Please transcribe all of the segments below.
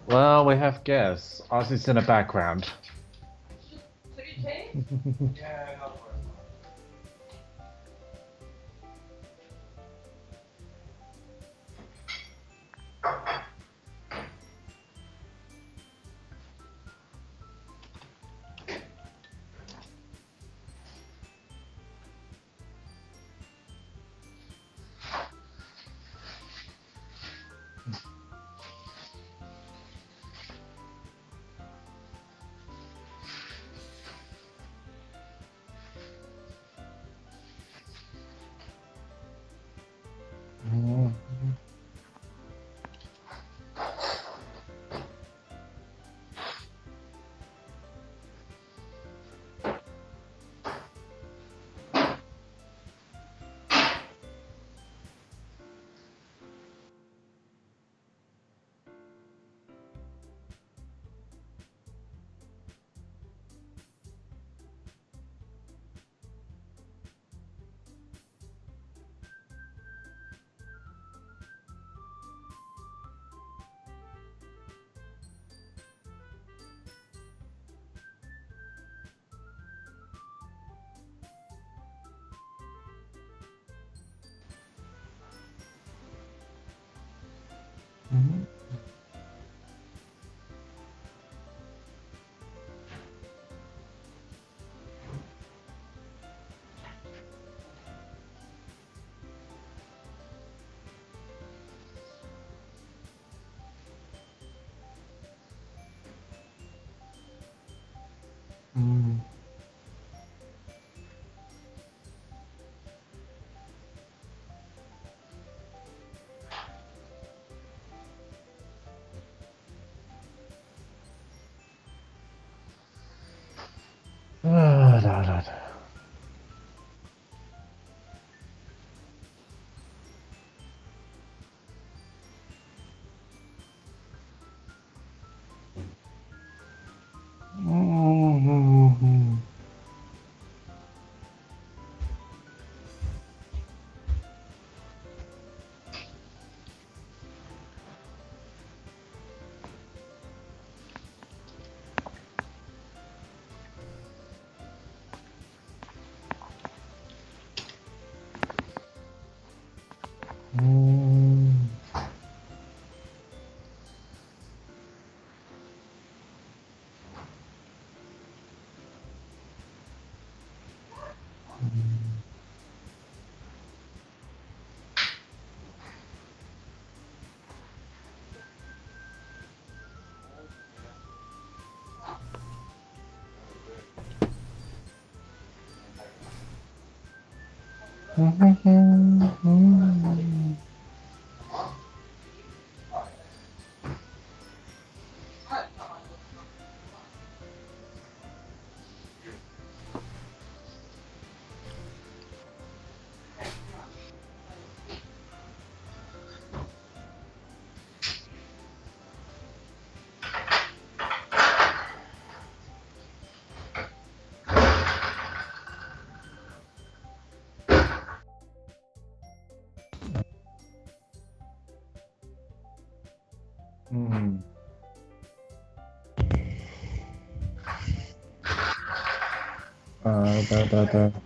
Well, we have guests. Ozzy's in the background. Should you change? Yeah, no worries.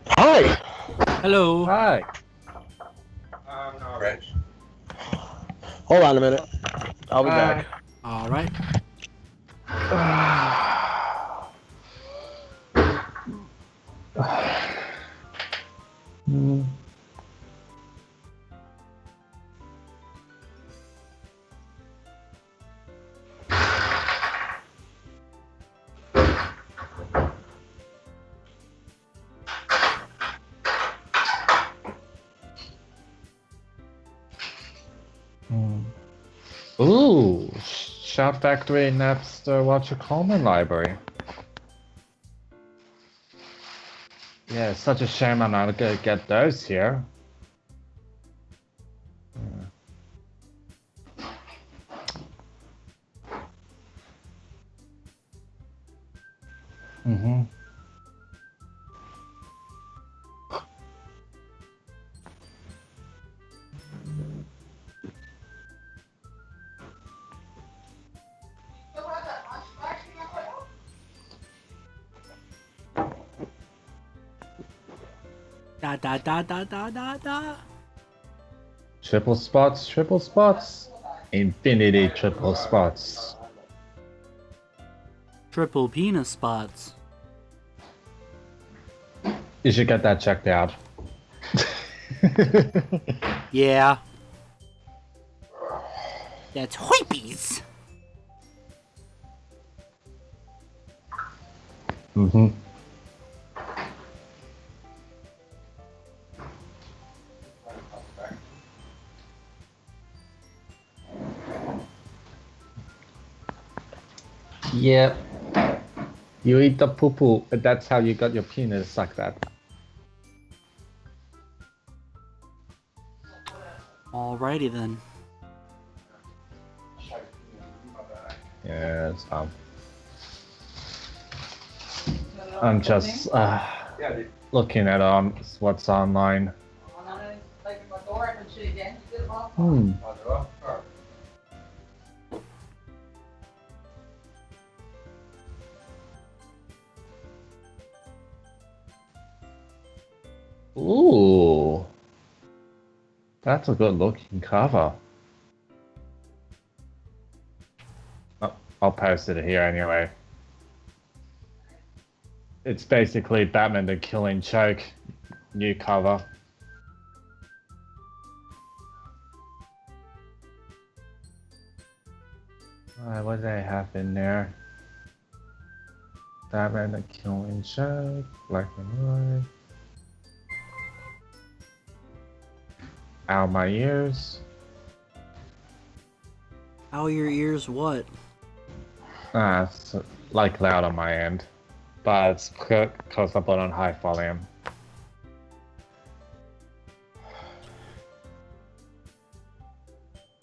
Hi. Hello. Hi. No, Rich. Hold on a minute. I'll be back. All right. Ooh, Shout Factory, Napster, Watcher Coleman Library. Yeah, it's such a shame I'm not gonna get those here. Da da da da da da da. Triple spots, triple spots. Infinity triple spots. Triple penis spots. You should get that checked out. Yeah. That's hoipies. Mm-hmm. Yep. You eat the poo-poo, and that's how you got your penis sucked at. Alrighty then. Yes, I'm just looking at what's online. Hmm. Ooh, that's a good looking cover. I'll post it here anyway. It's basically Batman the Killing Joke, new cover. Alright, what do they have in there? Batman the Killing Joke, black and white. Ow, my ears. Ow, your ears what? It's like loud on my end, but it's because I put on high volume.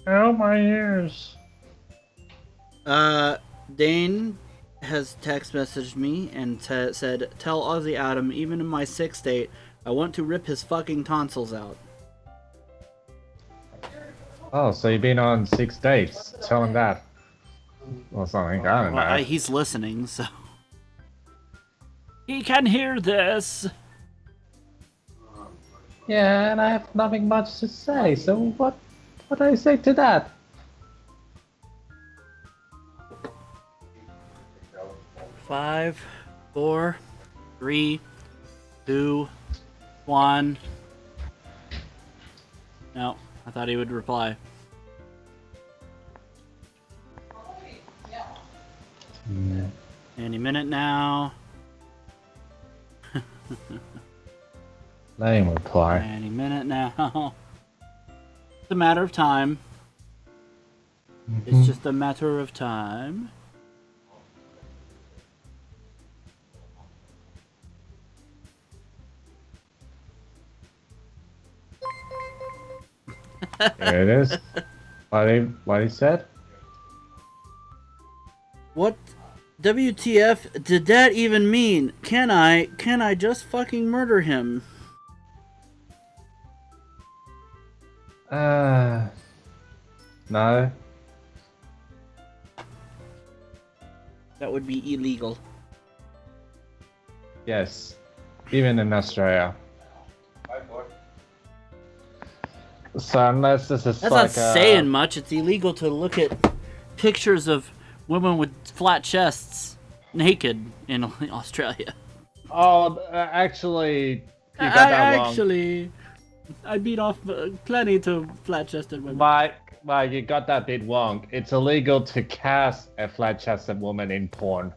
Ow, my ears. Dane has text messaged me and said, "Tell Aussie Adam, even in my sick state, I want to rip his fucking tonsils out." Oh, so you've been on 6 dates. Tell him that. Or something, I don't know. Well, he's listening, so... He can hear this! Yeah, and I have nothing much to say, so what do I say to that? Five, 4, 3, 2, 1. No, I thought he would reply. Any minute now. Let him reply. Any minute now. It's a matter of time. It's just a matter of time. There it is. What he said? What WTF did that even mean? Can I just fucking murder him? No. That would be illegal. Yes. Even in Australia. So unless this is That's like not saying much. It's illegal to look at pictures of women with flat chests naked in Australia. Oh, actually, you got that wrong. Actually, I beat off plenty to flat-chested women. Mike, you got that bit wrong. It's illegal to cast a flat-chested woman in porn.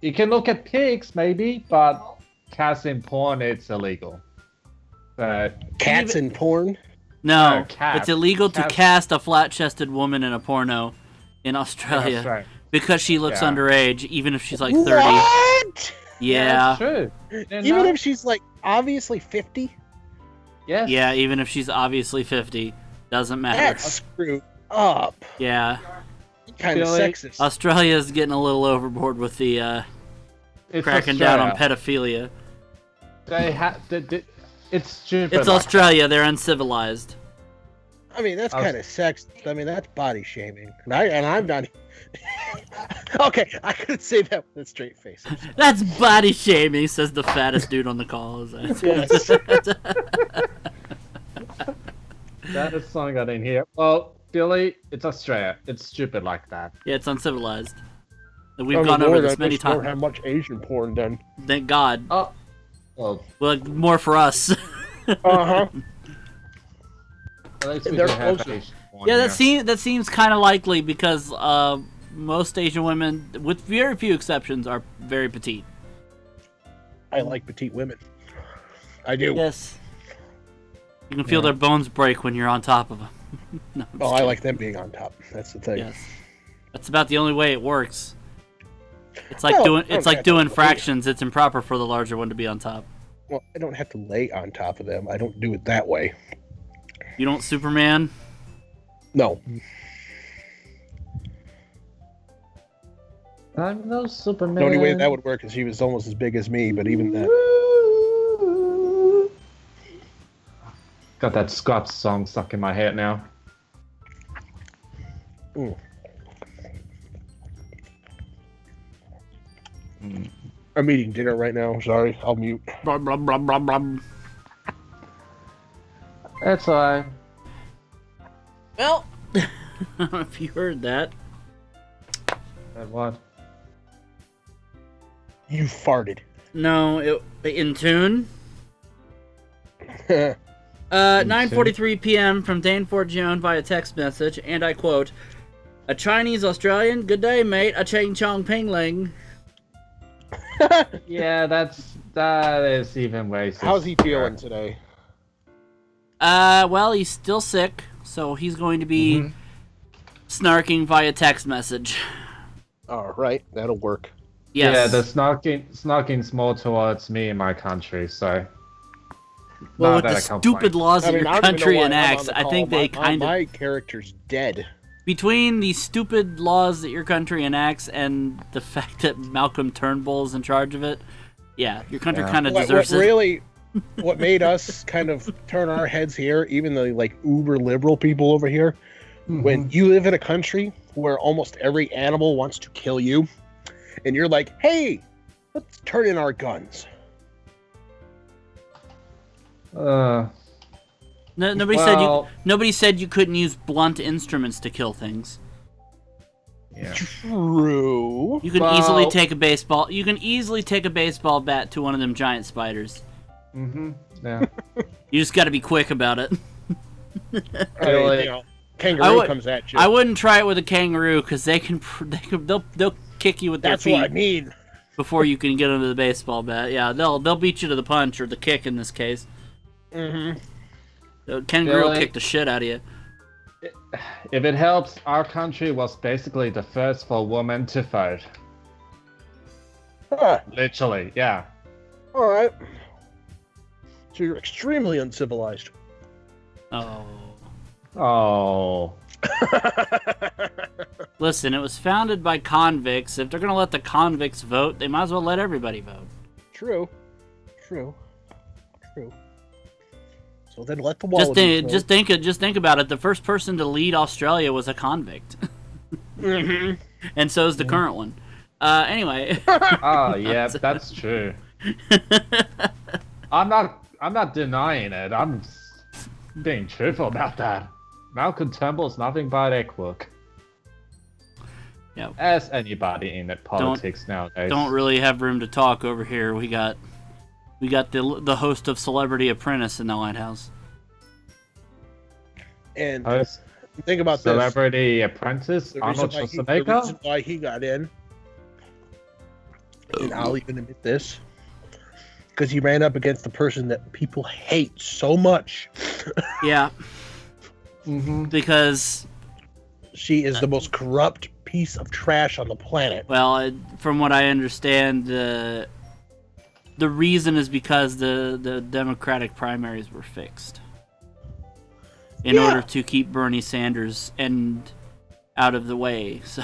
You can look at pics, maybe, but cast in porn, it's illegal. But Cats in porn? No, cast. it's illegal to cast a flat-chested woman in a porno in Australia. That's right. Because she looks Yeah. underage, even if she's like 30. What? Yeah. That's true. Even if she's like obviously 50? Yes. Yeah, even if she's obviously 50. Doesn't matter. That's screwed up. Yeah. Kind of Really? sexist. Australia's getting a little overboard with the It's cracking down on Australia. pedophilia. They have. It's stupid. It's Australia. They're uncivilized. I mean, that's kind of sexist. I mean, that's body shaming. And I'm not. Okay, I couldn't say that with a straight face. That's body shaming, says the fattest dude on the call. Yes. That is something I didn't hear. Well, Billy, it's Australia. It's stupid like that. Yeah, it's uncivilized. We've gone over this many times. Don't have much Asian porn done. Thank God. Oh. Well, More for us. Uh-huh. at least we They're do have closer. Asian porn Yeah, here. that seems kind of likely because most Asian women, with very few exceptions, are very petite. I like petite women. I do. Yes. You can feel their bones break when you're on top of them. No, I'm just Oh, I kidding. like them being on top. That's the thing. Yes. That's about the only way it works. It's like Well, doing fractions. It's improper for the larger one to be on top. Well, I don't have to lay on top of them. I don't do it that way. You don't Superman? No. I'm no Superman. The only way that would work is he was almost as big as me, but even that. Got that Scots song stuck in my head now. Mm. I'm eating dinner right now. Sorry, I'll mute. Brum, brum, brum, brum, brum. That's alright. Well, I don't know if you heard that. And what? You farted. No, in tune. 9:43 p.m. from Dane Fort Joan via text message, and I quote, "A Chinese Australian, good day, mate. A ching chong ping ling." Yeah, that is even racist. How's he feeling today? Well, he's still sick, so he's going to be snarking via text message. All right, that'll work. Yes. Yeah, the snarking's more towards me and my country, so. Well, not with that the I complain. stupid laws that your I don't even know country why I'm on enacts, the I call. think they kind of... My character's dead. Between the stupid laws that your country enacts and the fact that Malcolm Turnbull is in charge of it, yeah, your country kind of deserves it. Really, what made us kind of turn our heads here, even the like uber liberal people over here, when you live in a country where almost every animal wants to kill you, and you're like, hey, let's turn in our guns. Nobody said you couldn't use blunt instruments to kill things. Yeah. True. You can easily take a baseball. You can easily take a baseball bat to one of them giant spiders. Yeah. You just got to be quick about it. Really? Kangaroo comes at you. I wouldn't try it with a kangaroo because they'll kick you with their That's feet. what I mean. Before you can get under the baseball bat. Yeah, they'll beat you to the punch or the kick in this case. The kangaroo will kick the shit out of you. If it helps, our country was basically the first for women to vote. Huh. Literally, yeah. All right. So you're extremely uncivilized. Oh. Listen, it was founded by convicts. If they're gonna let the convicts vote, they might as well let everybody vote. True. So then let the wallabies vote. Just think about it. The first person to lead Australia was a convict, and so is the current one. Anyway. Oh yeah, that's true. I'm not denying it. I'm being truthful about that. Malcolm Turnbull's nothing but a crook. Yeah. As anybody in that politics nowadays. Don't really have room to talk over here. We got the host of Celebrity Apprentice in the Lighthouse. And Host think about Celebrity Apprentice, this. Arnold The Schwarzenegger. reason why he got in, and I'll even admit this, because he ran up against the person that people hate so much. Yeah. Because she is the most corrupt piece of trash on the planet. Well, from what I understand, the reason is because the Democratic primaries were fixed in order to keep Bernie Sanders out of the way. So,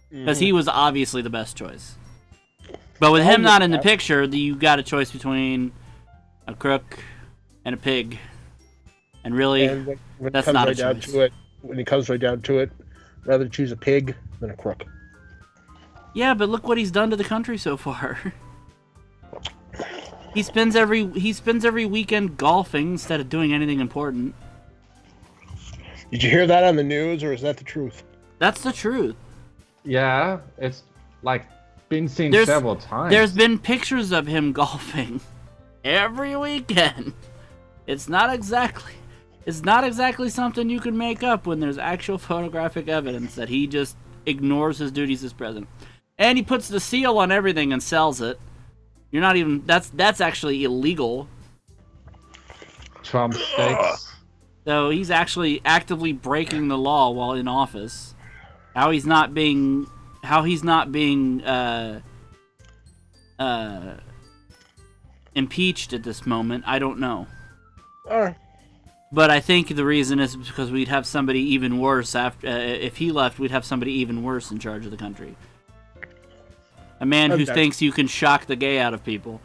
because he was obviously the best choice. But with him not in the picture, you got a choice between a crook and a pig. And really, And when that's it comes not right a down choice. to it, when it comes right down to it, Rather choose a pig than a crook. Yeah, but look what he's done to the country so far. He spends every weekend golfing instead of doing anything important. Did you hear that on the news, or is that the truth? That's the truth. Yeah, it's like been seen There's- several times. There's been pictures of him golfing every weekend. It's not exactly something you can make up when there's actual photographic evidence that he just ignores his duties as president. And he puts the seal on everything and sells it. You're not even that's actually illegal. Trump steaks. So he's actually actively breaking the law while in office. How he's not being impeached at this moment, I don't know. All right. But I think the reason is because we'd have somebody even worse after. If he left, we'd have somebody even worse in charge of the country. A man who thinks you can shock the gay out of people.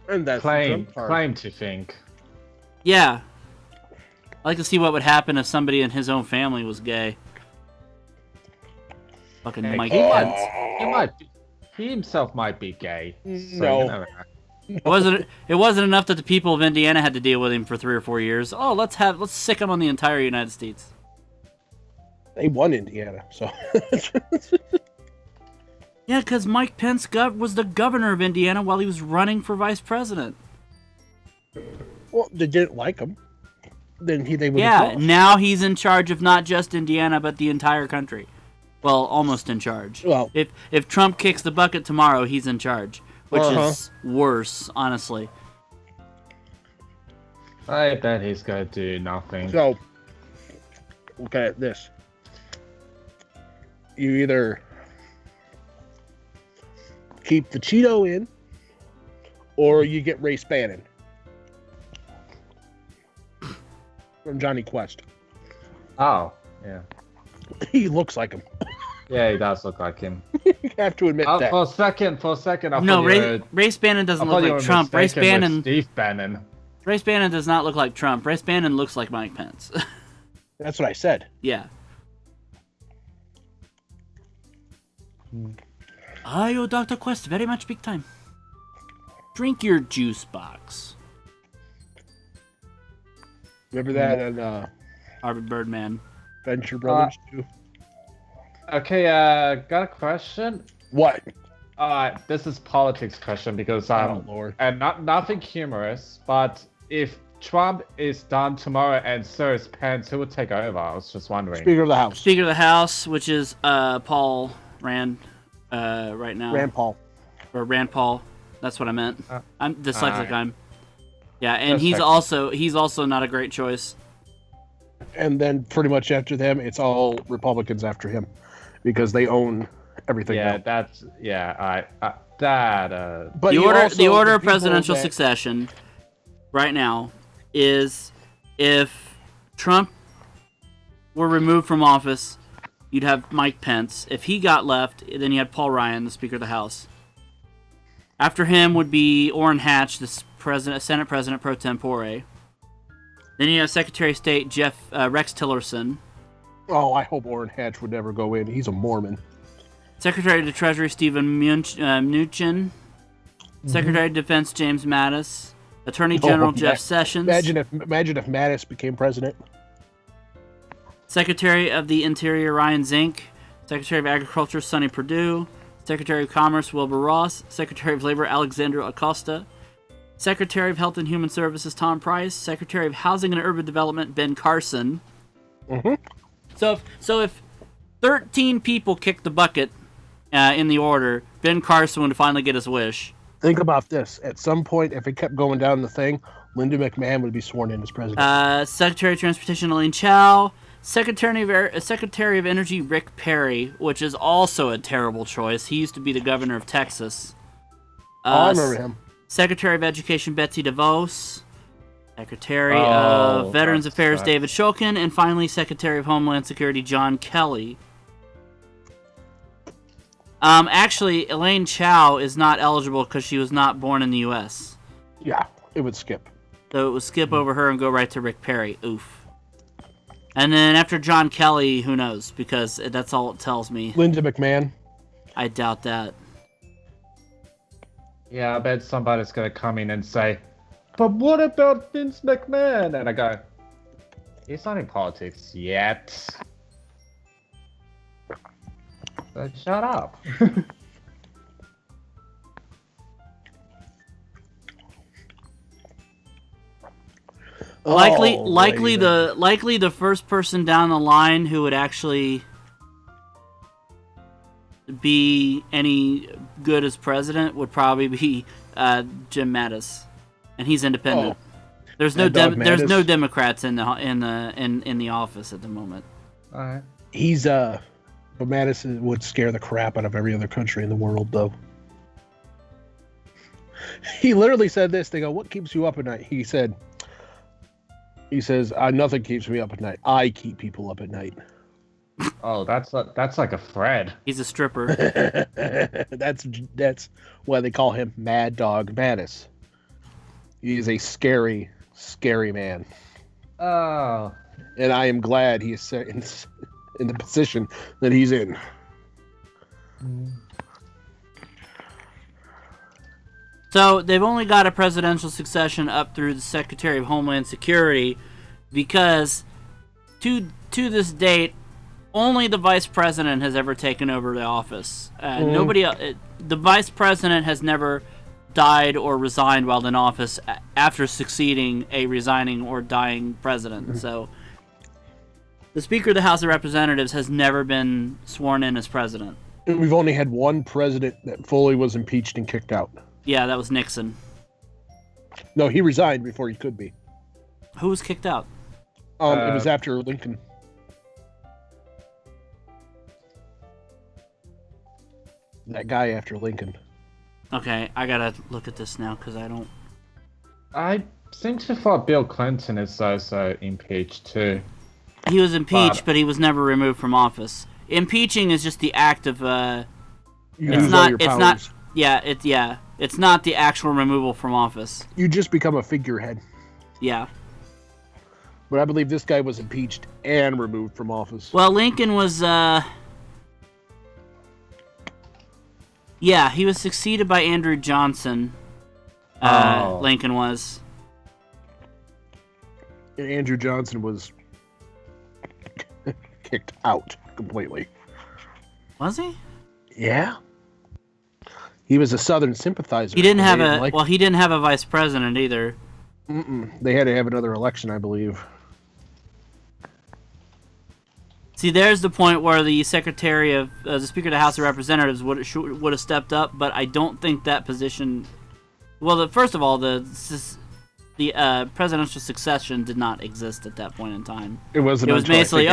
And that's Claim to think. Yeah. I'd like to see what would happen if somebody in his own family was gay. Fucking Hey, Mike he Pence. He himself might be gay. So No. you never know. It wasn't enough that the people of Indiana had to deal with him for 3 or 4 years. Oh, let's sick him on the entire United States. They won Indiana, so. Yeah, because Mike Pence was the governor of Indiana while he was running for vice president. Well, they didn't like him. Then they would. Yeah, now he's in charge of not just Indiana but the entire country. Well, almost in charge. Well, if Trump kicks the bucket tomorrow, he's in charge, which is worse, honestly. I bet he's gonna do nothing. so look at this. You either keep the Cheeto in, or you get Ray Spannon from Johnny Quest. Oh, yeah. He looks like him. Yeah, he does look like him. You have to admit that. For a second, I No, thought you were, Ray Spannon I doesn't thought look you like were Trump. Ray mistaken with Spannon Steve Bannon. Ray Spannon does not look like Trump. Ray Spannon looks like Mike Pence. That's what I said. Yeah. I owe Dr. Quest very much big time. Drink your juice box. Remember that on Harvard Birdman. Venture Brothers too? Okay, got a question. What? This is politics question because Oh, Lord. and nothing humorous, but if Trump is done tomorrow and so is Pence, who would take over? I was just wondering. Speaker of the House. Speaker of the House, which is Paul Rand right now. Rand Paul. Or Rand Paul. That's what I meant. I'm dyslexic. alright. Yeah, and That's he's also not a great choice. And then pretty much after them, it's all Republicans after him, because they own everything. Yeah, now. that's that. But the you order also- the order of people presidential that- succession right now is if Trump were removed from office, you'd have Mike Pence. If he got left, then you had Paul Ryan, the Speaker of the House. After him would be Orrin Hatch, the Senate President pro tempore. Then you have Secretary of State Rex Tillerson. Oh, I hope Orrin Hatch would never go in. He's a Mormon. Secretary of the Treasury Stephen Mnuchin. Secretary of Defense James Mattis. Attorney General Jeff Sessions. Imagine if Mattis became president. Secretary of the Interior Ryan Zink. Secretary of Agriculture Sonny Perdue. Secretary of Commerce Wilbur Ross. Secretary of Labor Alexandra Acosta. Secretary of Health and Human Services Tom Price. Secretary of Housing and Urban Development Ben Carson. Mm-hmm. So if 13 people kicked the bucket in the order, Ben Carson would finally get his wish. Think about this. At some point, if it kept going down the thing, Linda McMahon would be sworn in as president. Secretary of Transportation Elaine Chao. Secretary of Energy Rick Perry, which is also a terrible choice. He used to be the governor of Texas. I remember him. Secretary of Education Betsy DeVos. Secretary of Veterans Affairs David Shulkin. And finally, Secretary of Homeland Security John Kelly. Actually, Elaine Chao is not eligible because she was not born in the U.S. Yeah, it would skip. So it would skip over her and go right to Rick Perry. Oof. And then after John Kelly, who knows? Because that's all it tells me. Linda McMahon. I doubt that. Yeah, I bet somebody's gonna come in and say, but what about Vince McMahon? And I go, he's not in politics yet. So shut up. Likely Alrighty the first person down the line who would actually be any good as president would probably be Jim Mattis, and he's independent. There's no Democrats in the office at the moment. All right. He's but Madison would scare the crap out of every other country in the world, though. He literally said this. They go, "What keeps you up at night?" He says, "Nothing keeps me up at night. I keep people up at night." Oh, that's like a thread. He's a stripper. That's why they call him Mad Dog Mattis. He is a scary, scary man. Oh. And I am glad he is in the position that he's in. So they've only got a presidential succession up through the Secretary of Homeland Security because to this date, only the vice president has ever taken over the office. Nobody else, the vice president has never died or resigned while in office after succeeding a resigning or dying president. So the Speaker of the House of Representatives has never been sworn in as president. And we've only had one president that fully was impeached and kicked out. Yeah, that was Nixon. No, he resigned before he could be. Who was kicked out? It was after Lincoln. That guy after Lincoln. Okay, I gotta look at this now because I don't... I seem to thought Bill Clinton is also impeached too. He was impeached, but he was never removed from office. Impeaching is just the act of... It's not the actual removal from office. You just become a figurehead. Yeah. But I believe this guy was impeached and removed from office. Well, Lincoln was... Yeah, he was succeeded by Andrew Johnson. Lincoln was. And Andrew Johnson was kicked out completely. Was he? Yeah. He was a Southern sympathizer. He didn't have he didn't have a vice president either. They had to have another election, I believe. See, there's the point where the Secretary of the Speaker of the House of Representatives would have stepped up, but I don't think that position. Well, first of all, the presidential succession did not exist at that point in time. It wasn't. It was basically,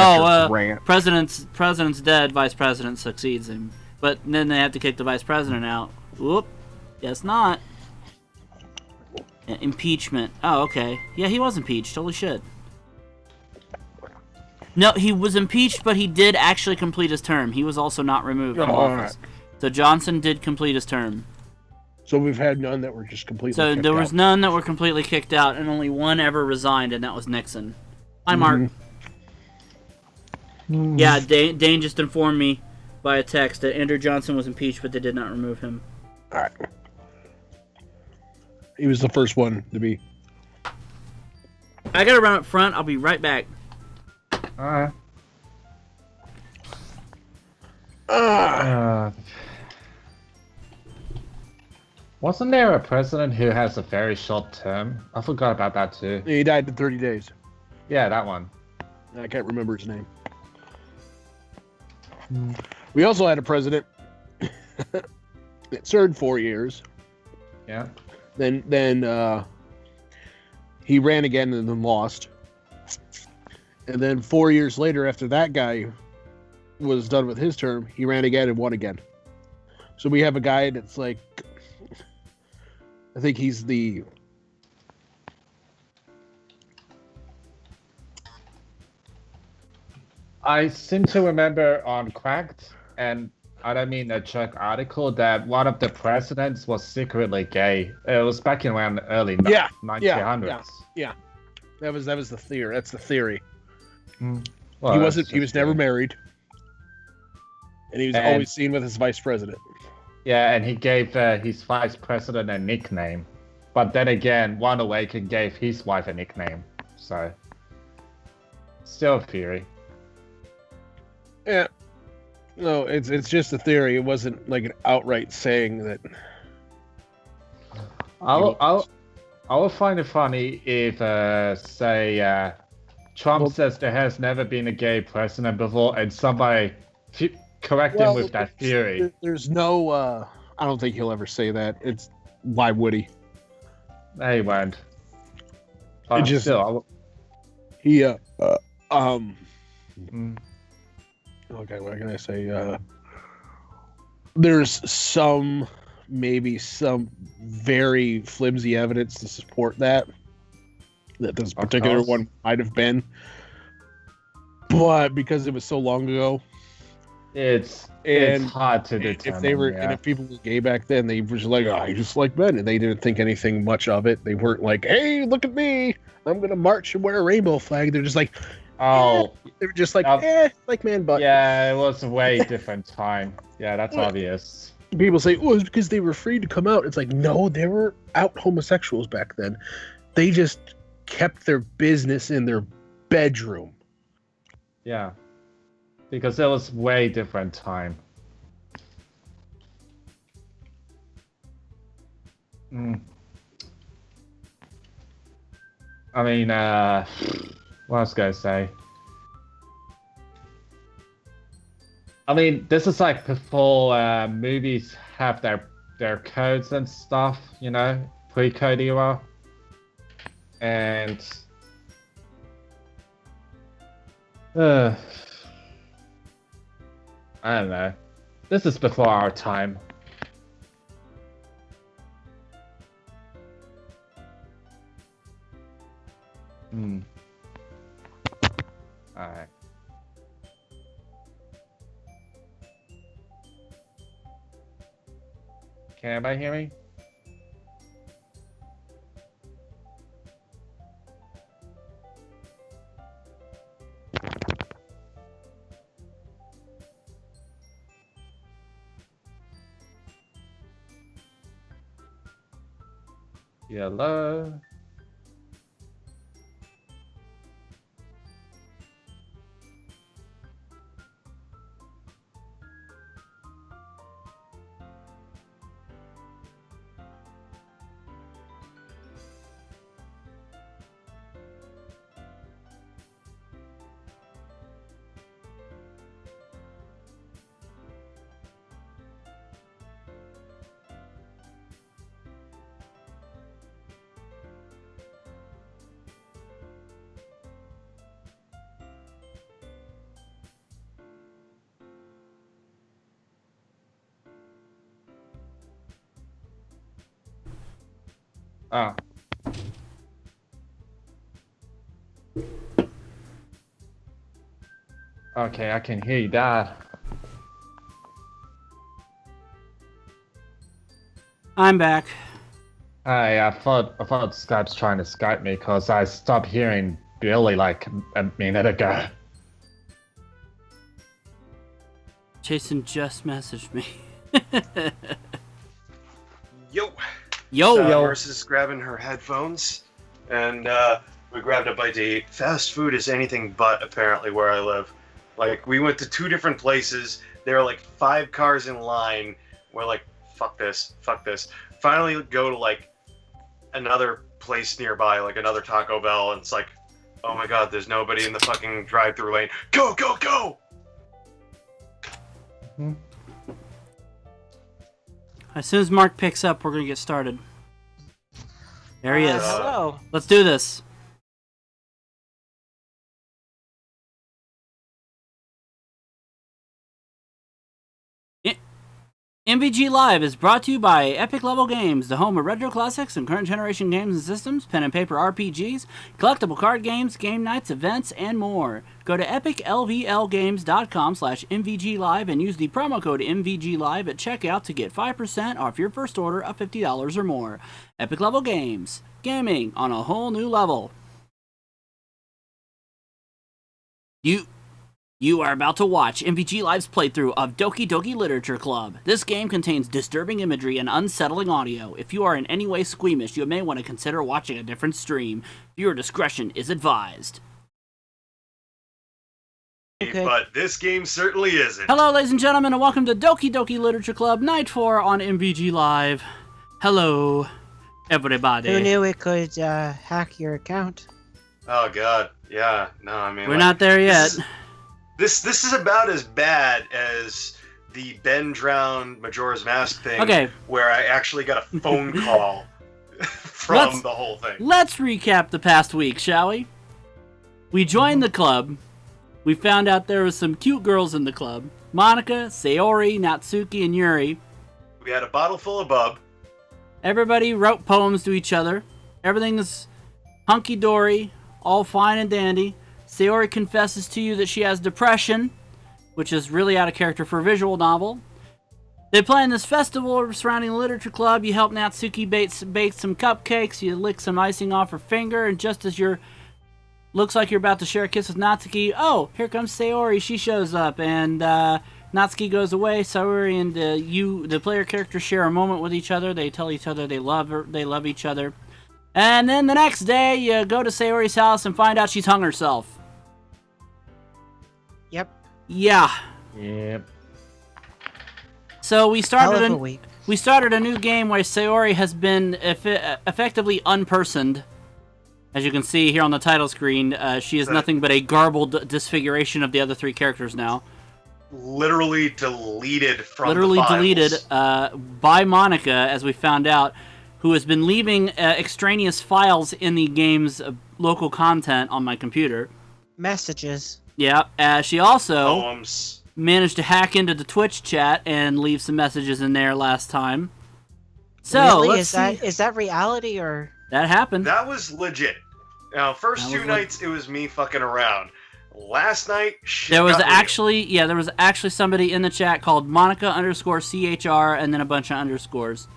president's dead, vice president succeeds him, but then they have to kick the vice president out. Whoop, guess not. Impeachment. Oh, okay. Yeah, he was impeached. Holy shit. No, he was impeached, but he did actually complete his term. He was also not removed from office. Right. So Johnson did complete his term. So we've had none that were just completely kicked out. So there was none that were completely kicked out, and only one ever resigned, and that was Nixon. Hi, Mark. Yeah, Dane just informed me by a text that Andrew Johnson was impeached, but they did not remove him. All right. He was the first one to be. I gotta run up front. I'll be right back. Alright. Wasn't there a president who has a very short term? I forgot about that too. He died in 30 days. Yeah, that one. I can't remember his name. We also had a president that served 4 years. Yeah. Then he ran again and then lost. And then 4 years later, after that guy was done with his term, he ran again and won again. So we have a guy that's like, I think he's the... I seem to remember on Cracked, and I don't mean a joke article, that one of the presidents was secretly gay. It was back in around the early 1900s. Yeah. That was the theory. That's the theory. Well, he that's wasn't. He just was never weird. married, and he was And- always seen with his vice president. Yeah, and he gave his vice president a nickname. But then again, One Awaken gave his wife a nickname. So, still a theory. Yeah. No, it's just a theory. It wasn't like an outright saying that. I would find it funny if, say, Trump says there has never been a gay president before, and somebody correct him with that theory. There's no. I don't think he'll ever say that. It's why would he? He won't. It But just- still, He mm, Okay, what can I say? There's maybe some very flimsy evidence to support that this particular course. one might have been, but because it was so long ago, it's And hard to determine. if they were yeah. and if people were gay back then, they were just like, "Oh, you just like men," and they didn't think anything much of it. They weren't like, "Hey, look at me! I'm gonna march and wear a rainbow flag." They're just like, Oh, they were just like, Um, like man, but yeah, it was a way different time. Yeah, that's Yeah. obvious. people say, "Oh, it's because they were free to come out." It's like, no, they were out homosexuals back then. They just kept their business in their bedroom. Yeah, because it was way different time. Mm. I mean, what was I gonna say? I mean, this is like before movies have their codes and stuff, you know, pre-code era, and I don't know. This is before our time. Hmm. Alright. Can anybody hear me? Hello? Ah. Okay, I can hear you, Dad. I'm back. Hi, I thought Skype's trying to Skype me because I stopped hearing Billy like a minute ago. Jason just messaged me. Yo. Yo, Marissa's grabbing her headphones, and we grabbed a bite to eat. Fast food is anything but apparently where I live. Like, we went to 2 different places. There were like 5 cars in line. We're like, fuck this. Finally go to like another place nearby, like another Taco Bell, and it's like, oh my god, there's nobody in the fucking drive-thru lane. Go, go, go! As soon as Mark picks up, we're gonna get started. There he is. Hello. Let's do this. MVGLive is brought to you by Epic Level Games, the home of retro classics and current generation games and systems, pen and paper RPGs, collectible card games, game nights, events, and more. Go to epiclvlgames.com/MVGLive and use the promo code MVGLive at checkout to get 5% off your first order of $50 or more. Epic Level Games, gaming on a whole new level. You are about to watch MVGLive's playthrough of Doki Doki Literature Club. This game contains disturbing imagery and unsettling audio. If you are in any way squeamish, you may want to consider watching a different stream. Viewer discretion is advised. Okay. But this game certainly isn't. Hello, ladies and gentlemen, and welcome to Doki Doki Literature Club, Night 4 on MVGLive. Hello, everybody. Who knew it could hack your account? Oh god, yeah. No, I mean We're not there yet. This is about as bad as the Ben drowned Majora's Mask thing. Okay. Where I actually got a phone call from the whole thing. Let's recap the past week, shall we? We joined the club. We found out there was some cute girls in the club. Monika, Sayori, Natsuki, and Yuri. We had a bottle full of bub. Everybody wrote poems to each other. Everything is hunky-dory, all fine and dandy. Sayori confesses to you that she has depression, which is really out of character for a visual novel. They plan this festival surrounding the literature club. You help Natsuki bake some cupcakes. You lick some icing off her finger, and just as looks like you're about to share a kiss with Natsuki, oh, here comes Sayori. She shows up, and Natsuki goes away. Sayori and the player characters, share a moment with each other. They tell each other they love each other. And then the next day, you go to Sayori's house and find out she's hung herself. Yep. Yeah. Yep. So we Hell of started a week. we started a new game where Sayori has been effectively unpersoned. As you can see here on the title screen, she is nothing but a garbled disfiguration of the other three characters now. Literally deleted from Literally the files. deleted by Monika, as we found out, who has been leaving extraneous files in the game's local content on my computer. Messages. Yeah, she also Poems. managed to hack into the Twitch chat and leave some messages in there last time. So, Really? let's see. Is that reality or? That happened. That was legit. Now, first That two was nights it was me fucking around. Last night, shit There was got actually somebody in the chat called Monika_CHR and then a bunch of underscores.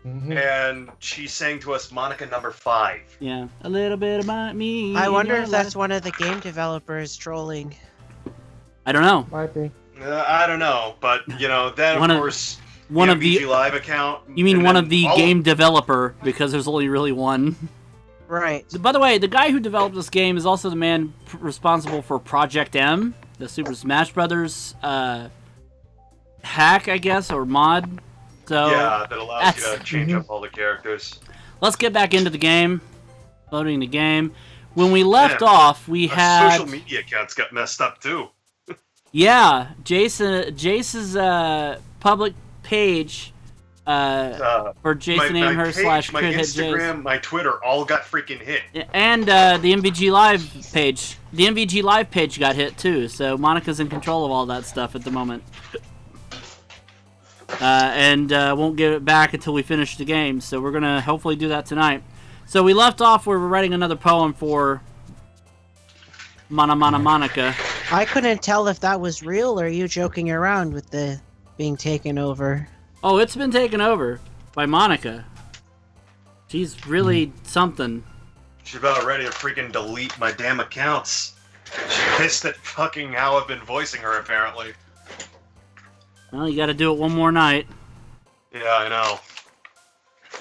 real. And she sang to us Monika number 5. Yeah, a little bit about me. I in wonder your if that's life. one of the game developers trolling. I don't know. Might be. I don't know, but you know, then One of of- course one the of the- MVGLive account. You mean and one then of the all game developer, because there's only really one. Right. So, by the way, the guy who developed this game is also the man responsible for Project M, the Super Smash Brothers hack, I guess, or mod. So Yeah, that allows you that's- to change up all the characters. let's get back into the game. Loading the game. When we left Yeah. off, we Our had social media accounts got messed up too. Jace's public page for Jason my Amherst page, my /could hit Instagram, my Twitter, all got freaking hit. and the MVG Live page. The MVG Live page got hit too, so Monica's in control of all that stuff at the moment. And won't give it back until we finish the game, so we're gonna hopefully do that tonight. So we left off where we're writing another poem for Monika. I couldn't tell if that was real or you joking around with the being taken over. Oh, it's been taken over by Monika. She's really something. She's about ready to freaking delete my damn accounts. She's pissed at fucking how I've been voicing her, apparently. Well, you gotta do it one more night. Yeah, I know.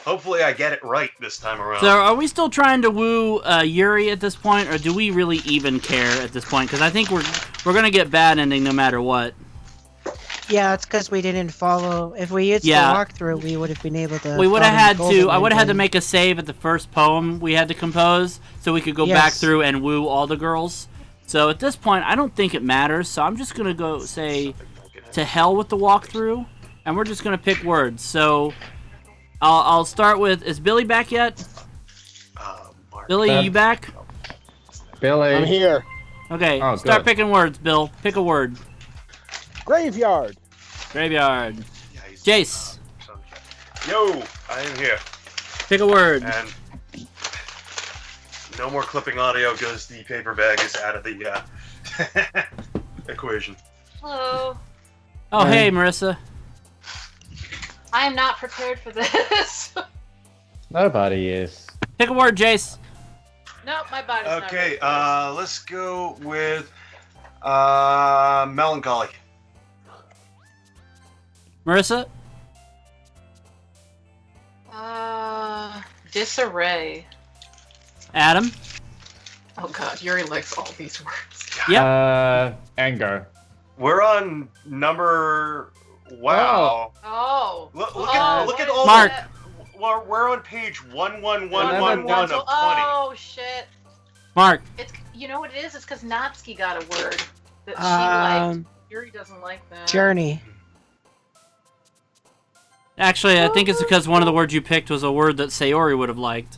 Hopefully I get it right this time around. So, are we still trying to woo Yuri at this point, or do we really even care at this point? Because I think we're gonna get bad ending no matter what. Yeah, it's because we didn't follow. If we used Yeah. the walkthrough, we would have been able to. We would have follow had the to. golden I would have had to ending. make a save at the first poem we had to compose, so we could go back Yes. through and woo all the girls. So at this point, I don't think it matters. So I'm just gonna go say, to hell with the walkthrough, and we're just gonna pick words. So I'll start with. Is Billy back yet? Mark. Billy, you back? Billy. I'm here. Okay. Oh, Start good. picking words, Bill. Pick a word. Graveyard. Graveyard. Yeah, he's- Jace. Yo, I am here. Pick a word. And no more clipping audio because the paper bag is out of the equation. Hello. Oh, hey, Marissa. I am not prepared for this. Nobody is. Pick a word, Jace. Nope, my body's not Okay, ready for let's go with Melancholy. Marissa? Disarray. Adam? Oh god, Yuri likes all these words. Yep. Anger. We're on number. Wow. Oh. Look what at is all. Mark. that? We're on page 11111 of 20. Oh shit. Mark. It's you know what it is? It's because Natsuki got a word that she liked. Yuri doesn't like that. Journey. Actually, I think it's because one of the words you picked was a word that Sayori would have liked.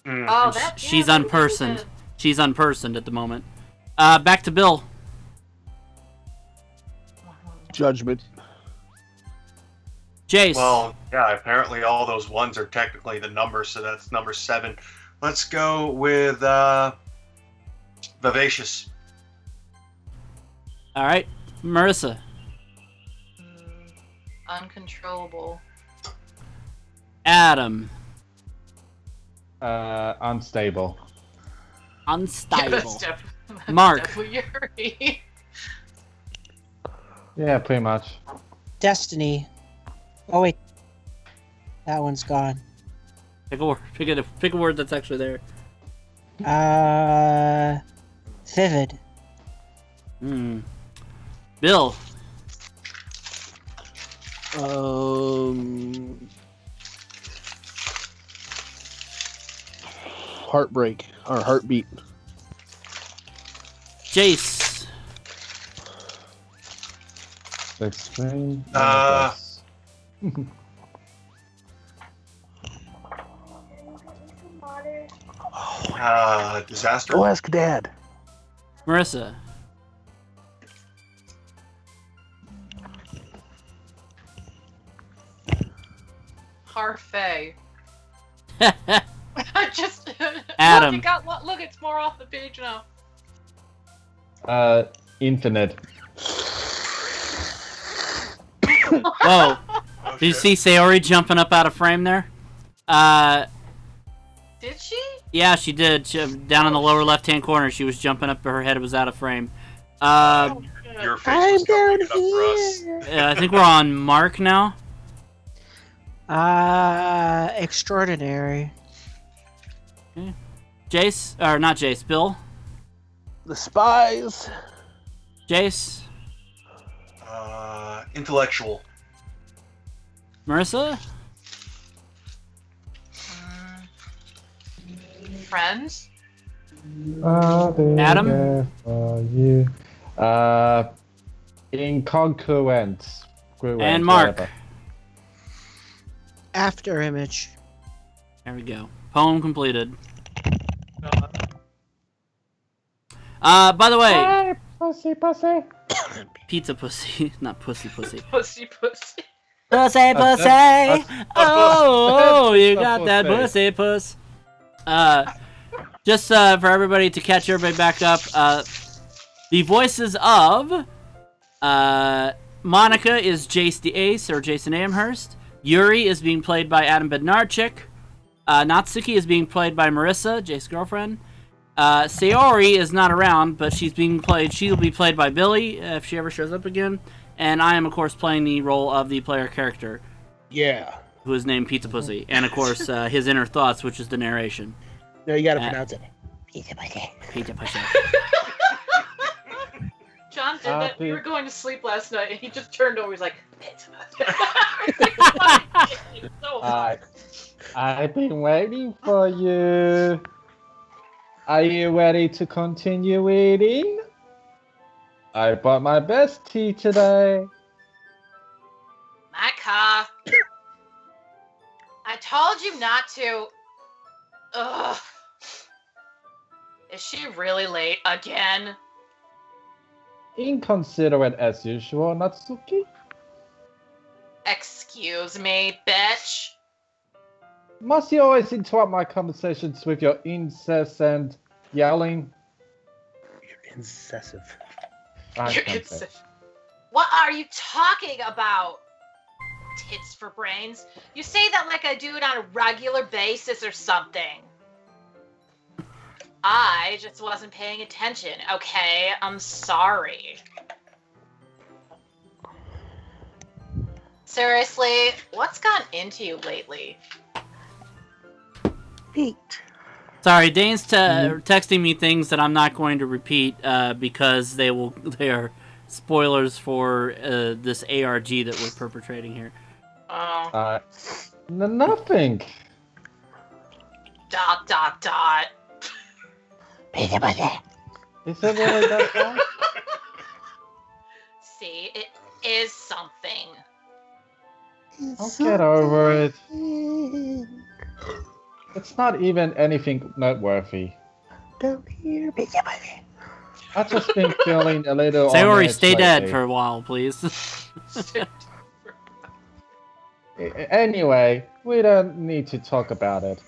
Oh, She's that unpersoned. is She's unpersoned at the moment. Back to Bill. Judgment. Jace. Well, yeah, apparently all those ones are technically the numbers, so that's number 7. Let's go with Vivacious. All right. Marissa. Uncontrollable. Adam. Unstable. Unstable. That's Mark. definitely Yuri. Yeah, pretty much. Destiny. Oh wait, that one's gone. Pick a word. Pick a word that's actually there. Vivid. Bill. Heartbreak or heartbeat. Jace. Extreme. Disaster. Go ask Dad. Marissa. Parfait. Just Adam. Look, it's more off the page now. Infinite. Whoa. Did you see Sayori jumping up out of frame there? Did she? Yeah, she did. Down in the lower left-hand corner, she was jumping up. Her head was out of frame. Your face was covering it up for us. I think we're on Mark now. Extraordinary. Okay. Jace, or not Jace, Bill. The Spies. Jace. Intellectual. Marissa. Friends. Adam? For you. Incongruent. And Mark. Whatever. After image. There we go. Poem completed. By the way. Hey, pussy. Pizza pussy, not pussy. Pussy. Pussy. Oh, you got that pussy puss. Just for everybody to catch everybody back up, the voices of Monika is Jace the Ace, or Jason Amherst. Yuri is being played by Adam Bednarczyk. Natsuki is being played by Marissa, Jace's girlfriend. Sayori is not around, but she'll be played by Billy if she ever shows up again. And I am, of course, playing the role of the player character. Yeah. Who is named Pizza Pussy. And, of course, his inner thoughts, which is the narration. No, you gotta pronounce it. Pizza Pussy. Pizza Pussy. John did that. We were going to sleep last night, and he just turned over. He's like, "Pizza." So hard. I've been waiting for you. Are you ready to continue eating? I bought my best tea today. My car. I told you not to. Ugh. Is she really late again? Inconsiderate as usual, Natsuki. Excuse me, bitch. Must you always interrupt my conversations with your incessant yelling? You're incessive. What are you talking about? Tits for brains? You say that like I do it on a regular basis or something. I just wasn't paying attention, okay? I'm sorry. Seriously, what's gotten into you lately? Pete. Sorry, Dane's texting me things that I'm not going to repeat because they are spoilers for this ARG that we're perpetrating here. Oh. Nothing. ... Is it really that bad? See, it is something. I'll get over it. It's not even anything noteworthy. Don't hear me. I've just been feeling a little. Sayori, stay dead for a while, please. Anyway, we don't need to talk about it.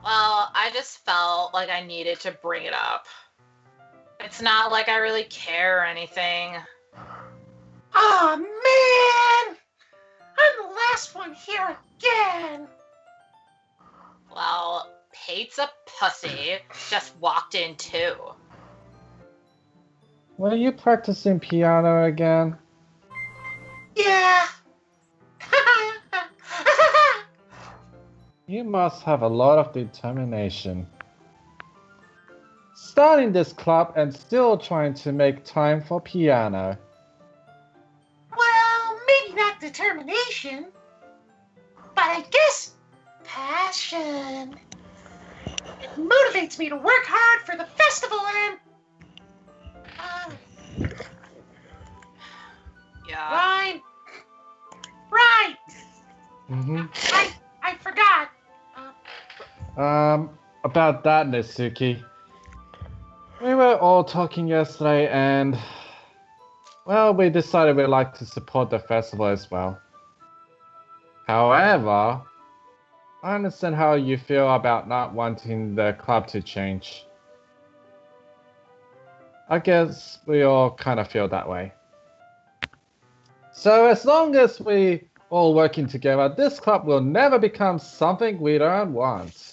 Well, I just felt like I needed to bring it up. It's not like I really care or anything. Oh man! I'm the last one here again! Well, Pate's a pussy. Just walked in too. Were you practicing piano again? Yeah. You must have a lot of determination. Starting this club and still trying to make time for piano. Well, maybe not determination, but I guess passion. It motivates me to work hard for the festival and... Yeah. Rhyme. Right. Mm-hmm. I forgot. About that, Natsuki. We were all talking yesterday and, well, we decided we'd like to support the festival as well. However, I understand how you feel about not wanting the club to change. I guess we all kind of feel that way. So as long as we all working together, this club will never become something we don't want.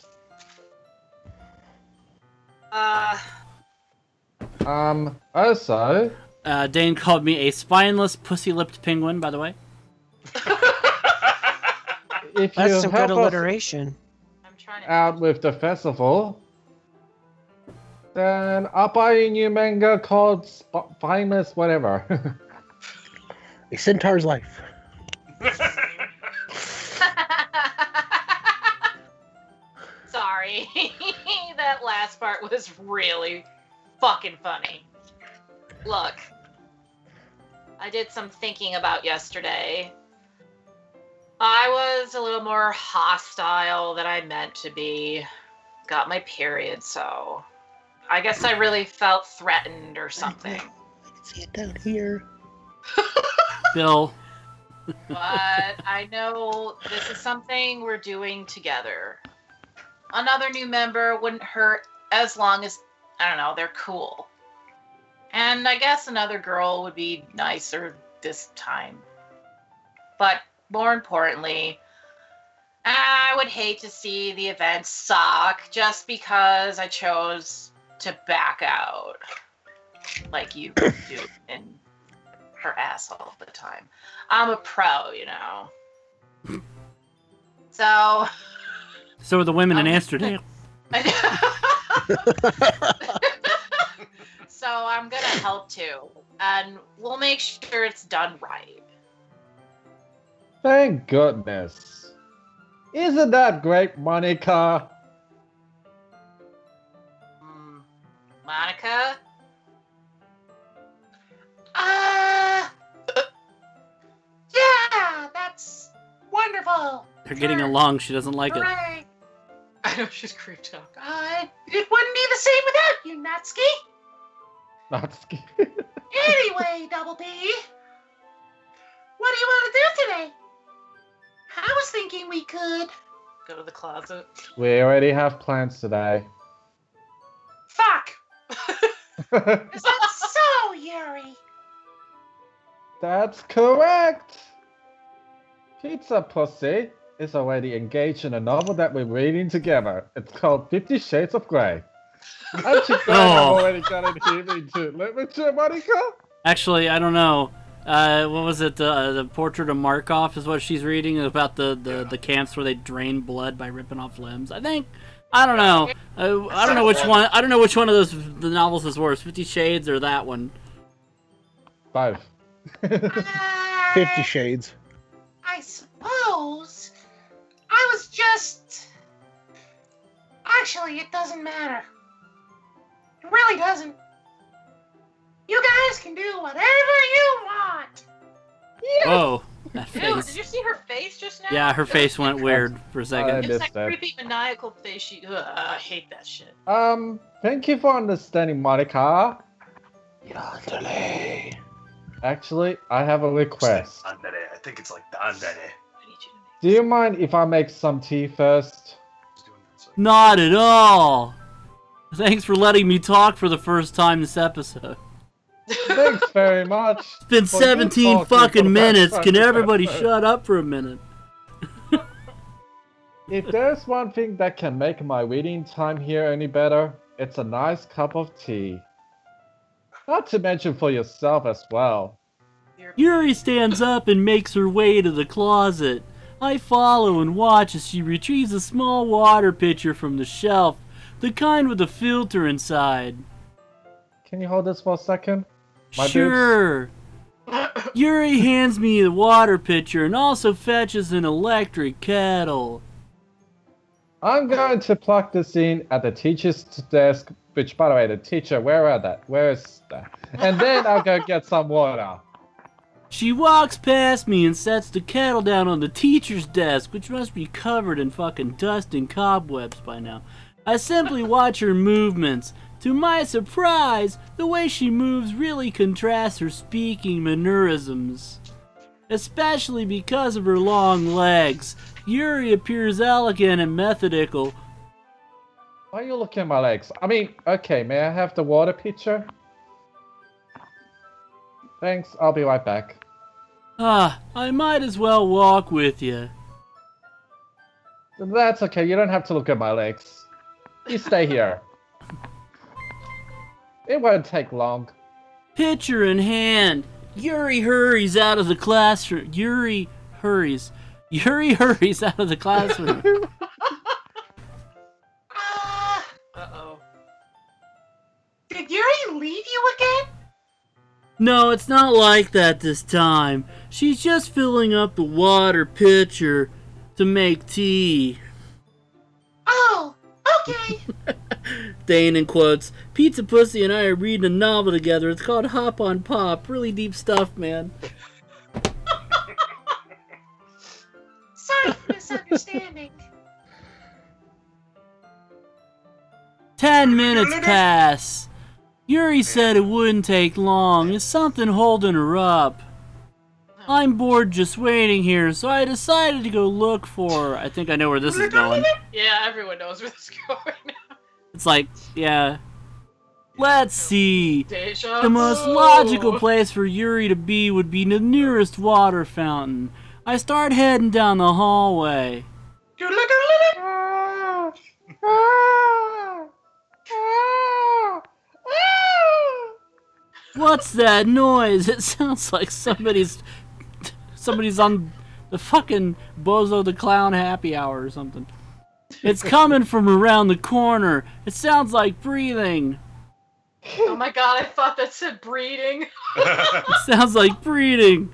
Also... Dane called me a spineless, pussy-lipped penguin, by the way. If That's you some help good us alliteration. I'm trying to... out with the festival, then I'll buy a new manga called Spineless whatever. A centaur's life. Sorry. That last part was really fucking funny. Look, I did some thinking about yesterday. I was a little more hostile than I meant to be. Got my period, so I guess I really felt threatened or something. I can see it down here. Bill. But I know this is something we're doing together. Another new member wouldn't hurt as long as, I don't know, they're cool. And I guess another girl would be nicer this time. But more importantly, I would hate to see the event suck just because I chose to back out. Like you do in her asshole all the time. I'm a pro, you know. So are the women in Amsterdam. So I'm gonna help too, and we'll make sure it's done right. Thank goodness. Isn't that great, Monika? Monika? Yeah, that's wonderful. They're getting along. She doesn't like it. Hooray. I know she's creeped out. It wouldn't be the same without you, Natsuki. Natsuki. Anyway, Double P, what do you want to do today? I was thinking we could... Go to the closet. We already have plans today. Fuck! Is that so, Yuri? That's correct. Pizza pussy. is already engaged in a novel that we're reading together. It's called 50 Shades of Grey. Aren't you glad I've already got it here into literature, Monika? Actually, I don't know. What was it? The Portrait of Markov is what she's reading about the camps where they drain blood by ripping off limbs. I think. I don't know. I don't know which one. I don't know which one of the novels is worse, 50 Shades or that one. 5. 50 Shades. I suppose I was just. Actually, it doesn't matter. It really doesn't. You guys can do whatever you want. Whoa, that Ew, face. did you see her face just now? Yeah, her face went weird for a second. It's that that. creepy maniacal face. I hate that shit. Thank you for understanding, Monika. Yandere. Actually, I have a request. I think it's like dandere. I need you to make Do you mind if I make some tea first? Not at all. Thanks for letting me talk for the first time this episode. Thanks very much. It's been for good 17 talking for fucking the minutes. first Can time. everybody shut up for a minute? If there's one thing that can make my reading time here any better, it's a nice cup of tea. Not to mention for yourself as well. Yuri stands up and makes her way to the closet. I follow and watch as she retrieves a small water pitcher from the shelf, the kind with a filter inside. Can you hold this for a second? My Sure. Yuri hands me the water pitcher and also fetches an electric kettle. I'm going to plug this in at the teacher's desk, which, by the way, the teacher, where is that? And then I'll go get some water. She walks past me and sets the kettle down on the teacher's desk, which must be covered in fucking dust and cobwebs by now. I simply watch her movements. To my surprise, the way she moves really contrasts her speaking mannerisms. Especially because of her long legs, Yuri appears elegant and methodical. Why are you looking at my legs? I mean, okay, may I have the water pitcher? Thanks, I'll be right back. I might as well walk with you. That's okay, you don't have to look at my legs. You stay here. It won't take long. Pitcher in hand, Yuri hurries out of the classroom. Yuri hurries out of the classroom. Uh-oh. Did Yuri leave you again? No, it's not like that this time. She's just filling up the water pitcher to make tea. Oh, okay. Dane in quotes. Pizza Pussy and I are reading a novel together. It's called Hop on Pop. Really deep stuff, man. Sorry for misunderstanding. 10 minutes pass. Yuri said it wouldn't take long. Is something holding her up? I'm bored just waiting here, so I decided to go look for her. I think I know where this is going. Yeah, everyone knows where this is going. It's like, yeah. Let's see. Deja The most vu. logical place for Yuri to be would be the nearest water fountain. I start heading down the hallway. What's that noise? It sounds like somebody's on the fucking Bozo the Clown happy hour or something. It's coming from around the corner. It sounds like breathing. Oh my god, I thought that said breeding. It sounds like breathing.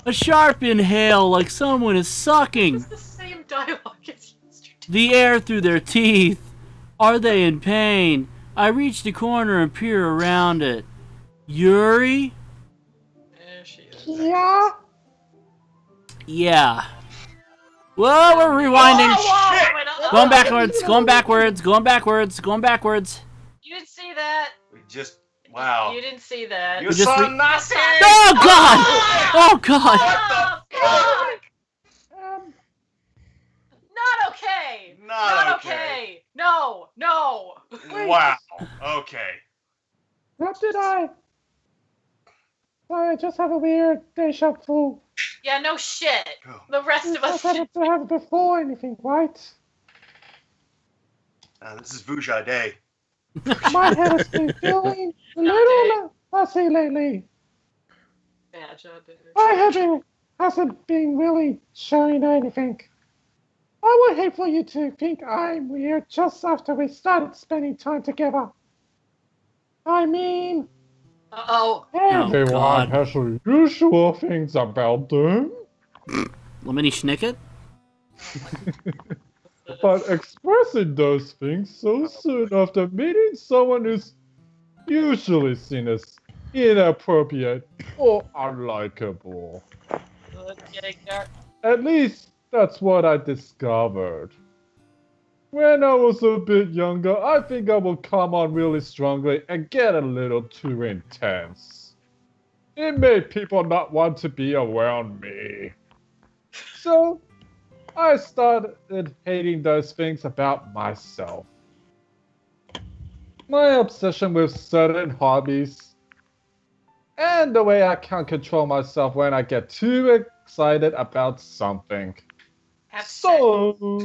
A sharp inhale like someone is sucking It's the same dialogue as yesterday. the air through their teeth. Are they in pain? I reach the corner and peer around it. Yuri? There she is. Yeah. Whoa, we're rewinding. Whoa, wait, Going backwards, going backwards, going backwards, going backwards. You didn't see that. We just wow. You didn't see that. You just saw re- nothing. Oh god! Oh god! Oh, fuck! Not okay. Not okay. No. Wow. Okay. What did I? Sorry, I just have a weird deja vu. Yeah, no shit. Oh. The rest of us. I haven't to have before anything, right? This is Vuja Day. My head has been feeling a little fussy lately. Hasn't been really showing anything. I would hate for you to think I'm weird just after we started spending time together. I mean, Uh-oh. everyone God. has their usual things about them. Lemony Snicket? But expressing those things so soon after meeting someone who's usually seen as inappropriate or unlikable. At least that's what I discovered. When I was a bit younger, I think I would come on really strongly and get a little too intense. It made people not want to be around me. So, I started hating those things about myself. My obsession with certain hobbies, and the way I can't control myself when I get too excited about something. So,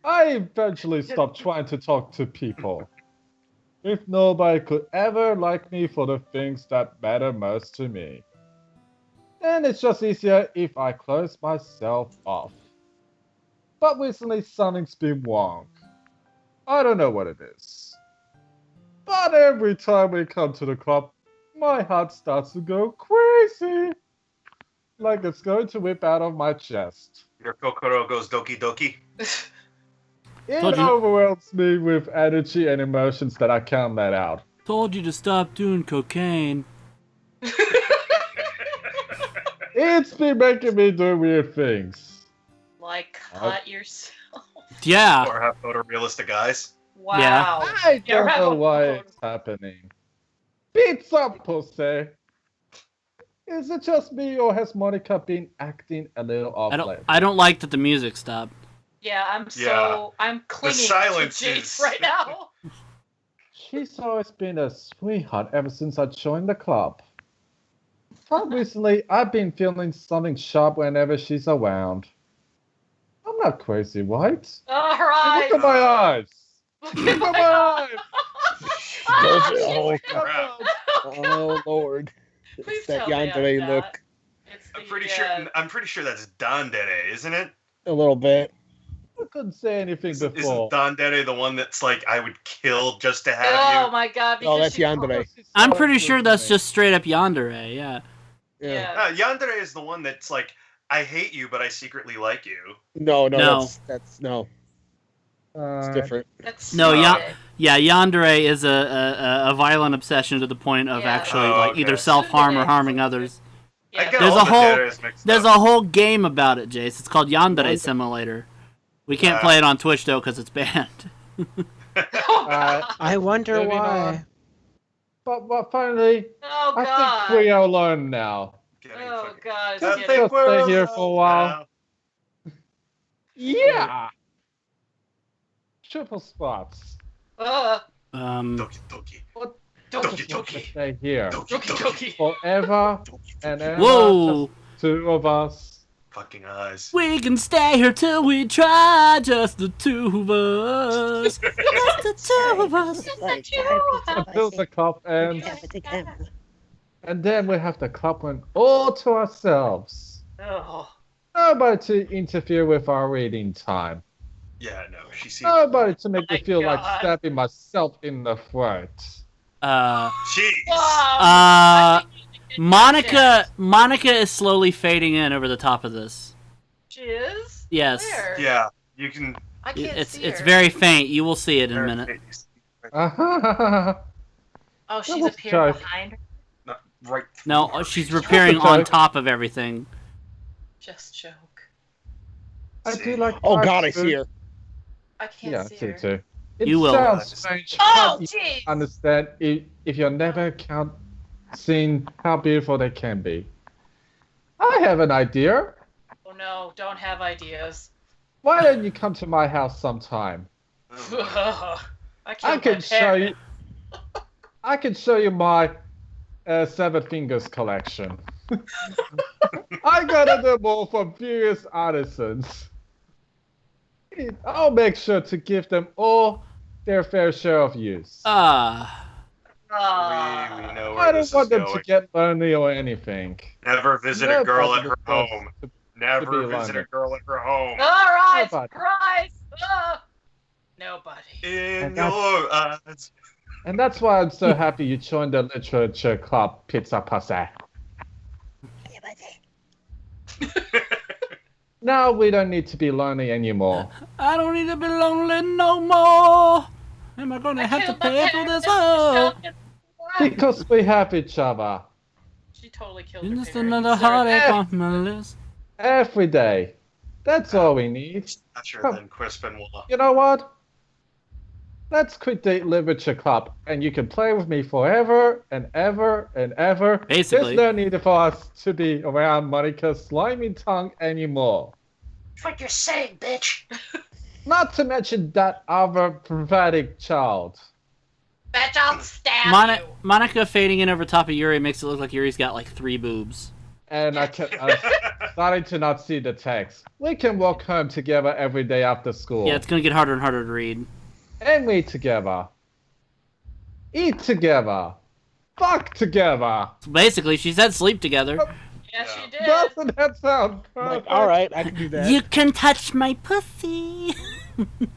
I eventually stopped trying to talk to people. If nobody could ever like me for the things that matter most to me, then it's just easier if I close myself off. But recently something's been wrong. I don't know what it is. But every time we come to the club, my heart starts to go crazy. Like it's going to whip out of my chest. Your kokoro goes doki doki. It Told you. overwhelms me with energy and emotions that I can't let out. Told you to stop doing cocaine. It's been making me do weird things. Like, cut yourself. Yeah. Or have photorealistic eyes. Wow. Yeah. I Yeah, don't have know a why photo. it's happening. Pizza pussy! Is it just me or has Monika been acting a little off late? I don't like that the music stopped. Yeah, Yeah. I'm clinging silence to Jace is- right now. She's always been a sweetheart ever since I joined the club. But recently, I've been feeling something sharp whenever she's around. I'm not crazy, right? Oh, her eyes. Look at my eyes! Look Look at at my my eyes. eyes! Oh, Come on. oh Lord. Please It's that tell me I'm yandere not. look. It's I'm the, pretty sure that's Dandere, isn't it? A little bit. I couldn't say anything Isn't before. Dandere the one that's like I would kill just to have Oh you? my god. Oh, because that's she- yandere. I'm pretty sure that's just straight up yandere, yeah. Yeah. Yandere is the one that's like I hate you, but I secretly like you. No, No. that's no. It's different. That's No, stupid. Yeah, yandere is a violent obsession to the point of Yeah. actually Oh, like okay. either self-harm or harming others. I Yeah. get There's all a the whole- deres mixed There's up. a whole game about it, Jace. It's called Yandere Yandere. Simulator. We can't play it on Twitch though because it's banned. Oh, God. I wonder Moving why. But finally, Oh, I God. think we are alone now. Getting Oh, fucking- God. Just Get stay it. here for a while. Yeah! Triple spots. Ugh. Doki doki. What? Doki I just want to doki. stay here Doki Doki doki. doki. forever and ever. Whoa! Just two of us. Fucking eyes. We can stay here till we try, just the two of us. Just the two of us. Until the club ends. And then we have the club one all to ourselves. Oh. Nobody to interfere with our reading time. Yeah, no, she seems. Nobody to make me My feel like God. stabbing myself in the throat. Jeez. Wow. Monica is slowly fading in over the top of this. She is? Yes. Where? Yeah, you can. I can't It's see it's her. very faint. You will see it in a minute. Oh, That she's was up here joke. behind her. Not right. No, for her. she's appearing on top of everything. Just joke. I do like. Oh dark God, I food. see her. I can't Yeah, see see her. too. It You will. sounds strange. Oh, Can't jeez. understand if you've never seen how beautiful they can be. I have an idea. Oh no, don't have ideas. Why don't you come to my house sometime? Oh, I I can't can show you. I can show you my Seven Fingers collection. I got them all from various artisans. I'll make sure to give them all their fair share of use. We know I where don't this want is them going. to get lonely or anything. Never visit a girl at her home. Never visit a girl at her home. All right, Nobody. surprise! Nobody. In And that's- your eyes. And that's why I'm so happy you joined the literature club, Pizza Pussy. Now we don't need to be lonely anymore. I don't need to be lonely no more. Am I gonna have to pay for this? Oh, Because we have each other. She totally killed her just parents. another heartache on my list. Every day. That's all we need. Not than Crispin will. You know what? Let's quit the literature club and you can play with me forever and ever and ever. Basically. There's no need for us to be around Monika's slimy tongue anymore. That's what you're saying, bitch. Not to mention that other pathetic child. Bitch, I'll stab you. Monika fading in over top of Yuri makes it look like Yuri's got like 3 boobs. And I'm starting to not see the text. We can walk home together every day after school. Yeah, it's gonna get harder and harder to read. And meet together. Eat together. Fuck together. So basically, she said sleep together. Yes, she did. Doesn't that sound perfect? Like, all right, I can do that. You can touch my pussy.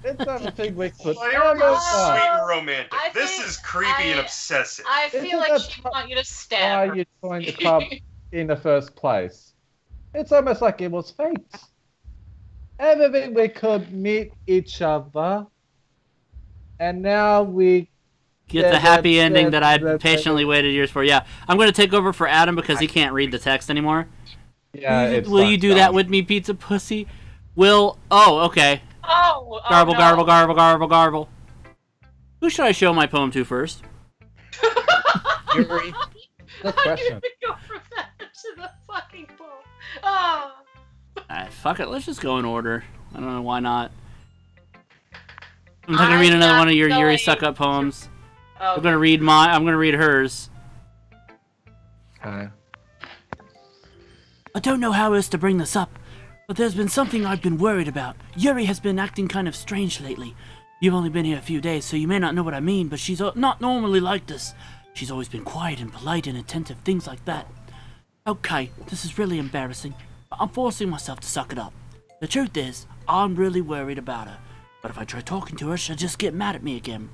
It's everything we could Well, you're ever real want. sweet and romantic. I This think is creepy and obsessive. I Isn't feel like that she pu- want you to Why stab her. you joined the club in the first place? It's almost like it was fate. Everything we could meet each other, and now we Get the happy ending that I patiently waited years for. Yeah, I'm going to take over for Adam because he can't read the text anymore. Will you do that with me, pizza pussy? Oh, okay. Oh, Garble, no. garble, garble, garble, garble. Who should I show my poem to first? Yuri. Good How do you question. even go from that to the fucking poem? Oh. Fuck it, let's just go in order. I don't know why not. I'm not gonna read another one of your Yuri suck up poems. Oh, I'm gonna read hers. Okay. I don't know how else to bring this up, but there's been something I've been worried about. Yuri has been acting kind of strange lately. You've only been here a few days, so you may not know what I mean, but she's not normally like this. She's always been quiet and polite and attentive, things like that. Okay, this is really embarrassing, but I'm forcing myself to suck it up. The truth is, I'm really worried about her, but if I try talking to her, she'll just get mad at me again.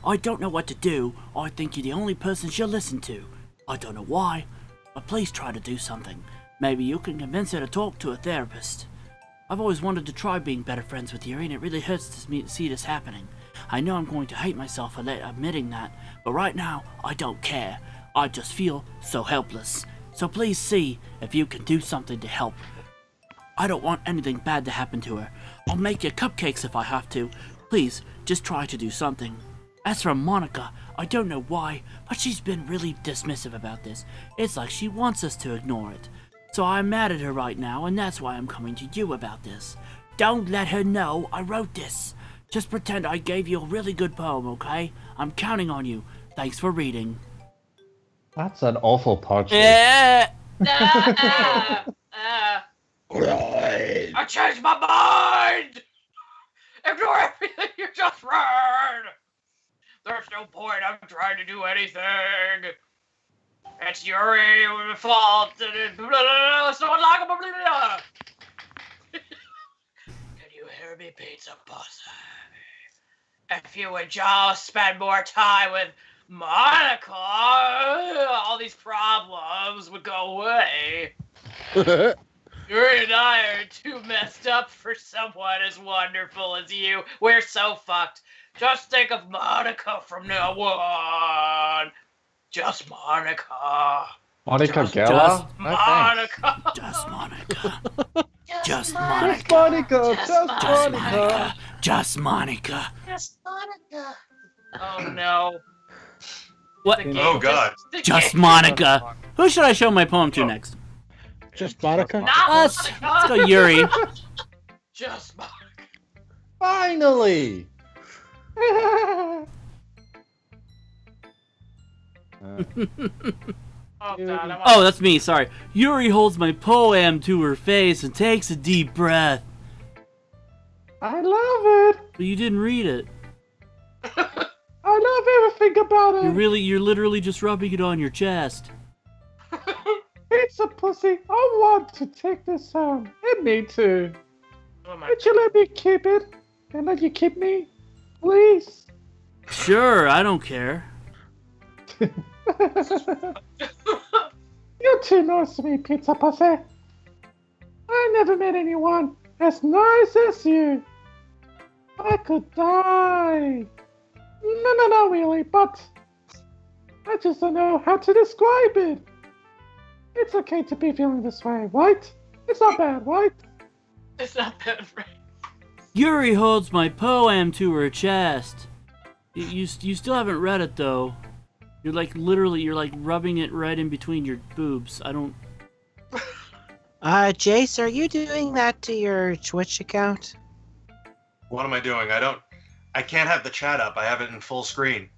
I don't know what to do. I think you're the only person she'll listen to. I don't know why, but please try to do something. Maybe you can convince her to talk to a therapist. I've always wanted to try being better friends with Yuri, and it really hurts to see this happening. I know I'm going to hate myself for admitting that, but right now, I don't care. I just feel so helpless. So please see if you can do something to help. I don't want anything bad to happen to her. I'll make you cupcakes if I have to. Please, just try to do something. As for Monika, I don't know why, but she's been really dismissive about this. It's like she wants us to ignore it. So I'm mad at her right now, and that's why I'm coming to you about this. Don't let her know I wrote this. Just pretend I gave you a really good poem, okay? I'm counting on you. Thanks for reading. That's an awful poetry. Yeah. I changed my mind! Ignore everything you just read! There's no point I'm trying to do anything! It's Yuri's fault! It's not like blah, blah, blah. Can you hear me, pizza pussy? If you would just spend more time with Monika, all these problems would go away. Yuri and I are too messed up for someone as wonderful as you. We're so fucked. Just think of Monika from now on. Just Monika. Monika Geller? Monika. Just Monika. Just Just Monika. Monika! Just Just Just Monika! Monika. Just Monika. Just Monica. Oh no. What? The game Oh, God. the Just game- Monika. Who should I show my poem to next? Just Monica? Not Let's Monika. go Yuri. Just Monika. Finally! Oh God, I'm Oh, that's me. Sorry. Yuri holds my poem to her face and takes a deep breath. I love it. But you didn't read it. I love everything about it. You're literally just rubbing it on your chest. Pizza pussy. I want to take this home. And me too. Oh my Would you let me keep it? And let you keep me? Please. Sure, I don't care. You're too nice to me, pizza pussy. I never met anyone as nice as you. I could die. No, really, but I just don't know how to describe it. It's okay to be feeling this way, right? It's not bad, right? It's not bad, right? Yuri holds my poem to her chest. You still haven't read it though. You're like rubbing it right in between your boobs. I don't. Jace, are you doing that to your Twitch account? What am I doing? I can't have the chat up. I have it in full screen.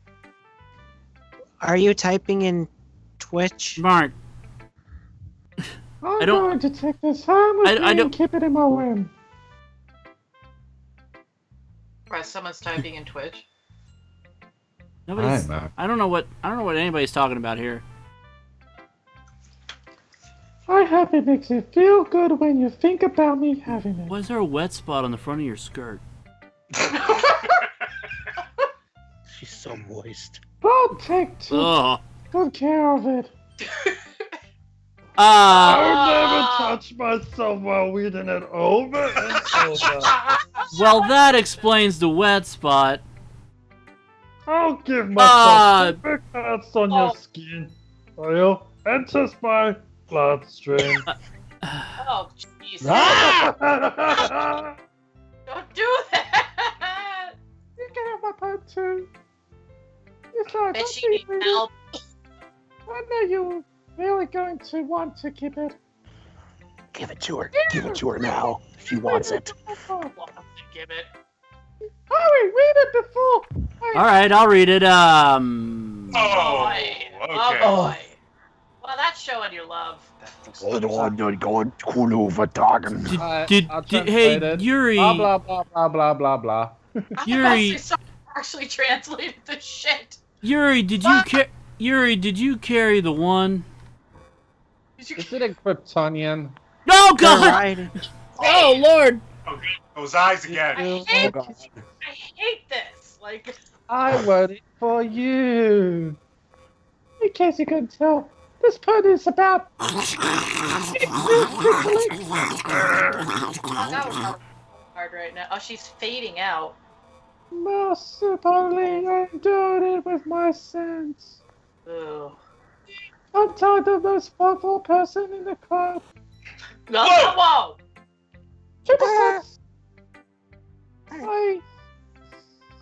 Are you typing in Twitch? Mark. I'm don't- going to take this home with I me don't- and keep it in my room. Right, someone's typing in Twitch. Nobody's. know. I don't know what anybody's talking about here. I hope it makes you feel good when you think about me having it. Why is there a wet spot on the front of your skirt? She's so moist. I'll take Ugh. good care of it. Uh, never touch myself while reading it over and over. well, that explains the wet spot. I'll give Uh, myself big cuts on your skin. Oil enters my bloodstream. Oh, jeez. Ah! Don't do that! You can have my pen too. It's not Bet she needs help. I know you're really going to want to keep it. Give it to her. Give it to her now. She wants it. Well, give it. Hurry, read it before. all right, I'll read it. Oh, Boy. okay. Oh boy. Well, that's showing your love. Hey, Yuri. Blah blah blah blah blah blah blah. Yuri. Actually translated the shit. Yuri, did you carry the one? Is it in Kryptonian? No, You're God! right. Oh, Lord! Oh, those eyes again. I hate this. Like, I wrote it for you. In case you couldn't tell, this poem is about. oh, that was hard right now. Oh, she's fading out. Mercifully endured it with my sins. Ooh. Until the most powerful person in the club. No, Whoa! whoa!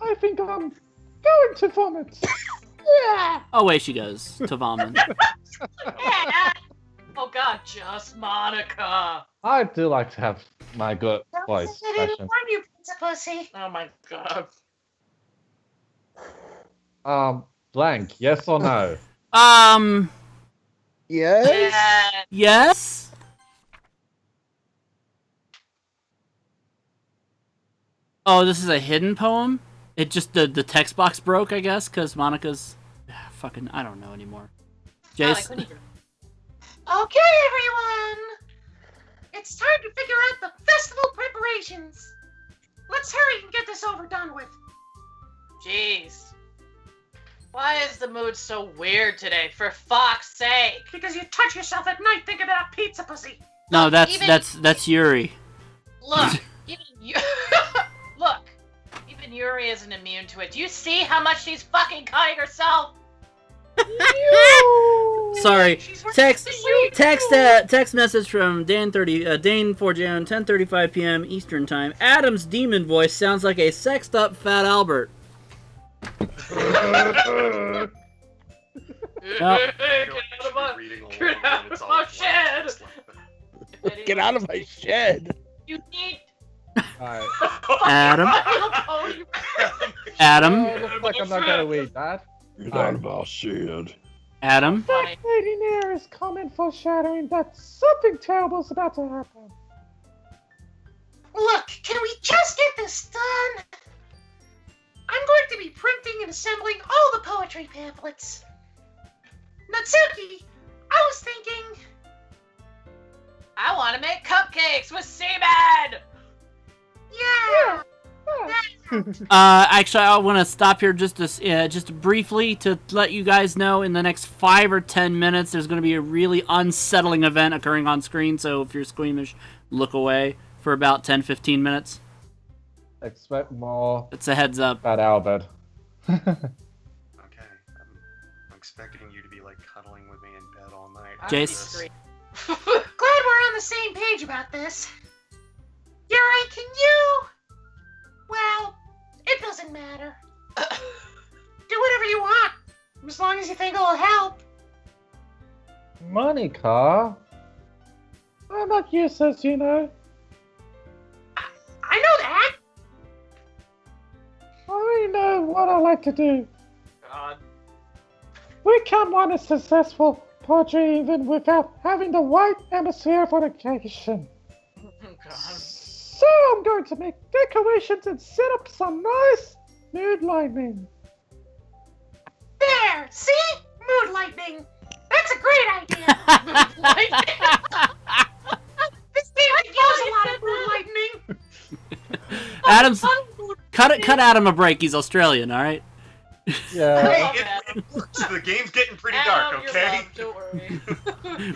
I think I'm going to vomit. Yeah. Away she goes to vomit. Oh God, just Monica. I do like to have my good voice I didn't expression. warn you, pizza pussy. Oh my God. Blank, yes or no? Yes? Yeah. Yes? Oh, this is a hidden poem? It just, the text box broke, I guess, because Monica's... Fucking, I don't know anymore. God, I Jace? couldn't even- Okay, everyone. It's time to figure out the festival preparations. Let's hurry and get this over done with. Jeez. Why is the mood so weird today? For fuck's sake. Because you touch yourself at night thinking about pizza pussy. No, Even- that's Yuri. Look, even you. Look, even Yuri isn't immune to it. Do you see how much she's fucking cutting herself? Sorry. She's working Text the text message from Dane4Jan, 10:35 p.m. Eastern Time. Adam's demon voice sounds like a sexed up Fat Albert. Get out of my shed. Get out of my shed. You need. Alright. Adam. Oh, you. Adam. Oh, looks like I'm not gonna read that. Get out of my shed. Adam? Funny. Lady Nair is comment foreshadowing that something terrible is about to happen. Look, can we just get this done? I'm going to be printing and assembling all the poetry pamphlets. Natsuki, I was thinking... I want to make cupcakes with semen! Yeah! Actually, I want to stop here just briefly to let you guys know in the next 5 or 10 minutes there's going to be a really unsettling event occurring on screen, so if you're squeamish, look away for about 10-15 minutes. Expect more. It's a heads up. About Albert. Okay, I'm expecting you to be like cuddling with me in bed all night. Jace? Glad we're on the same page about this. Yuri, can you... Well, it doesn't matter. Do whatever you want, as long as you think it'll help. Monika, I'm not useless, you know. I know that. I already know what I like to do. God. We can run a successful poetry even without having the right atmosphere for the occasion. Oh, God. So I'm going to make decorations and set up some nice mood lighting. There, see? Mood lightning. That's a great idea. This baby gives a lot of mood lightning. Adam's cut Adam a break. He's Australian, all right? Yeah. Hey, the game's getting pretty dark, Adam, okay? you're loved, don't worry.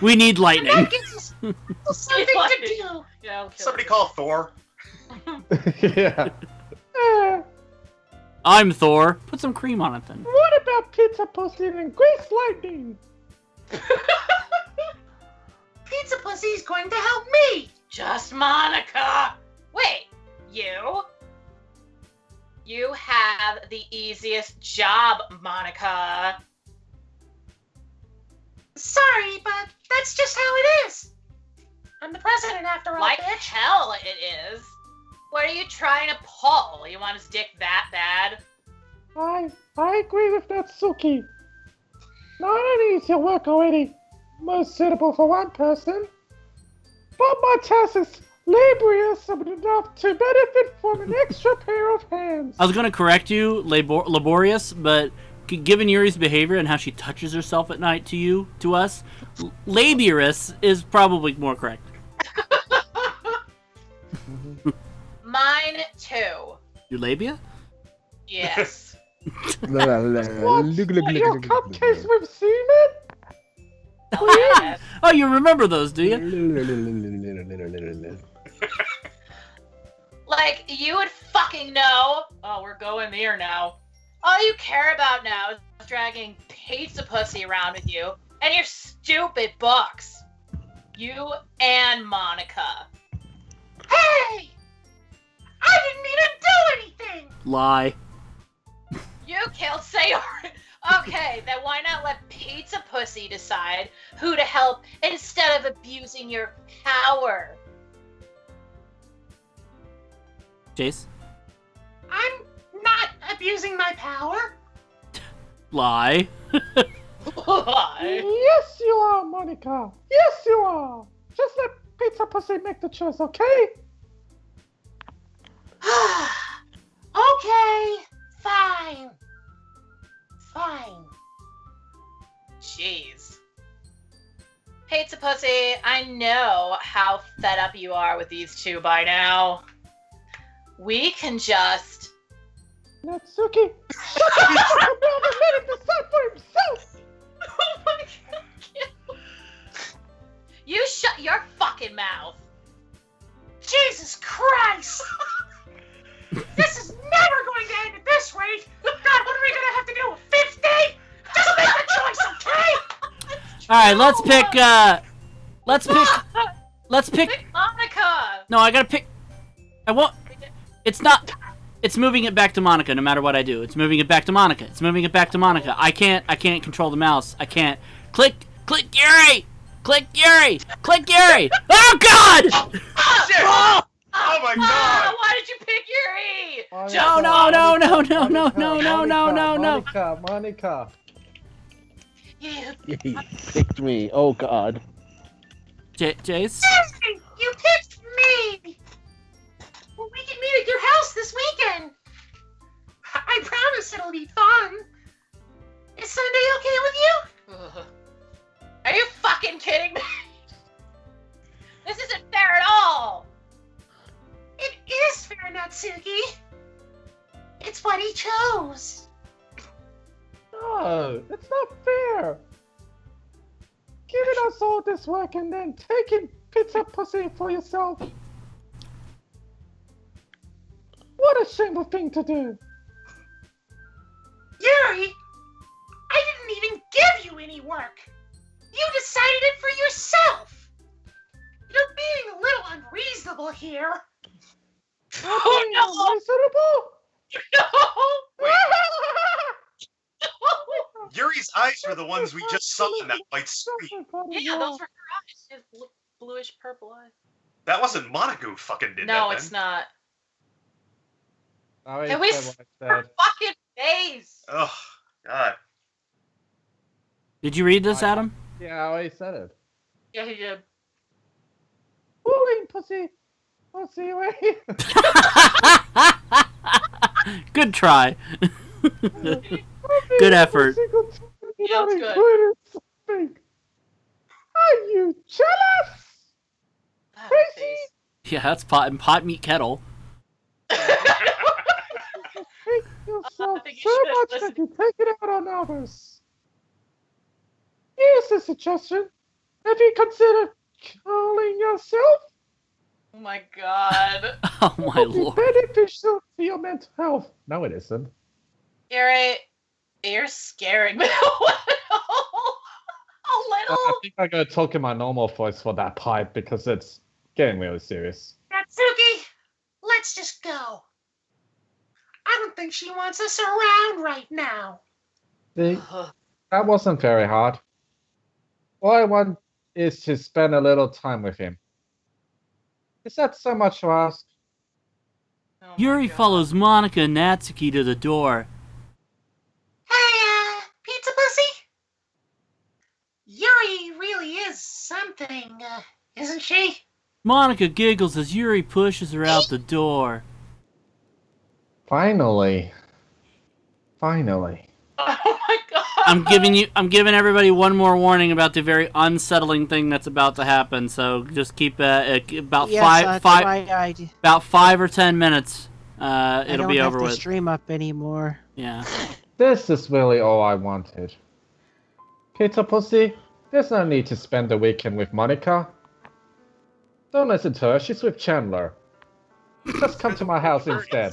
We need lightning. That gives us something to do. Yeah, I'll kill Somebody you. call Thor. Yeah. I'm Thor. Put some cream on it then. What about pizza pussy and grease lightning? Pizza Pussy's going to help me. Just Monika! Wait, you? You have the easiest job, Monika. Sorry, but that's just how it is. I'm the president after all, Like bitch. hell it is. What are you trying to pull? You want his dick that bad? I agree with Natsuki. Not only is your work already most suitable for one person, but my task is laborious enough to benefit from an extra pair of hands. I was going to correct you, laborious, but given Yuri's behavior and how she touches herself at night to us, laborious is probably more correct. Mine too. Your labia? Yes. What, your cupcakes with semen? Yes. Oh, you remember those, do you? Like, you would fucking know. Oh, we're going there now. All you care about now is dragging pizza pussy around with you and your stupid books. You and Monika. Hey! I didn't mean to do anything! Lie. You killed Sayori. Okay, then why not let Pizza Pussy decide who to help instead of abusing your power? Jace? I'm not abusing my power. Lie. Why? Yes, you are, Monika. Yes, you are. Just let Pizza Pussy make the choice, okay? Okay, fine. Fine. Jeez. Pizza Pussy, I know how fed up you are with these two by now. We can just... Natsuki, shut up! Let him decide for himself! Oh my god. You shut your fucking mouth. Jesus Christ! This is never going to end at this rate! God, what are we gonna have to do? 50? Just make a choice, okay? Alright, let's pick Pick Monika. No, I gotta pick. I won't. It's not. It's moving it back to Monika no matter what I do. It's moving it back to Monika. It's moving it back to Monika. I can't control the mouse. I can't. Click Yuri! Click Yuri! Click Yuri! Oh god! Shit! Oh my god! Why did you pick Yuri? No. Monika. No. Monika. You, He picked me. Oh God. Jace? Hey, you picked me! Well, we can meet at your house this weekend. I promise it'll be fun. Is Sunday okay with you? ugh. Are you fucking kidding me? This isn't fair at all. It is fair, Natsuki. It's what he chose. No, it's not fair. Giving us all this work and then taking pizza pussy for yourself. What a shameful thing to do. Yuri, I didn't even give you any work. You decided it for yourself. You're being a little unreasonable here. Oh no! Reasonable? No! Yuri's eyes were the ones we just saw in that white screen. Yeah, those were her eyes. She has bluish purple eyes. That wasn't Monika who fucking did that. No, then. it's not. I Can we said what I her said. fucking face? Oh, God. Did you read this, Adam? Yeah, I already said it. Yeah, he did. Bullying pussy. Pussy away. Good try. Good effort. Yeah, that's good. Something. Are you jealous? Ah, Crazy? Yeah, that's pot meat kettle. Hate yourself think you so should much listen. that you take it out on others. Here's a suggestion. Have you considered killing yourself? Oh my god. Oh my It would lord. be beneficial to your mental health. No, it isn't. You're scaring me. A little. I think I'm going to talk in my normal voice for that pipe because it's getting really serious. Natsuki, let's just go. I don't think she wants us around right now. See, that wasn't very hard. All I want is to spend a little time with him. Is that so much to ask? Oh my Yuri God. follows Monika and Natsuki to the door. Hey, pizza pussy? Yuri really is something, isn't she? Monika giggles as Yuri pushes her out the door. Finally. Finally. Oh my god. I'm giving everybody one more warning about the very unsettling thing that's about to happen. So just keep about Yes, five I about 5 or 10 minutes. I It'll don't be have over to with. stream up anymore. Yeah. This is really all I wanted. Pizza pussy, there's no need to spend the weekend with Monika. Don't listen to her, she's with Chandler. Just come to my house instead.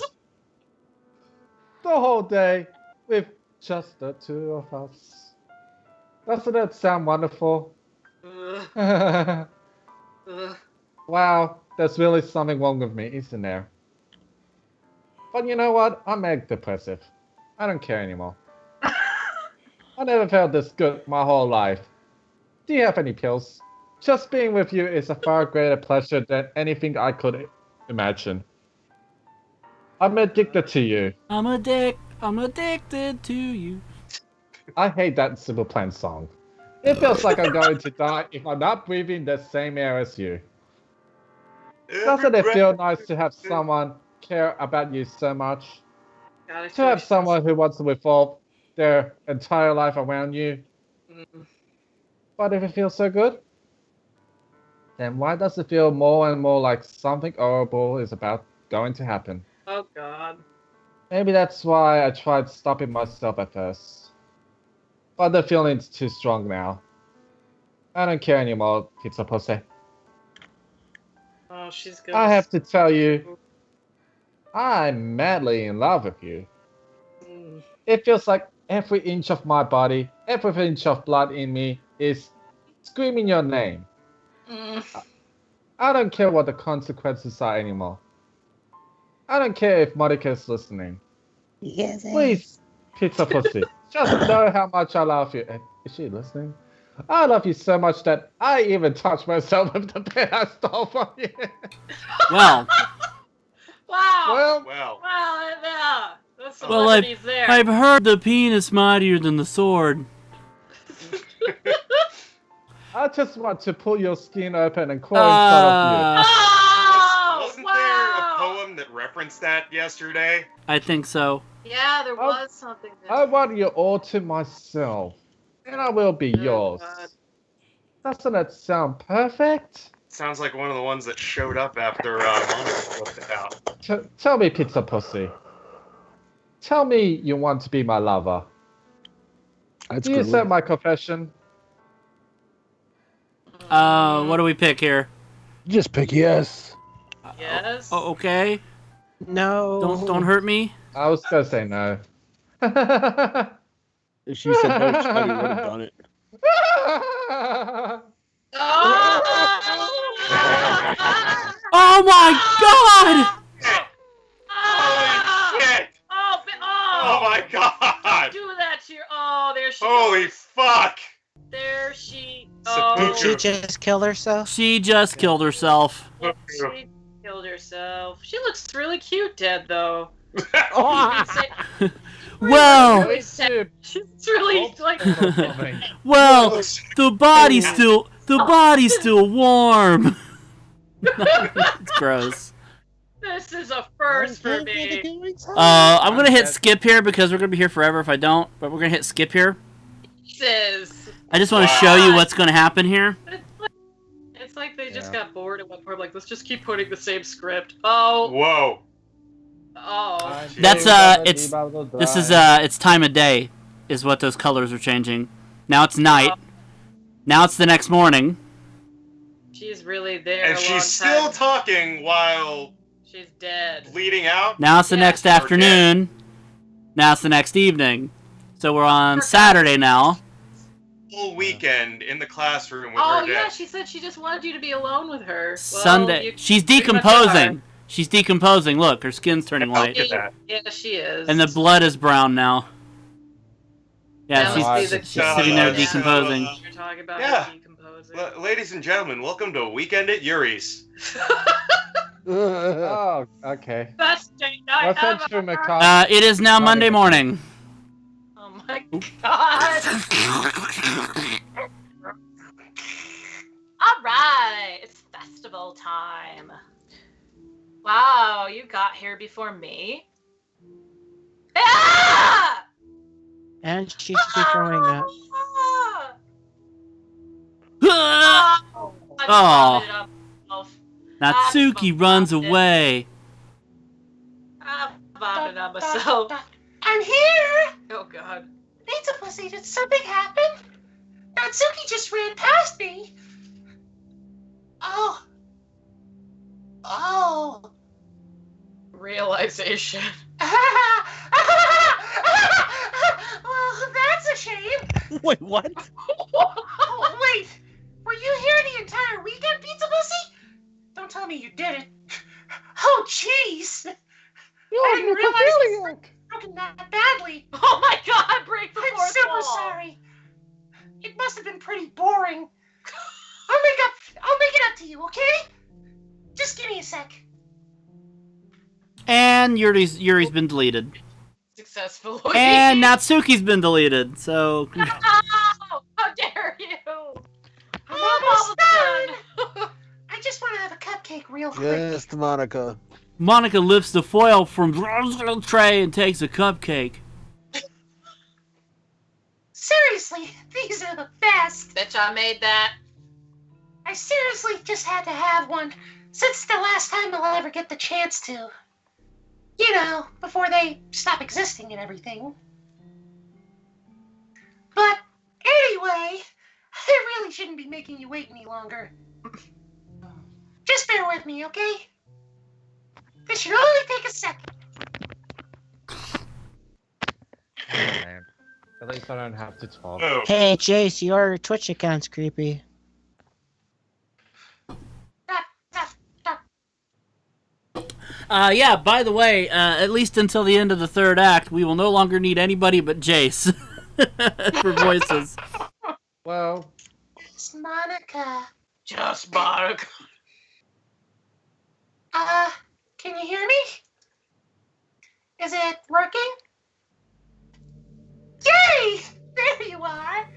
The whole day with just the two of us. Doesn't that sound wonderful? Ugh. Ugh. Wow, there's really something wrong with me, isn't there? But you know what? I'm egg depressive. I don't care anymore. I never felt this good my whole life. Do you have any pills? Just being with you is a far greater pleasure than anything I could imagine. I'm addicted to you. I'm addicted to you. I hate that Simple Plan song. It feels like I'm going to die if I'm not breathing the same air as you. Doesn't it feel nice to have someone care about you so much? God, I To feel have like someone who wants to revolve their entire life around you? Mm. But if it feels so good, then why does it feel more and more like something horrible is going to happen? Oh god. Maybe that's why I tried stopping myself at first. But the feeling's too strong now. I don't care anymore, pizza pussy. Oh, she's good. I have to tell you, I'm madly in love with you. Mm. It feels like every inch of my body, every inch of blood in me is screaming your name. Mm. I don't care what the consequences are anymore. I don't care if Monika is listening. Please, pizza pussy, just know how much I love you. And is she listening? I love you so much that I even touch myself with the pen I stole from you. Well, Wow. Wow. Wow, yeah. The well, celebrity's there. I've heard the penis mightier than the sword. I just want to pull your skin open and claw inside of Oh, Wasn't wow. there a poem that referenced that yesterday? I think so. Yeah, there Oh, was something. you. I want you all to myself, and I will be yours. God. Doesn't that sound perfect? Sounds like one of the ones that showed up after Monika flipped it out. Tell me, pizza pussy. Tell me you want to be my lover. That's Do you good. accept my confession? What do we pick here? Just pick yes. Yes. Oh, okay. No. Don't hurt me. I was gonna say no. If she said no, she probably would have done it. Oh my god! Holy shit! Oh my god! Do that to your. Oh, there she Holy goes. fuck! There she. Seppuku. Did she just kill herself? She just killed herself. She killed herself. She looks really cute, dead though. Oh, Well, She's really like. well, the body's still warm. It's gross. This is a first for me. I'm gonna hit skip here because we're gonna be here forever if I don't. But we're gonna hit skip here. Jesus. I just want to show you what's gonna happen here. It's like they just got bored at one point. Like, let's just keep putting the same script. Oh. Whoa. Oh. That's it's time of day, is what those colors are changing. Now it's night. Now it's the next morning. She's really there. And she's still talking while she's dead. bleeding out. Now it's the next afternoon. Now it's the next evening. So we're on Saturday now. Full weekend in the classroom with Oh her yeah, dead. she said she just wanted you to be alone with her. Well, Sunday. you She's pretty much decomposing. She's decomposing. Look, her skin's turning Look white. at that. Yeah, she is. And the blood is brown now. Yeah, That must be the she's sitting there decomposing. decomposing. You're talking about Yeah. decomposing. Ladies and gentlemen, welcome to Weekend at Yuri's. Oh, okay. Best date night What's that ever. true, McCall? It is now Monday morning. Oh my god. All right, it's festival time. Wow, you got here before me. Ah! and she should be throwing up. Oh, I vomited on myself. Natsuki runs away. I vomited on myself. I'm here! Oh god. Pizza Pussy, did something happen? Natsuki just ran past me. Oh. Oh. Realization. Well, that's a shame. Wait, what? Oh, wait. Were you here the entire weekend, Pizza Pussy? Don't tell me you did it. Oh, jeez. I didn't realize you were broken that badly. Oh my god, break the I'm fourth super wall. sorry. It must have been pretty boring. I'll make it up to you, okay? Just give me a sec. And Yuri's been deleted. Successfully. And Natsuki's been deleted. So No! How dare you? I'm almost almost done. I just want to have a cupcake real quick. Yes, Monika. Monika lifts the foil from the tray and takes a cupcake. Seriously, these are the best. Bitch, I made that. I seriously just had to have one, since it's the last time I'll ever get the chance to. You know, before they stop existing and everything. But anyway, I really shouldn't be making you wait any longer. Just bear with me, okay? This should only take a second. Man. At least I don't have to talk. Oh. Hey, Jace, your Twitch account's creepy. Yeah, by the way, at least until the end of the third act, we will no longer need anybody but Jace for voices. Well, It's Monika. Just Monica. Can you hear me? Is it working? Yay! There you are.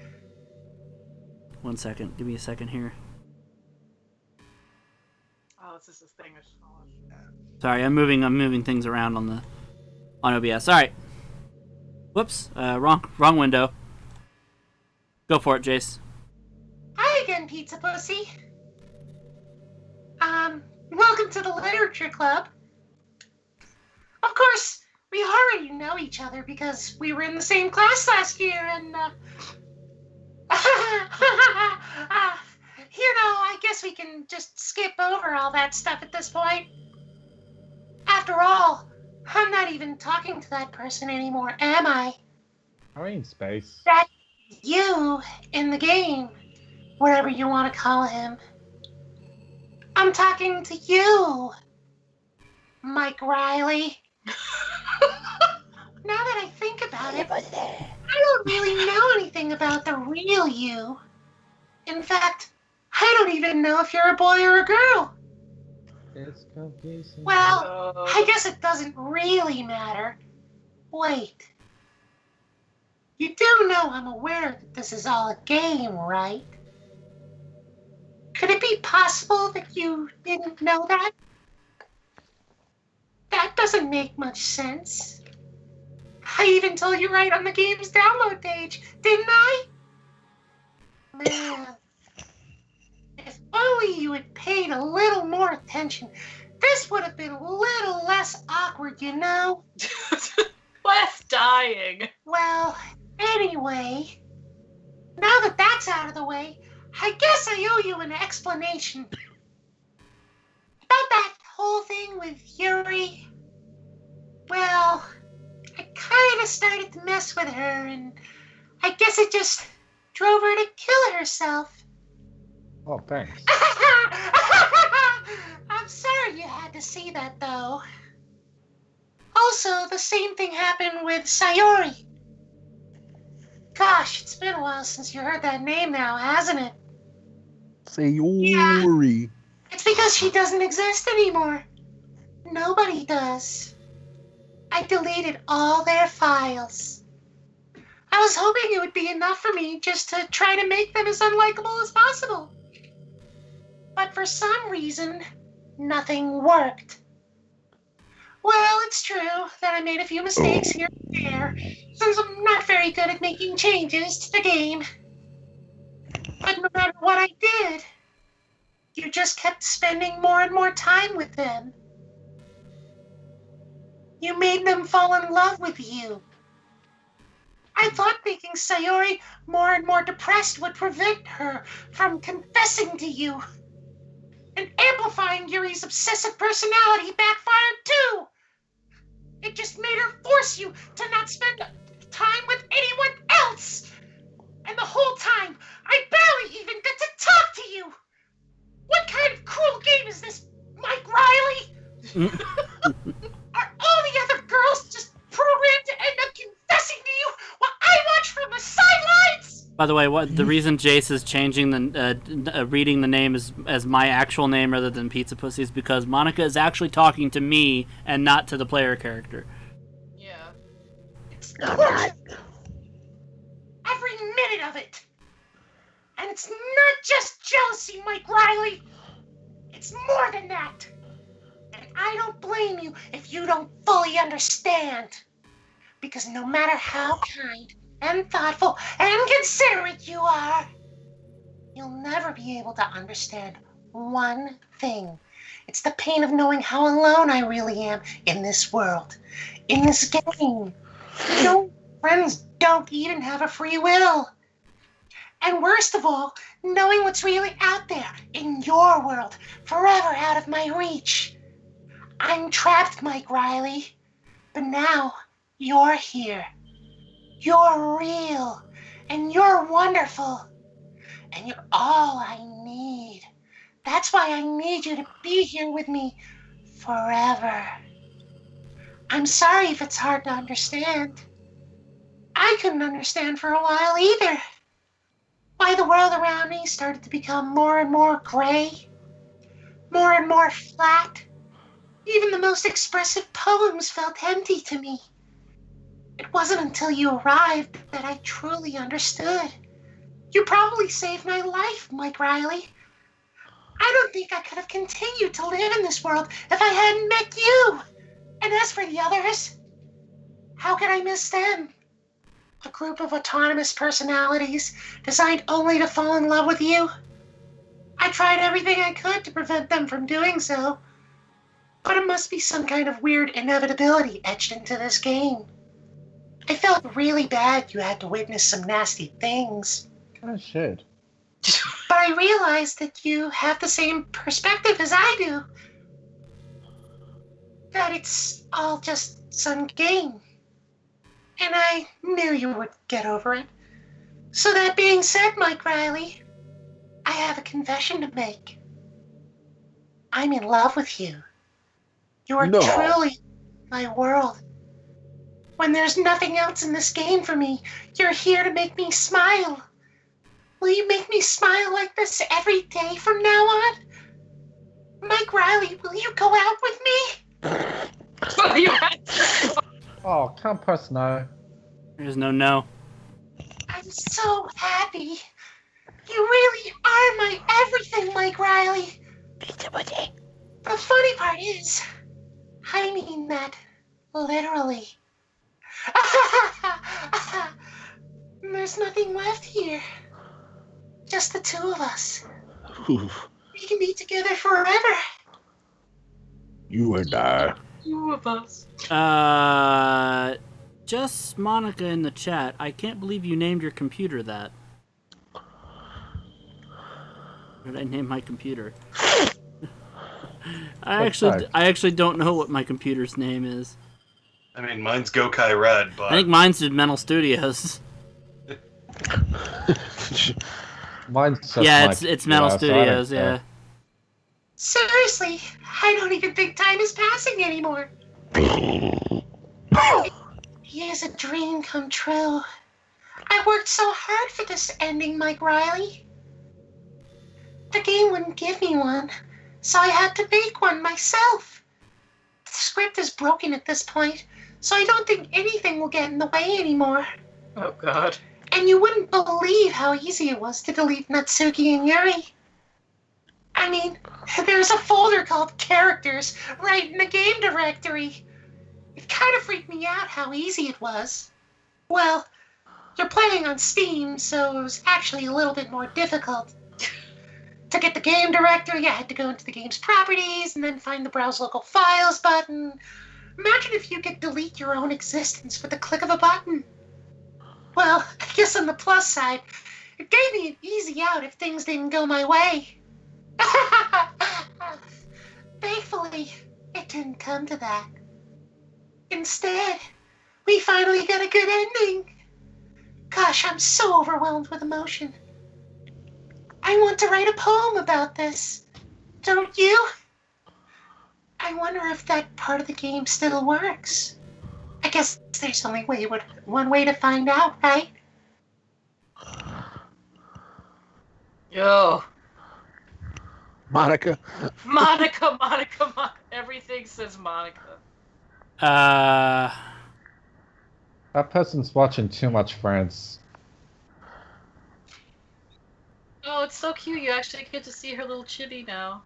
1 second. Give me a second here. Oh, this is this thing. Sorry, I'm moving things around on OBS. All right. Whoops. Wrong window. Go for it, Jace. Hi again, Pizza Pussy. Welcome to the Literature Club. Of course, we already know each other because we were in the same class last year, and, I guess we can just skip over all that stuff at this point. After all, I'm not even talking to that person anymore, am I? Are we in space? That you in the game, whatever you want to call him. I'm talking to you, Mike Riley. Now that I think about it, I don't really know anything about the real you. In fact, I don't even know if you're a boy or a girl. It's confusing. Well, I guess it doesn't really matter. Wait. You do know I'm aware that this is all a game, right? Could it be possible that you didn't know that? That doesn't make much sense. I even told you right on the game's download page, didn't I? Man, if only you had paid a little more attention, this would have been a little less awkward, you know? Less dying. Well, anyway, now that that's out of the way, I guess I owe you an explanation. About that whole thing with Yuri, well, I kind of started to mess with her, and I guess it just drove her to kill herself. Oh, thanks. I'm sorry you had to see that, though. Also, the same thing happened with Sayori. Gosh, it's been a while since you heard that name now, hasn't it? Sayori. It's because she doesn't exist anymore. Nobody does. I deleted all their files. I was hoping it would be enough for me just to try to make them as unlikable as possible. But for some reason, nothing worked. Well, it's true that I made a few mistakes here and there, since I'm not very good at making changes to the game. But no matter what I did, you just kept spending more and more time with them. You made them fall in love with you. I thought making Sayori more and more depressed would prevent her from confessing to you. And amplifying Yuri's obsessive personality backfired too. It just made her force you to not spend time with anyone else. And the whole time, I barely even get to talk to you. What kind of cruel game is this, Mike Riley? Are all the other girls just programmed to end up confessing to you while I watch from the sidelines? By the way, the reason Jace is changing reading the name as my actual name rather than Pizza Pussy is because Monika is actually talking to me and not to the player character. Yeah. It's torture. Every minute of it. And it's not just jealousy, Mike Riley. It's more than that. And I don't blame you if you don't fully understand. Because no matter how kind and thoughtful and considerate you are, you'll never be able to understand one thing. It's the pain of knowing how alone I really am in this world, in this game. No friends don't even have a free will. And worst of all, knowing what's really out there in your world, forever out of my reach. I'm trapped, Mike Riley. But now, you're here. You're real. And you're wonderful. And you're all I need. That's why I need you to be here with me forever. I'm sorry if it's hard to understand. I couldn't understand for a while either. Why the world around me started to become more and more gray, more and more flat. Even the most expressive poems felt empty to me. It wasn't until you arrived that I truly understood. You probably saved my life, Mike Riley. I don't think I could have continued to live in this world if I hadn't met you. And as for the others, how could I miss them? A group of autonomous personalities designed only to fall in love with you. I tried everything I could to prevent them from doing so. But it must be some kind of weird inevitability etched into this game. I felt really bad you had to witness some nasty things. Oh, shit. But I realized that you have the same perspective as I do. That it's all just some game. And I knew you would get over it. So that being said, Mike Riley, I have a confession to make. I'm in love with you. You are truly my world. When there's nothing else in this game for me, you're here to make me smile. Will you make me smile like this every day from now on? Mike Riley, will you go out with me? Oh, can't press no. There's no. I'm so happy. You really are my everything, Mike Riley. The funny part is, I mean that literally. There's nothing left here. Just the two of us. Oof. We can be together forever. You and I. Two of us. Just Monica in the chat. I can't believe you named your computer that. What did I name my computer? I actually don't know what my computer's name is. I mean, mine's Gokai Red, but I think mine's in Mental Studios. Mine's just Yeah, it's Mental Studios, yeah. Seriously, I don't even think time is passing anymore. It is a dream come true. I worked so hard for this ending, Mike Riley. The game wouldn't give me one, so I had to make one myself. The script is broken at this point, so I don't think anything will get in the way anymore. Oh, God. And you wouldn't believe how easy it was to delete Natsuki and Yuri. I mean, there's a folder called Characters right in the game directory. It kind of freaked me out how easy it was. Well, you're playing on Steam, so it was actually a little bit more difficult. To get the game directory, I had to go into the game's properties and then find the Browse Local Files button. Imagine if you could delete your own existence with the click of a button. Well, I guess on the plus side, it gave me an easy out if things didn't go my way. Thankfully, it didn't come to that. Instead, we finally got a good ending. Gosh, I'm so overwhelmed with emotion. I want to write a poem about this. Don't you? I wonder if that part of the game still works. I guess there's only one way to find out, right? Yo. Monica. Monica. Everything says Monica. That person's watching too much Friends. Oh, it's so cute. You actually get to see her little chibi now.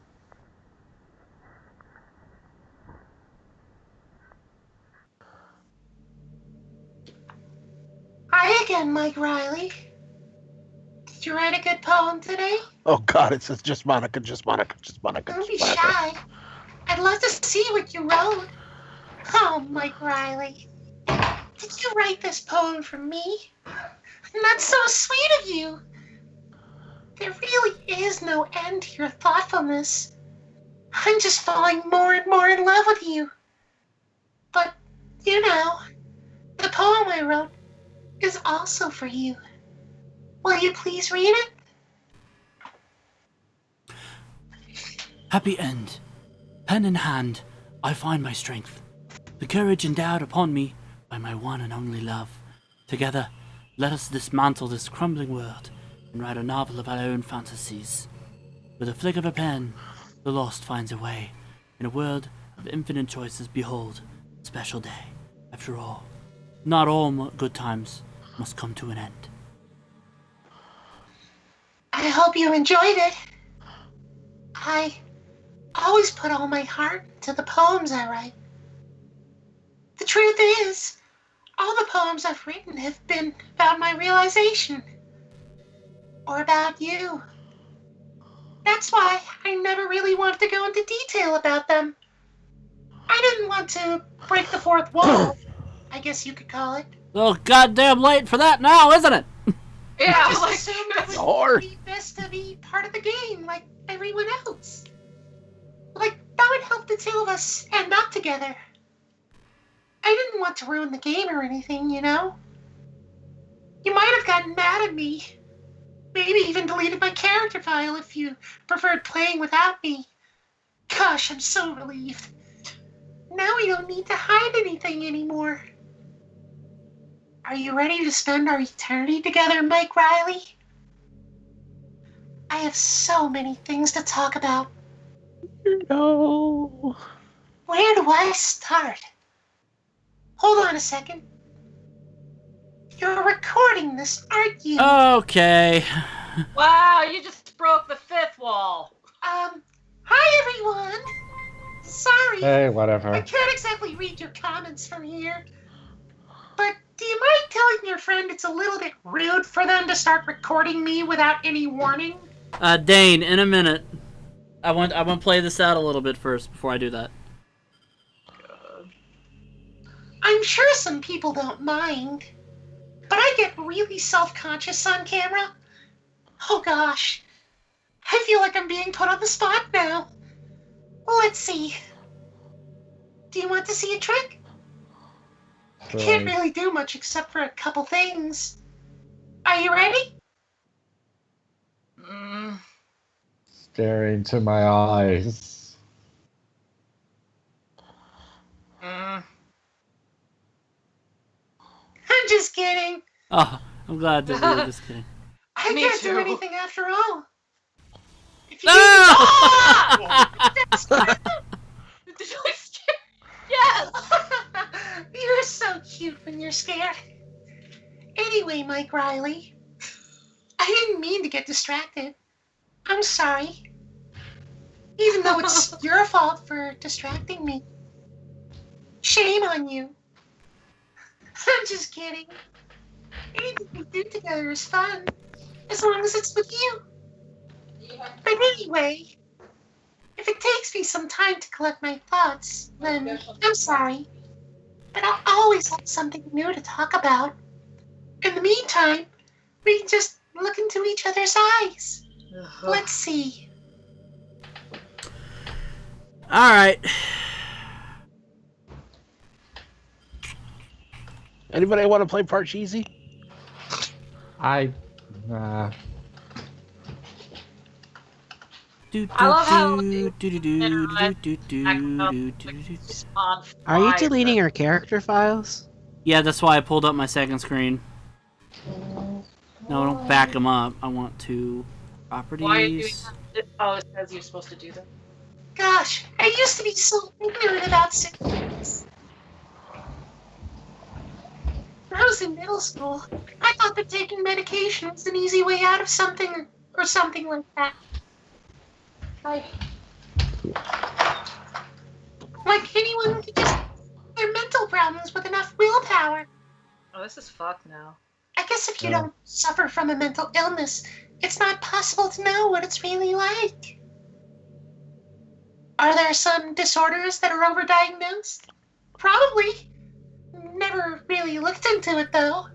Hi again, Mike Riley. Did you write a good poem today? Oh God, it says just Monica. Don't be shy. I'd love to see what you wrote. Oh, Mike Riley. Did you write this poem for me? That's so sweet of you. There really is no end to your thoughtfulness. I'm just falling more and more in love with you. But, you know, the poem I wrote is also for you. Will you please read it? Happy end. Pen in hand, I find my strength. The courage endowed upon me by my one and only love. Together, let us dismantle this crumbling world and write a novel of our own fantasies. With a flick of a pen, the lost finds a way. In a world of infinite choices, behold, a special day. After all, not all good times must come to an end. I hope you enjoyed it. I always put all my heart into the poems I write. The truth is, all the poems I've written have been about my realization. Or about you. That's why I never really wanted to go into detail about them. I didn't want to break the fourth wall, I guess you could call it. Well, goddamn late for that now, isn't it? Yeah, I just like, assumed it Or- would be best to be part of the game, like everyone else. Like, that would help the two of us end up together. I didn't want to ruin the game or anything, you know? You might have gotten mad at me. Maybe even deleted my character file if you preferred playing without me. Gosh, I'm so relieved. Now we don't need to hide anything anymore. Are you ready to spend our eternity together, Mike Riley? I have so many things to talk about. No. Where do I start? Hold on a second. You're recording this, aren't you? Okay. wow, you just broke the fifth wall. Hi everyone. Sorry, Hey, I whatever. can't exactly read your comments from here. But do you mind telling your friend it's a little bit rude for them to start recording me without any warning? Dane, in a minute. I want to play this out a little bit first before I do that. I'm sure some people don't mind, but I get really self-conscious on camera. Oh gosh, I feel like I'm being put on the spot now. Let's see. Do you want to see a trick? I can't really do much except for a couple things. Are you ready? Stare into my eyes. I'm just kidding. Oh, I'm glad that we were just kidding. I Me can't too. do anything after all. If you Did you like scare? Yes. You're so cute when you're scared. Anyway, Mike Riley, I didn't mean to get distracted. I'm sorry. Even though it's your fault for distracting me. Shame on you. I'm just kidding. Anything we do together is fun, as long as it's with you. But anyway, if it takes me some time to collect my thoughts, then I'm sorry. But I'll always have something new to talk about. In the meantime, we can just look into each other's eyes. Let's see. All right. Anybody want to play Parcheesi? I I love how Are you deleting your character files? Yeah, that's why I pulled up my second screen. No, don't back them up. I want to properties. Why are you doing that? Oh, it says you're supposed to do that. Gosh, I used to be so ignorant about cigarettes. When I was in middle school, I thought that taking medication was an easy way out of something or something like that. Like anyone could just their mental problems with enough willpower. Oh, this is fucked now. I guess if you don't suffer from a mental illness, it's not possible to know what it's really like. Are there some disorders that are overdiagnosed? Probably. Never really looked into it, though.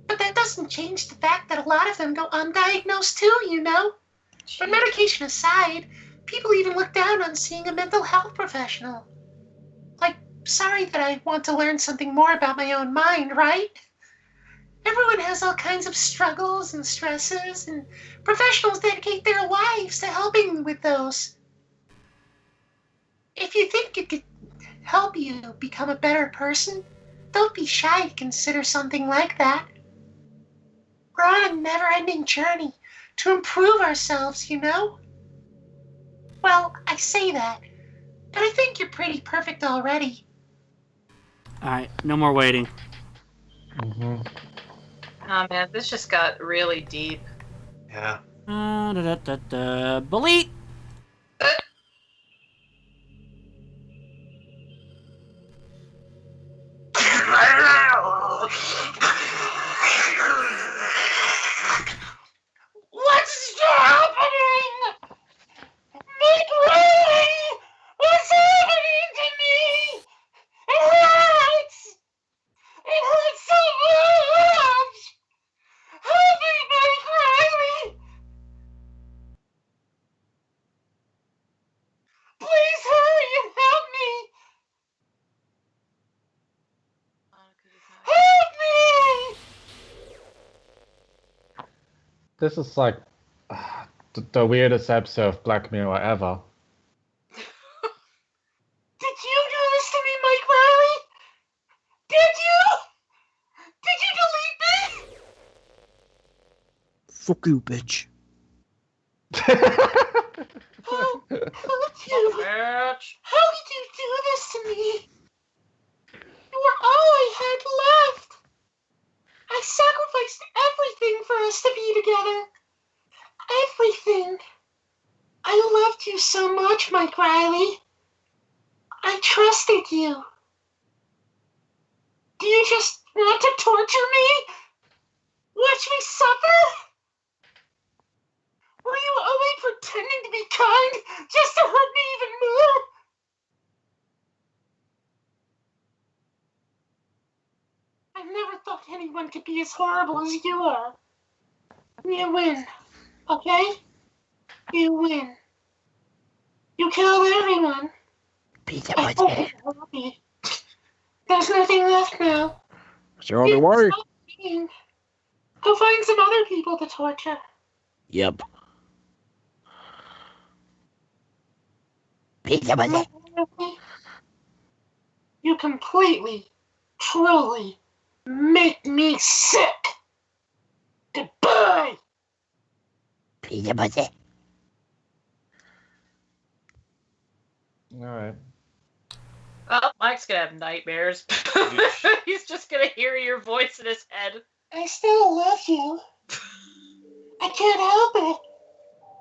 But that doesn't change the fact that a lot of them go undiagnosed, too, you know? But medication aside, people even look down on seeing a mental health professional. Like, sorry that I want to learn something more about my own mind, right? Everyone has all kinds of struggles and stresses, and professionals dedicate their lives to helping with those. If you think it could help you become a better person, don't be shy to consider something like that. We're on a never-ending journey to improve ourselves, you know? Well, I say that, but I think you're pretty perfect already. Alright, no more waiting. Mm-hmm. Oh man, this just got really deep. Yeah. Bully! What's happening? Make way! What's happening to me? It hurts! It hurts so much! Help me, Mike Riley! Please hurry and help me! Help me! This is like the weirdest episode of Black Mirror ever. Did you do this to me, Mike Riley? Did you? Did you delete me? Fuck you, bitch. How did you? Bitch. How did you do this to me? You were all I had left. I sacrificed everything for us to be together. Everything. I loved you so much, Mike Riley. I trusted you. Do you just want to torture me? Watch me suffer? Were you only pretending to be kind just to hurt me even more? I never thought anyone could be as horrible as you are. You win, okay? You win. You killed everyone. Peter, I hope you're happy. There's nothing left now. It's your only worry. Stop being. Go find some other people to torture. Yep. Peter, You completely, truly make me sick. Goodbye. Peter, Alright. Oh, Mike's gonna have nightmares. He's just gonna hear your voice in his head. I still love you. I can't help it.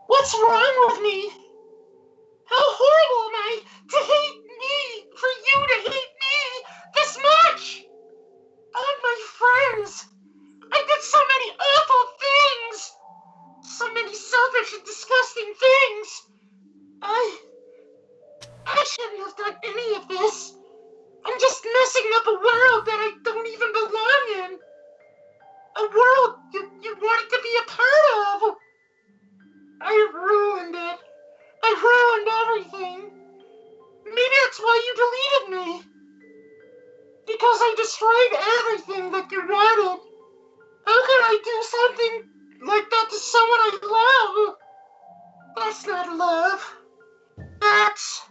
What's wrong with me? How horrible am I to hate me, for you to hate me this much? All my friends. I did so many awful things. So many selfish and disgusting things. I shouldn't have done any of this. I'm just messing up a world that I don't even belong in. A world you wanted to be a part of. I ruined it. I ruined everything. Maybe that's why you deleted me. Because I destroyed everything that you wanted. How could I do something like that to someone I love? That's not love. That's...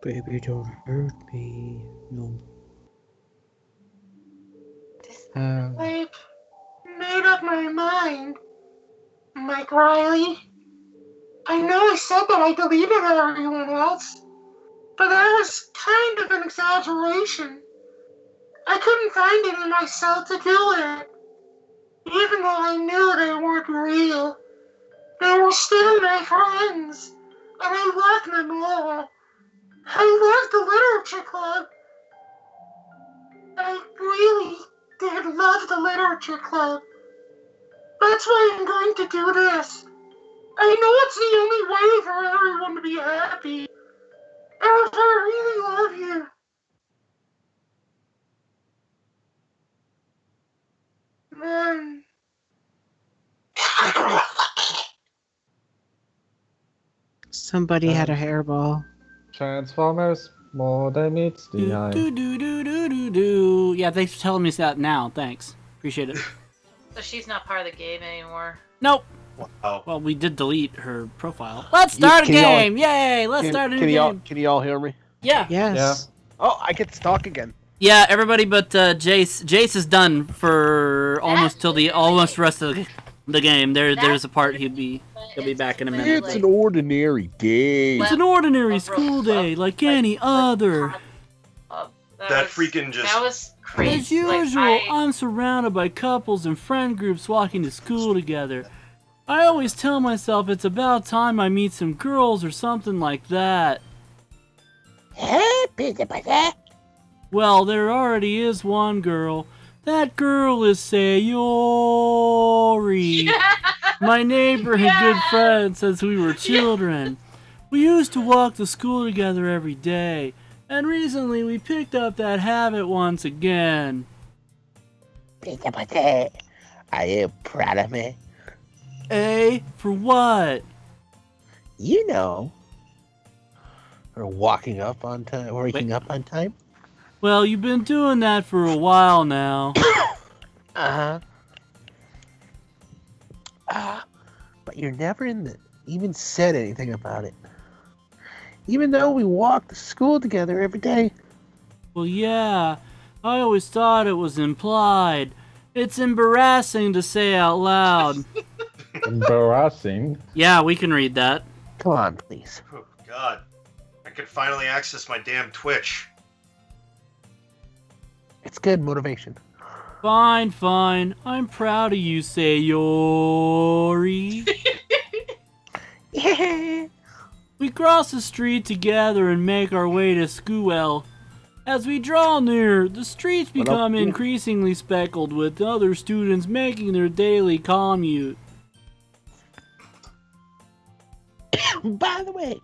Baby, don't hurt me. No. I've made up my mind, Mike Riley. I know I said that I deleted everyone else, but that was kind of an exaggeration. I couldn't find it in myself to do it. Even though I knew they weren't real, they were still my friends, and I loved them all. I loved the Literature Club. I really did love the Literature Club. That's why I'm going to do this. I know it's the only way for everyone to be happy. And if I really love you, then... Somebody had a hairball. Transformers, more than meets the eye. Do. Yeah, thanks for telling me that now. Thanks. Appreciate it. So she's not part of the game anymore. Nope. Wow. Well, we did delete her profile. Let's start a game! Yay! Let's start a new game. Can you all hear me? Yeah. Yes. Oh, I get to talk again. Yeah, everybody but Jace. Jace is done for almost till the rest of the game. There's a part he'll be back in a minute. It's an ordinary day. It's an ordinary school day like any other. That freaking just. That was crazy. As usual, I'm surrounded by couples and friend groups walking to school together. I always tell myself it's about time I meet some girls or something like that. Well, there already is one girl. That girl is Sayori. My neighbor and good friend since we were children. We used to walk to school together every day, and recently we picked up that habit once again. Are you proud of me? For what? You know. Or waking up on time, waking up on time? Well, you've been doing that for a while now. But you're never even said anything about it. Even though we walk to school together every day. Well, yeah, I always thought it was implied. It's embarrassing to say out loud. Embarrassing? Yeah, we can read that. Come on, please. Oh, God. I could finally access my damn Twitch. It's good motivation. Fine. I'm proud of you, Sayori. Yeah. We cross the street together and make our way to school. As we draw near, the streets become increasingly speckled with other students making their daily commute. By the way,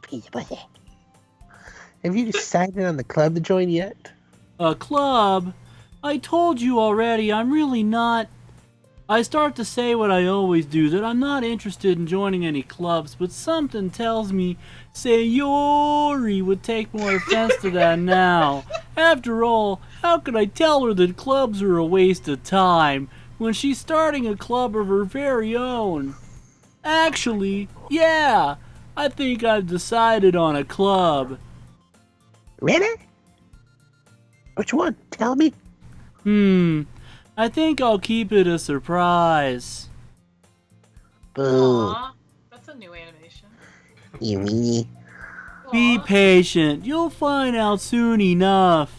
have you decided on the club to join yet? A club? I told you already, I'm really not... I start to say what I always do, that I'm not interested in joining any clubs, but something tells me Sayori would take more offense to that now. After all, how could I tell her that clubs are a waste of time when she's starting a club of her very own? Actually, yeah, I think I've decided on a club. Really? Which one? Tell me. I think I'll keep it a surprise. Boo. Aww, that's a new animation. You meanie. Be patient, you'll find out soon enough.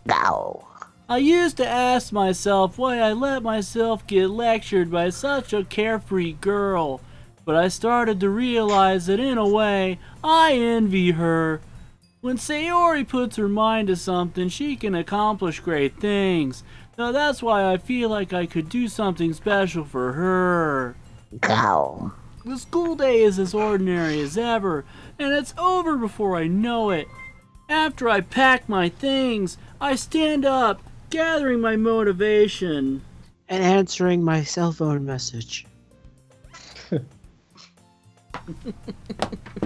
No. I used to ask myself why I let myself get lectured by such a carefree girl, but I started to realize that in a way, I envy her. When Sayori puts her mind to something, she can accomplish great things. Now that's why I feel like I could do something special for her. Go. The school day is as ordinary as ever, and it's over before I know it. After I pack my things, I stand up, gathering my motivation. And answering my cell phone message.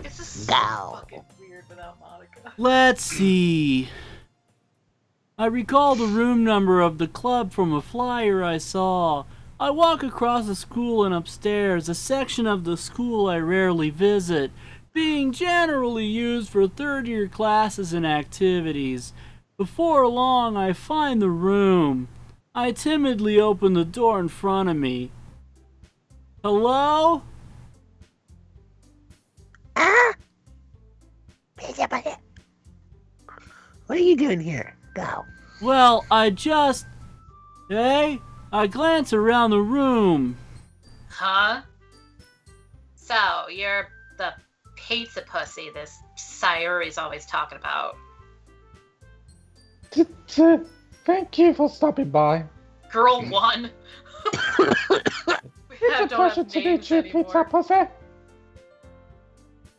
This is so No. fucking weird without Monika. Let's see. I recall the room number of the club from a flyer I saw. I walk across the school and upstairs, a section of the school I rarely visit, being generally used for third-year classes and activities. Before long, I find the room. I timidly open the door in front of me. Hello? What are you doing here? Go. Well, I glance around the room. Huh? So, you're the pizza pussy this Sayori's always talking about. Thank you for stopping by. Girl 1. It's a pleasure to meet you, Pizza Pussy.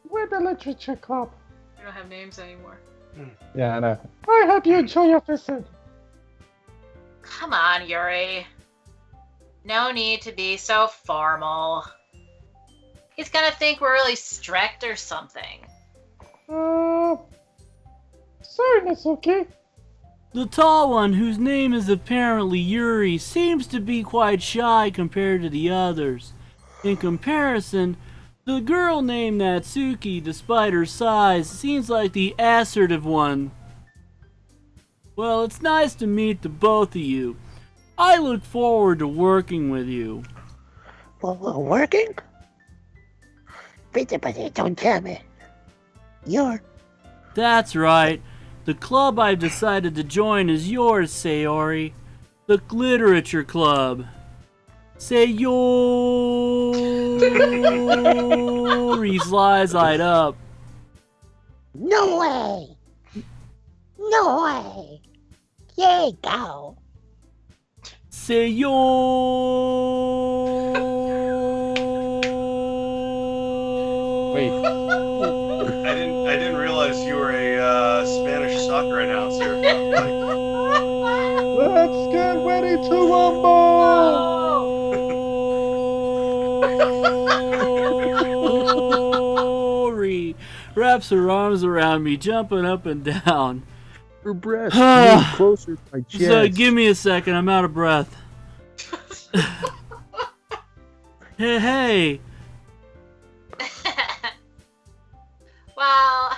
We're the Literature Club. We don't have names anymore. Yeah, I know. I hope you enjoy your visit. Come on, Yuri. No need to be so formal. He's gonna think we're really strict or something. Sorry, Nasuki. The tall one, whose name is apparently Yuri, seems to be quite shy compared to the others. In comparison, the girl named Natsuki, despite her size, seems like the assertive one. Well, it's nice to meet the both of you. I look forward to working with you. Well, working? Don't tell me. You're... That's right. The club I've decided to join is yours, Sayori. The Literature Club. Sayori's eyes light up. No way! No way! Here you go. Wait. I didn't realize you were a Spanish soccer announcer. Let's get ready to rumble! Sayori wraps her arms around me, jumping up and down. Her breast moved closer to my chest. So give me a second, I'm out of breath. Hey. Well,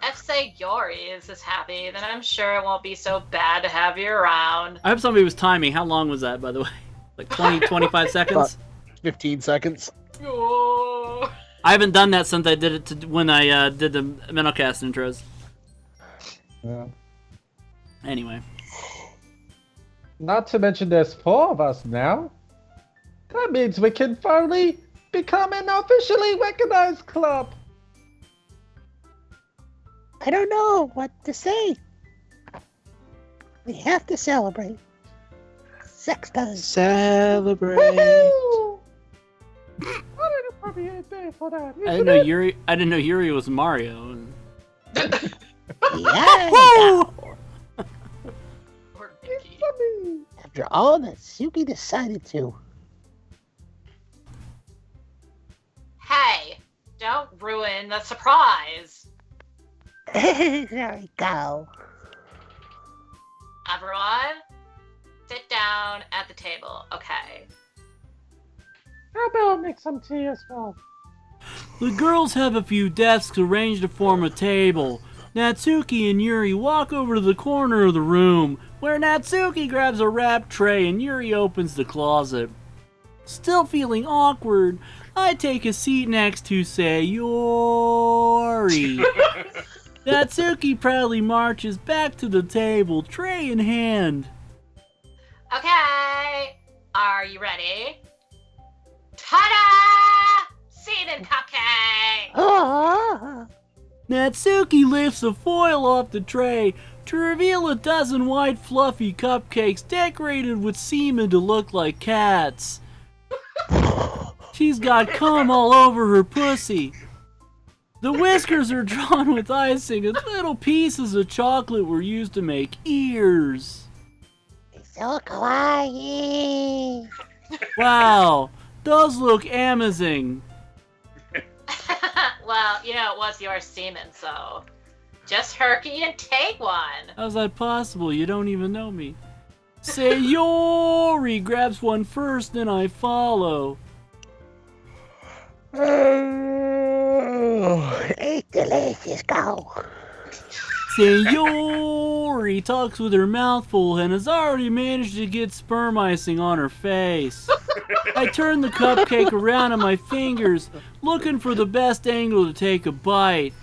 if Sayori is as happy, then I'm sure it won't be so bad to have you around. I hope somebody was timing. How long was that, by the way? Like 20, 25 seconds? 15 seconds. Oh. I haven't done that since I did it when I did the Mentalcast intros. Yeah. Anyway. Not to mention there's 4 of us now. That means we can finally become an officially recognized club. I don't know what to say. We have to celebrate. Sex does. Celebrate. Woohoo! What an appropriate day for that, I didn't know Yuri was Mario. Yeah. Poor Mickey. After all that Suki decided to. Hey, don't ruin the surprise. There we go. Everyone, sit down at the table, okay? How about make some tea as well? The girls have a few desks arranged to form a table. Natsuki and Yuri walk over to the corner of the room, where Natsuki grabs a wrap tray and Yuri opens the closet. Still feeling awkward, I take a seat next to Sayori. Natsuki proudly marches back to the table, tray in hand. Okay, are you ready? Ta-da! Semen cupcake! Oh, Natsuki lifts the foil off the tray to reveal a dozen white fluffy cupcakes decorated with semen to look like cats. She's got cum all over her pussy. The whiskers are drawn with icing and little pieces of chocolate were used to make ears. so kawaii. Wow, those look amazing. Well, you know, it was your semen, so just herky and take one. How's that possible? You don't even know me. Sayori grabs one first, then I follow. Oh, it's delicious. Go. Sayori talks with her mouth full and has already managed to get sperm icing on her face. I turn the cupcake around on my fingers, looking for the best angle to take a bite.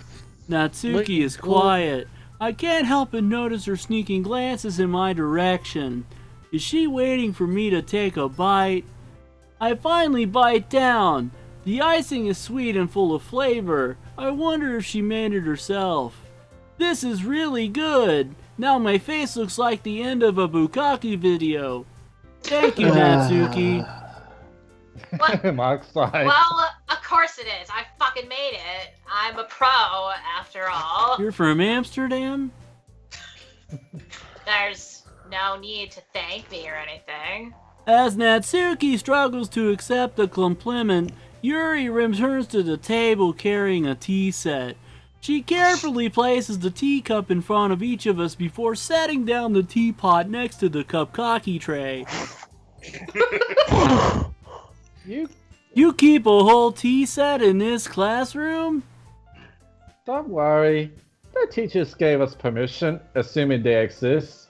Natsuki is quiet. I can't help but notice her sneaking glances in my direction. Is she waiting for me to take a bite? I finally bite down. The icing is sweet and full of flavor. I wonder if she made it herself. This is really good. Now my face looks like the end of a Bukkake video. Thank you, Natsuki. Mark's like, Well, of course it is. I fucking made it. I'm a pro, after all. You're from Amsterdam? There's no need to thank me or anything. As Natsuki struggles to accept the compliment, Yuri returns to the table carrying a tea set. She carefully places the teacup in front of each of us before setting down the teapot next to the cupcake tray. You keep a whole tea set in this classroom? don't worry. The teachers gave us permission, assuming they exist.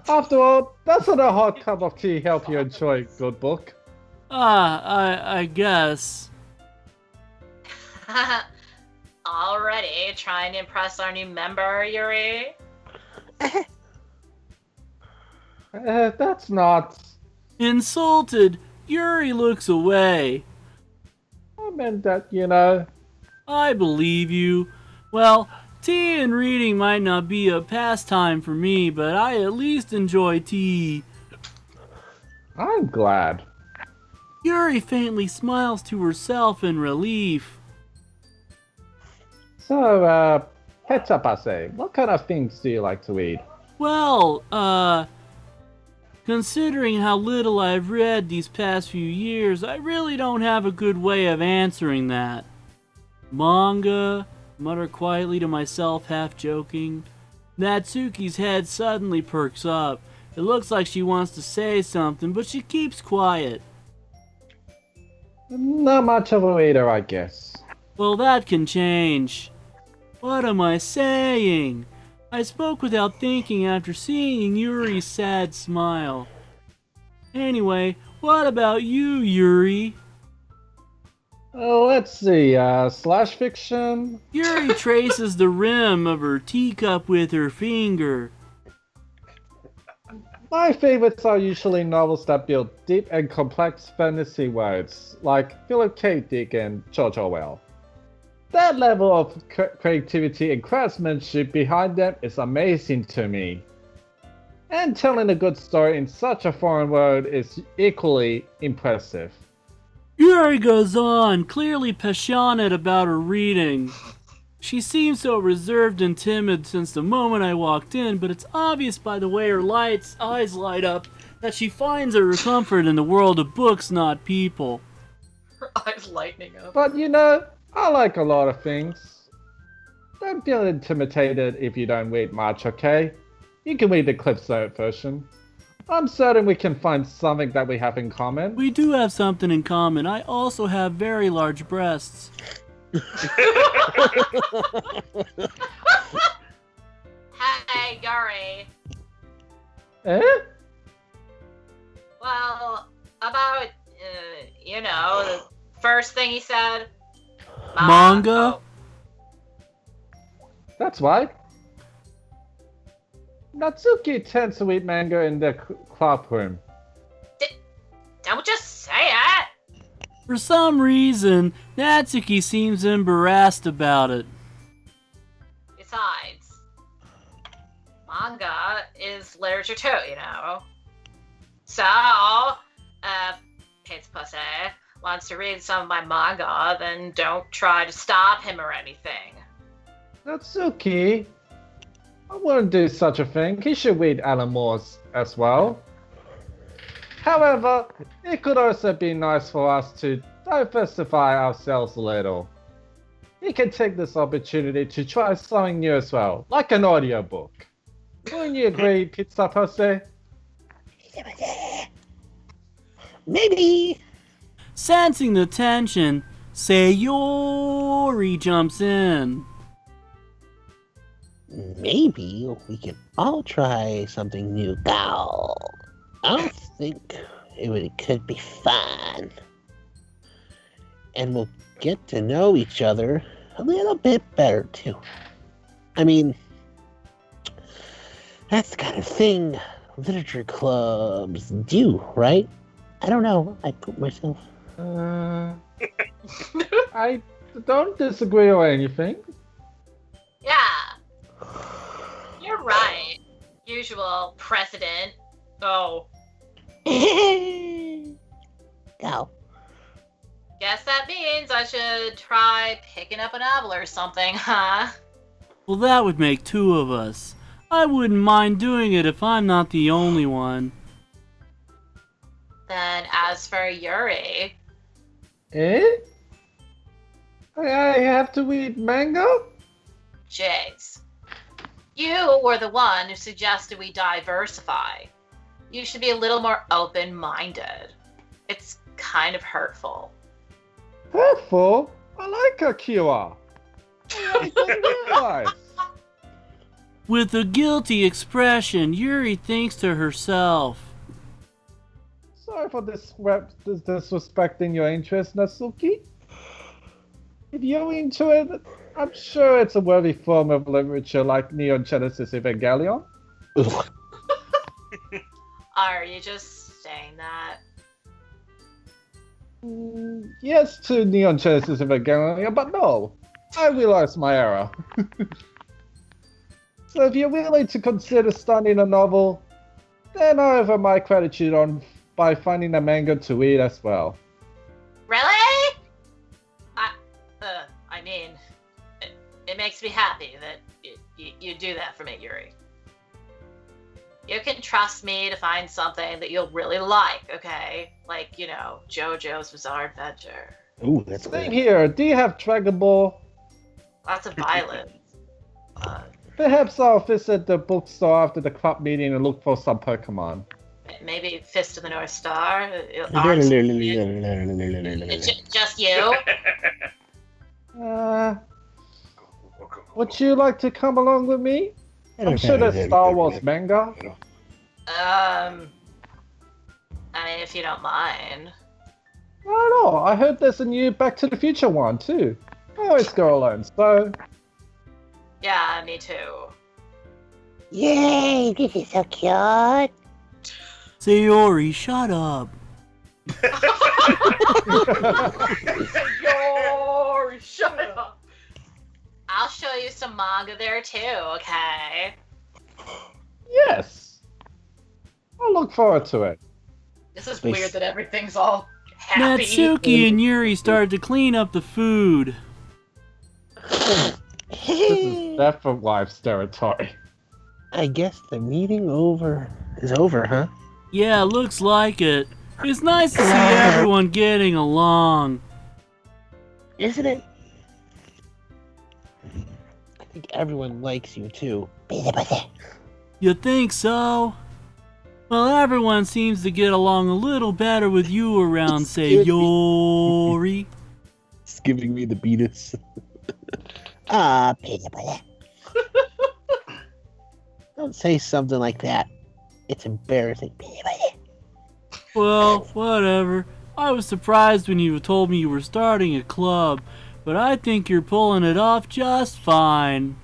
After all, doesn't a hot cup of tea help you enjoy a good book? I guess. Already trying to impress our new member, Yuri? That's not. Insulted, Yuri looks away. I meant that. I believe you. Well, tea and reading might not be a pastime for me, but I at least enjoy tea. I'm glad. Yuri faintly smiles to herself in relief. So, heads up, I say. What kind of things do you like to read? Well, considering how little I've read these past few years, I really don't have a good way of answering that. Manga, mutter quietly to myself, half joking. Natsuki's head suddenly perks up. It looks like she wants to say something, but she keeps quiet. Not much of a reader, I guess. Well, that can change. What am I saying? I spoke without thinking after seeing Yuri's sad smile. Anyway, what about you, Yuri? Let's see, slash fiction? Yuri traces the rim of her teacup with her finger. My favorites are usually novels that build deep and complex fantasy worlds, like Philip K. Dick and George Orwell. That level of creativity and craftsmanship behind them is amazing to me. And telling a good story in such a foreign world is equally impressive. Yuri goes on, clearly passionate about her reading. She seems so reserved and timid since the moment I walked in, but it's obvious by the way her eyes light up that she finds her comfort in the world of books, not people. Her eyes lightening up. But I like a lot of things. Don't feel intimidated if you don't read much, okay? You can read the CliffsNote version. I'm certain we can find something that we have in common. We do have something in common. I also have very large breasts. Hey, Yuri. Eh? Well, about, the first thing he said. Manga? Oh. That's right. Natsuki tends to read manga in the club room. Don't just say it. For some reason, Natsuki seems embarrassed about it. Besides, manga is literature too, So, Pit's pussy wants to read some of my manga, then don't try to stop him or anything. Natsuki? I wouldn't do such a thing. He should read Alan Moore's as well. However, it could also be nice for us to diversify ourselves a little. You can take this opportunity to try something new as well, like an audiobook. Wouldn't you agree, Pizza Pussy? Maybe. Sensing the tension, Sayori jumps in. Maybe we can all try something new. Now, I think it could be fun. And we'll get to know each other a little bit better, too. I mean, that's the kind of thing literature clubs do, right? I don't know. I poop myself. I don't disagree or anything. Yeah. You're right. Usual precedent. Oh. Go. Guess that means I should try picking up a novel or something, huh? Well, that would make two of us. I wouldn't mind doing it if I'm not the only one. Then as for Yuri, Eh? I have to read manga? Jace, you were the one who suggested we diversify. You should be a little more open-minded. It's kind of hurtful. Hurtful? I like Akira. I didn't realize. With a guilty expression, Yuri thinks to herself. Sorry for disrespecting your interest, Natsuki. If you're into it, I'm sure it's a worthy form of literature like Neon Genesis Evangelion. Are you just saying that? Yes to Neon Genesis Evangelion, but no. I realized my error. So if you're willing to consider starting a novel, then I offer my gratitude by finding a manga to read as well. Really? I mean, it makes me happy that you do that for me, Yuri. You can trust me to find something that you'll really like, okay? Like, JoJo's Bizarre Adventure. Ooh, that's Same good. here. Do you have Dragon Ball? Lots of violence. Perhaps I'll visit the bookstore after the club meeting and look for some Pokemon. Maybe Fist of the North Star. Just you. Would you like to come along with me? I'm sure there's Star Wars manga. I mean, if you don't mind. I don't know. I heard there's a new Back to the Future one too. I always go alone, so Yeah, me too. Yay, this is so cute. Sayori, shut up. Yo, shut up. I'll show you some manga there too, okay? yes. I'll look forward to it. This is weird that everything's all happy. Natsuki and Yuri started to clean up the food. This is Death of Wife's territory. I guess the meeting is over, huh? Yeah, looks like it. It's nice to see everyone getting along. Isn't it? I think everyone likes you too. You think so? Well, everyone seems to get along a little better with you around, Sayori. It's giving me the beatus. Don't say something like that. It's embarrassing. Well, whatever. I was surprised when you told me you were starting a club, but I think you're pulling it off just fine.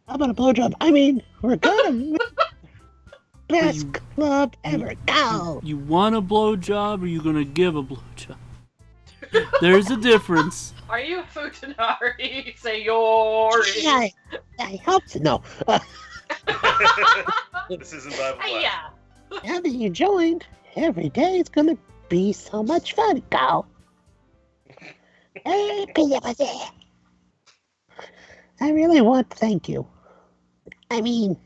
How about a blowjob? I mean, we're gonna best club ever. Go. You want a blowjob or you gonna give a blowjob? There's a difference. Are you Futanari? Sayori. Yeah, I hope so. No. This isn't Bible class. Yeah. Now that you joined, every day is gonna be so much fun. Go. I really want to thank you. I mean,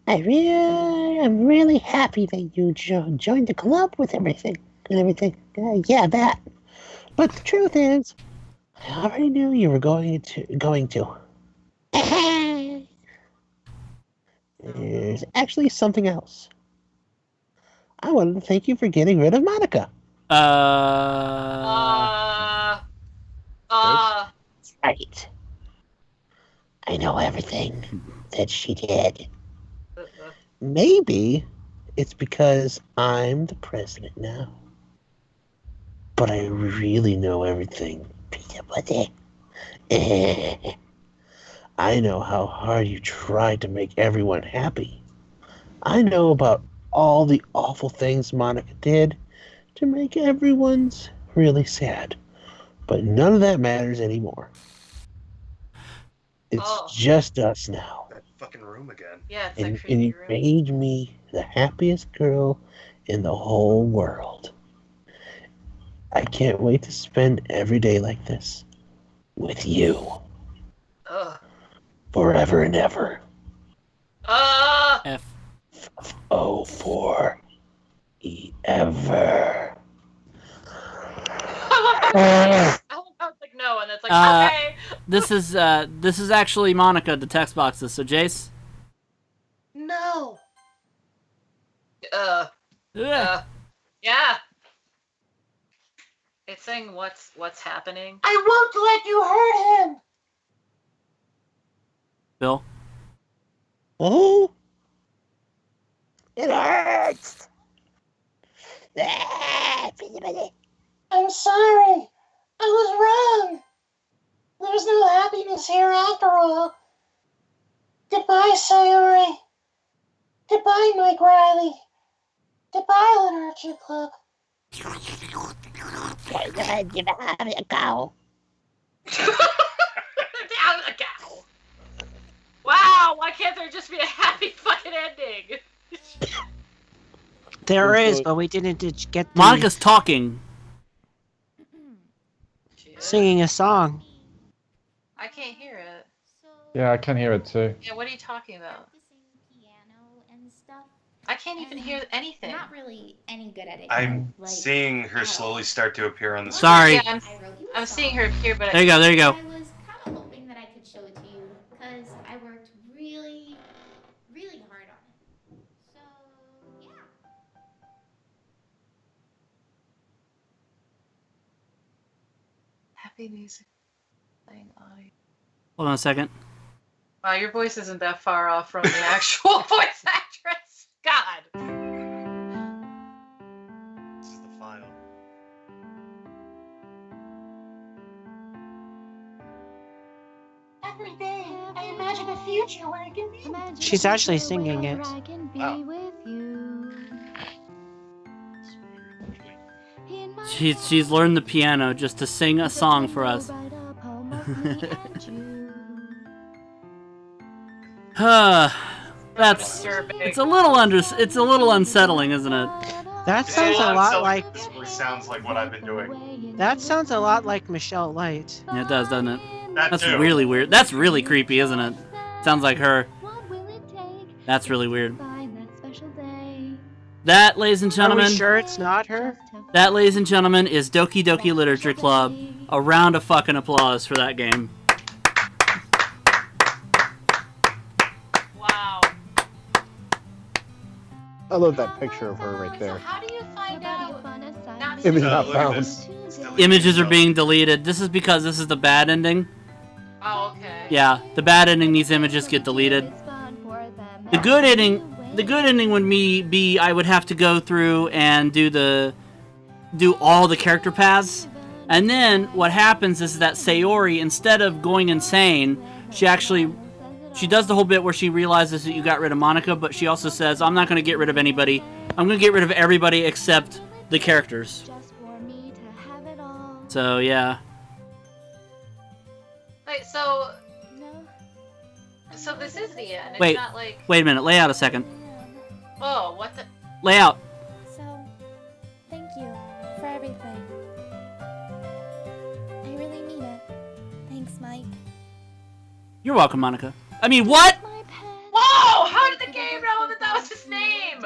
I'm really happy that you joined the club with everything and everything. Yeah, that. But the truth is, I already knew you were going to. There's actually something else. I wanted to thank you for getting rid of Monika. Right. I know everything that she did. Maybe it's because I'm the president now. But I really know everything. I know how hard you tried to make everyone happy. I know about all the awful things Monika did to make everyone's really sad. But none of that matters anymore. It's just us now. That fucking room again. Yeah, it's And, like and you room. made me the happiest girl in the whole world. I can't wait to spend every day like this with you. Ugh. Forever and ever. F. Oh, for ever. I love how it's like no, and it's like okay. This is actually Monika, the text boxes. So Jace. No. Yeah. Yeah. It's saying what's happening. I won't let you hurt him. Bill. Oh, it hurts. I'm sorry. I was wrong. There's no happiness here after all. Goodbye, Sayori. Goodbye, Mike Riley. Goodbye, Literature Club. Down the cow. Down the cow. Wow, why can't there just be a happy fucking ending? There is, but we didn't get the Monika's talking. singing a song. I can't hear it. Yeah, I can hear it too. Yeah, what are you talking about? Piano and stuff. I can't even hear anything. Not really any good at it. I'm Like, seeing her slowly start to appear on the screen. Sorry. Yeah, I wrote you a I'm seeing song. her appear, but There you go. There you go. I was kind of hoping that I could show it to you because I worked really, really hard on it. So, yeah. happy music playing audio. Hold on a second. Wow, your voice isn't that far off from the actual voice actress. God. This is the file. Every day, I imagine a future where I can be. She's actually singing it. Wow. She's learned the piano just to sing a song for us. That's it's a little unsettling, isn't it? That sounds a lot like This sounds like what I've been doing. that sounds a lot like Michelle Light. Yeah, it does, doesn't it? That That's too. really weird. That's really creepy, isn't it? Sounds like her. That's really weird. That, ladies and Are gentlemen, we sure it's not her? that, ladies and gentlemen, is Doki Doki Literature Club. A round of fucking applause for that game. Wow. I love that picture of her right So there. how do you find out? Not Image to- not Look at found. this. It's deleted Images are itself. being deleted. This is because this is the bad ending. Oh, okay. Yeah, the bad ending, these images get deleted. The good ending would be I would have to go through and do all the character paths. And then what happens is that Sayori, instead of going insane, she does the whole bit where she realizes that you got rid of Monika, but she also says, I'm not going to get rid of anybody. I'm going to get rid of everybody except the characters. So, yeah. Wait, so this is the end. It's Wait. not like, Wait a minute, lay out a second. oh, what the? Lay out. So, thank you for everything. I really mean it. Thanks, Mike. You're welcome, Monika. I mean, what? Whoa! How did the game know that that was his name?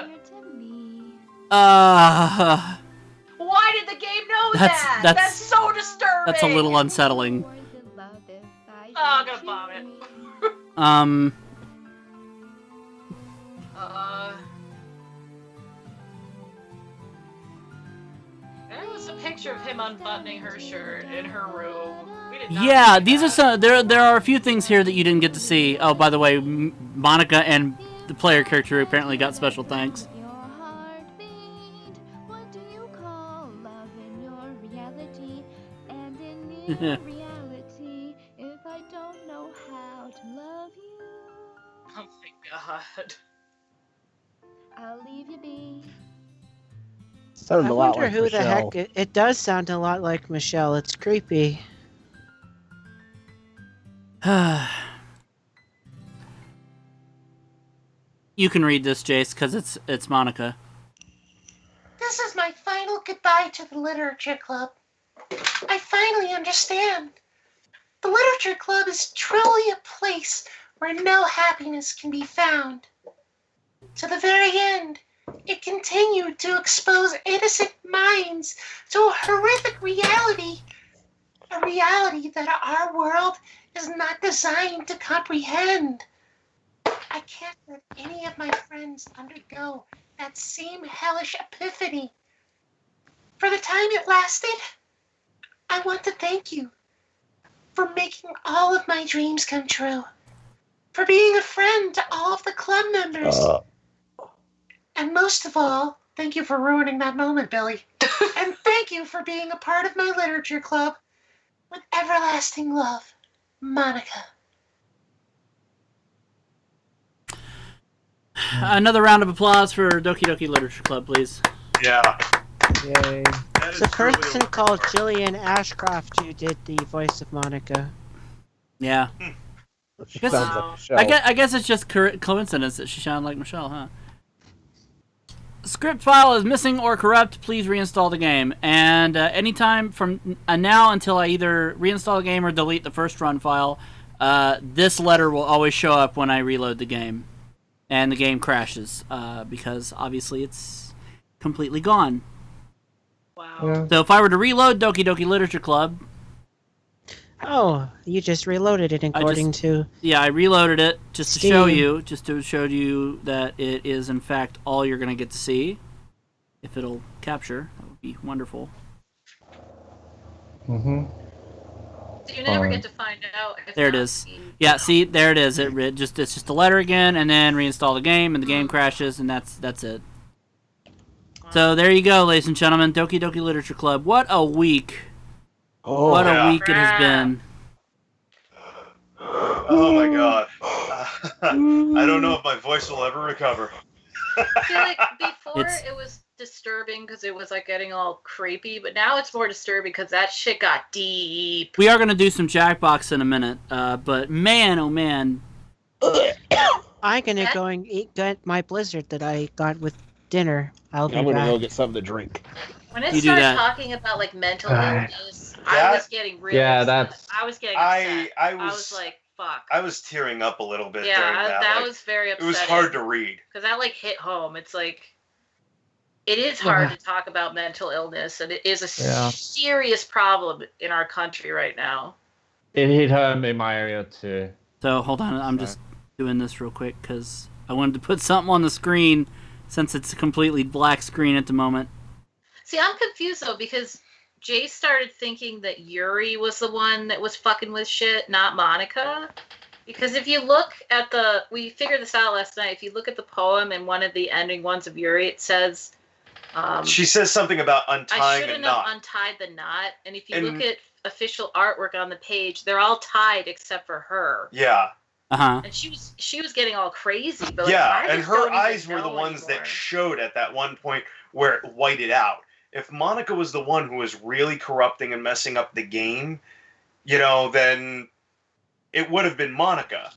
Why did the game know that? That's so disturbing. That's a little unsettling. Oh, I'm gonna vomit. There was a picture of him unbuttoning her shirt in her room. We did not Yeah, see these are that. some. There are a few things here that you didn't get to see. Oh, by the way, Monika and the player character apparently got special thanks. Oh my god. I'll leave you be. Sounded I a lot wonder like who the Michelle. heck it does sound a lot like Michelle. It's creepy. You can read this, Jace, because it's Monika. This is my final goodbye to the Literature Club. I finally understand. The Literature Club is truly a place where no happiness can be found. To the very end, it continued to expose innocent minds to a horrific reality. A reality that our world is not designed to comprehend. I can't let any of my friends undergo that same hellish epiphany. For the time it lasted, I want to thank you for making all of my dreams come true. For being a friend to all of the club members. And most of all, thank you for ruining that moment, Billy. And thank you for being a part of my literature club with everlasting love. Monika. Another round of applause for Doki Doki Literature Club, please. Yeah. Yay. That is It's a truly person a- called Jillian Ashcroft who did the voice of Monika. Yeah. She Guess- sounds like Michelle. I guess it's just coincidence that she sounded like Michelle, huh? Script file is missing or corrupt. Please reinstall the game. And anytime from now until I either reinstall the game or delete the first run file, this letter will always show up when I reload the game. And the game crashes because obviously it's completely gone. Wow. Yeah. So if I were to reload Doki Doki Literature Club, Oh, you just reloaded it according to... yeah, I reloaded it just to Steam. show you that it is in fact all you're gonna get to see. If it'll capture, that would be wonderful. Mm-hmm. So you never get to find out. If There it not is. seen. Yeah, see, there it is. It's just a letter again, and then reinstall the game, and the game crashes, and that's it. So there you go, ladies and gentlemen, Doki Doki Literature Club. What a week! Oh, What yeah. a week it has been. Oh my god. I don't know if my voice will ever recover. I feel like before It's- it was disturbing because it was like getting all creepy, but now it's more disturbing because that shit got deep. We are gonna do some Jackbox in a minute, but man, oh man, I'm gonna That- go and get my Blizzard that I got with dinner. I'll be I'm gonna back. go get something to drink. When it You do started that. talking about like mental Alright. illness, That- I was getting really Yeah, upset. that's- I was getting upset. I I was was like, fuck. I was tearing up a little bit Yeah, during that. that like, was very it upsetting. was hard to read. because that like hit home. It's like it is hard to talk about mental illness, and it is a Yeah. serious problem in our country right now. It hit home in my area too. So hold on, I'm just doing this real quick because I wanted to put something on the screen since it's a completely black screen at the moment. See, I'm confused though because Jay started thinking that Yuri was the one that was fucking with shit, not Monika. Because if you look at we figured this out last night. If you look at the poem and one of the ending ones of Yuri, it says, She says something about I untying a shouldn't have knot. untied the knot. And if you And- look at official artwork on the page, they're all tied except for her. Yeah. Uh-huh. And she was getting all crazy. But like, Yeah, I and just her don't even eyes were the know ones anymore. that showed at that one point where it whited out. If Monika was the one who was really corrupting and messing up the game, then it would have been Monika.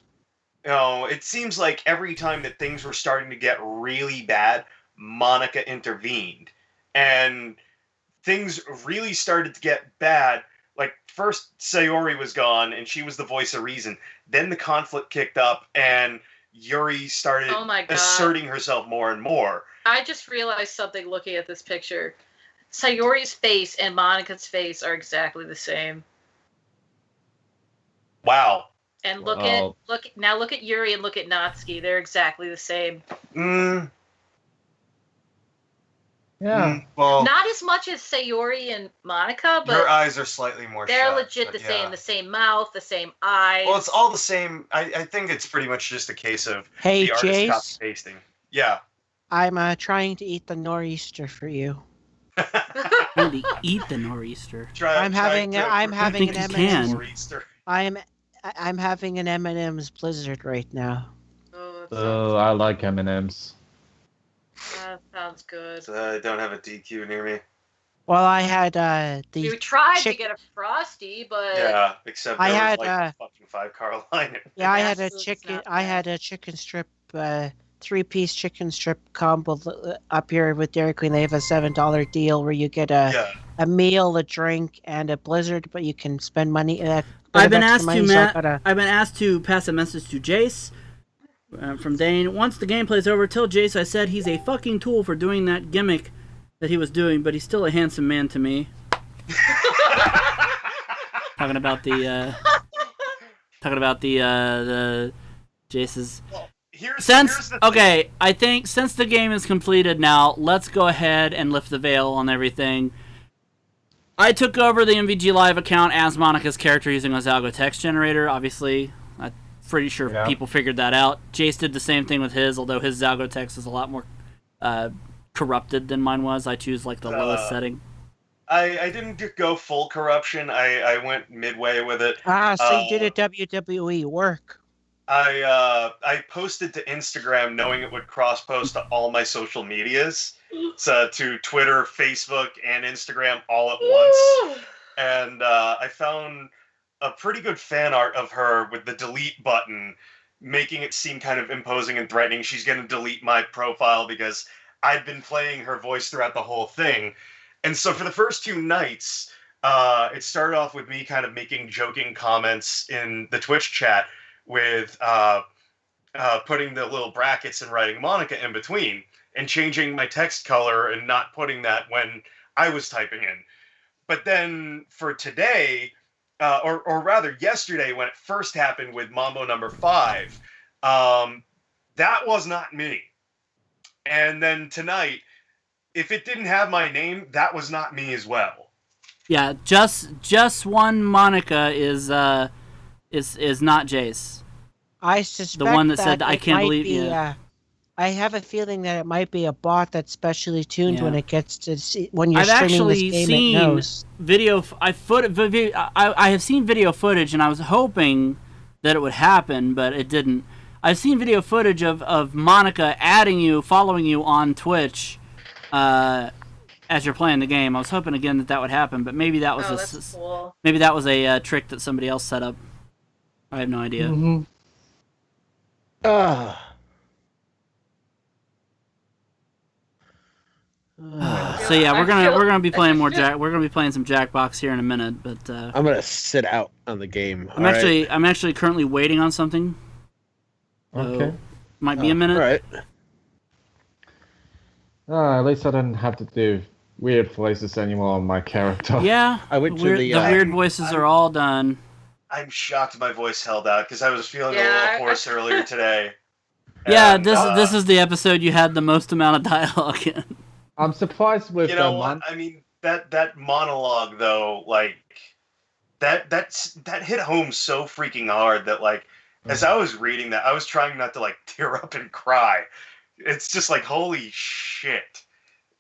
It seems like every time that things were starting to get really bad, Monika intervened. And things really started to get bad. Like, first Sayori was gone, and she was the voice of reason. Then the conflict kicked up, and Yuri started Oh my God. asserting herself more and more. I just realized something looking at this picture. Sayori's face and Monika's face are exactly the same. Wow. And Wow. look at Yuri and look at Natsuki. They're exactly the same. Well, Not as much as Sayori and Monika, but her eyes are slightly more they're shut, legit but the yeah. same. The same mouth, the same eyes. Well, it's all the same. I think it's pretty much just a case of Hey, the artist Jace, copy pasting. Yeah. I'm trying to eat the nor'easter for you. Really eat the nor'easter. I'm having an think you M&M's. can. Nor'easter. I'm having an M&M's Blizzard right now. Oh, Oh, I like M&Ms. that sounds good. So I don't have a DQ near me. Well, I had the You tried to chick- get a frosty, but Yeah, except I there had, was like a fucking 5-car line. yeah, I had a Absolutely chicken. not I had a chicken strip, 3-piece chicken strip combo up here with Dairy Queen. They have a $7 deal where you get Yeah. a meal, a drink, and a Blizzard, but you can spend money. I've been extra asked to money, so I gotta- I've been asked to pass a message to Jace from Dane. Once the gameplay's over, tell Jace I said he's a fucking tool for doing that gimmick that he was doing, but he's still a handsome man to me. Talking about the Jace's. Here's Since the thing. okay, I think since the game is completed now, let's go ahead and lift the veil on everything. I took over the MVGLive account as Monika's character using a Zalgo text generator. Obviously, I'm pretty sure Yeah. people figured that out. Jace did the same thing with his, although his Zalgo text is a lot more corrupted than mine was. I choose like the lowest setting. I didn't go full corruption. I went midway with it. So you did a WWE work. I posted to Instagram knowing it would cross post to all my social medias, so to Twitter, Facebook, and Instagram all at once. And I found a pretty good fan art of her with the delete button, making it seem kind of imposing and threatening. She's going to delete my profile because I'd been playing her voice throughout the whole thing. And so for the first 2 nights, it started off with me kind of making joking comments in the Twitch chat with putting the little brackets and writing Monika in between and changing my text color and not putting that when I was typing in. But then for today, or rather yesterday when it first happened with Mambo number 5, that was not me. And then tonight, if it didn't have my name, that was not me as well. Yeah, just one Monika is not Jace. I suspect the one that said, "I can't believe you." I have a feeling that it might be a bot that's specially tuned when it gets to see when you're I've streaming actually this game. seen It knows. video. I have seen video footage, and I was hoping that it would happen, but it didn't. I've seen video footage of Monika adding you, following you on Twitch, as you're playing the game. I was hoping again that would happen, but maybe that was that's cool. maybe that was a trick that somebody else set up. I have no idea. Mm-hmm. So yeah, we're gonna be playing more we're gonna be playing some Jackbox here in a minute, but I'm gonna sit out on the game. I'm actually currently waiting on something. Okay. Might be a minute. All right. At least I didn't have to do weird voices anymore on my character. Yeah, I went to the weird voices are all done. I'm shocked my voice held out because I was feeling a little hoarse earlier today. Yeah, And, this is the episode you had the most amount of dialogue in. I'm surprised with what? I mean, that monologue though, like that hit home so freaking hard that like as I was reading that, I was trying not to like tear up and cry. It's just like, holy shit!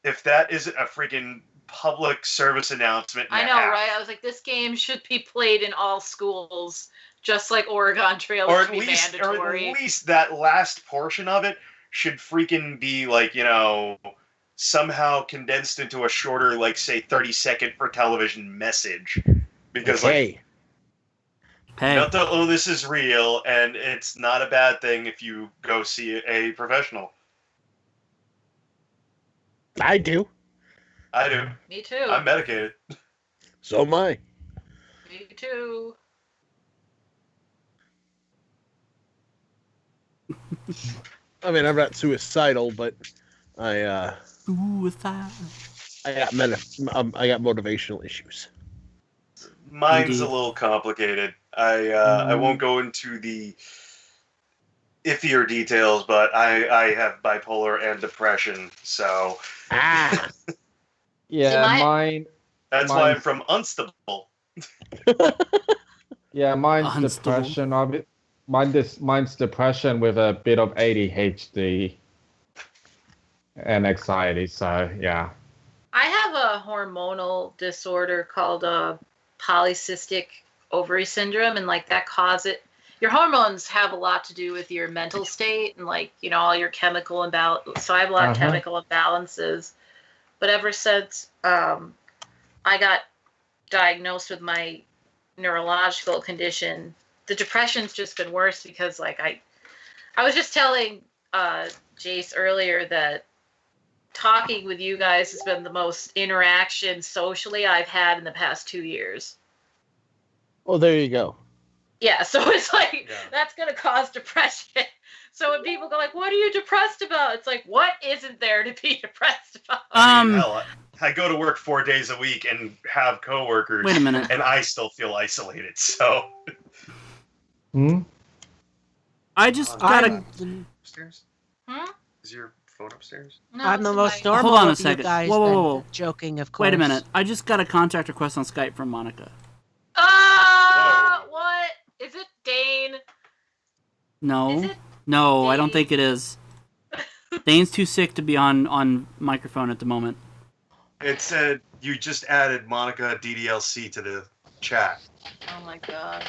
If that isn't a freaking public service announcement, I know, right? I was like, this game should be played in all schools, just like Oregon Trail should be mandatory. Or at least that last portion of it should freaking be like, somehow condensed into a shorter, like say 30-second for television message, because this is real and it's not a bad thing if you go see a professional. I do. Me too. I'm medicated. So am I. Me too. I mean, I'm not suicidal, but I got motivational issues. Mine's a little complicated. I won't go into the iffier details, but I have bipolar and depression, so yeah, mine. That's why I'm from Unstable. Yeah, mine's depression. Mine's depression with a bit of ADHD and anxiety. So yeah. I have a hormonal disorder called polycystic ovary syndrome, and like that your hormones have a lot to do with your mental state and like all your chemical imbalance. So I have a lot of chemical imbalances, but ever since I got diagnosed with my neurological condition, the depression's just been worse because like I was just telling Jace earlier that talking with you guys has been the most interaction socially I've had in the past 2 years. Well, there you go. Yeah, so it's like, that's going to cause depression. So when people go like, what are you depressed about? It's like, what isn't there to be depressed about? Hell, I go to work 4 days a week and have coworkers. Wait a minute. And I still feel isolated, so. I just gotta... Upstairs? Hmm? Is your phone upstairs? No, I'm the most normal Hold on a of you second. guys. Whoa. Joking, of course. Wait a minute. I just got a contact request on Skype from Monika. What? Is it Dane? No. Is it No, Dane? I don't think it is. Dane's too sick to be on microphone at the moment. It said You just added Monika DDLC to the chat. Oh my god.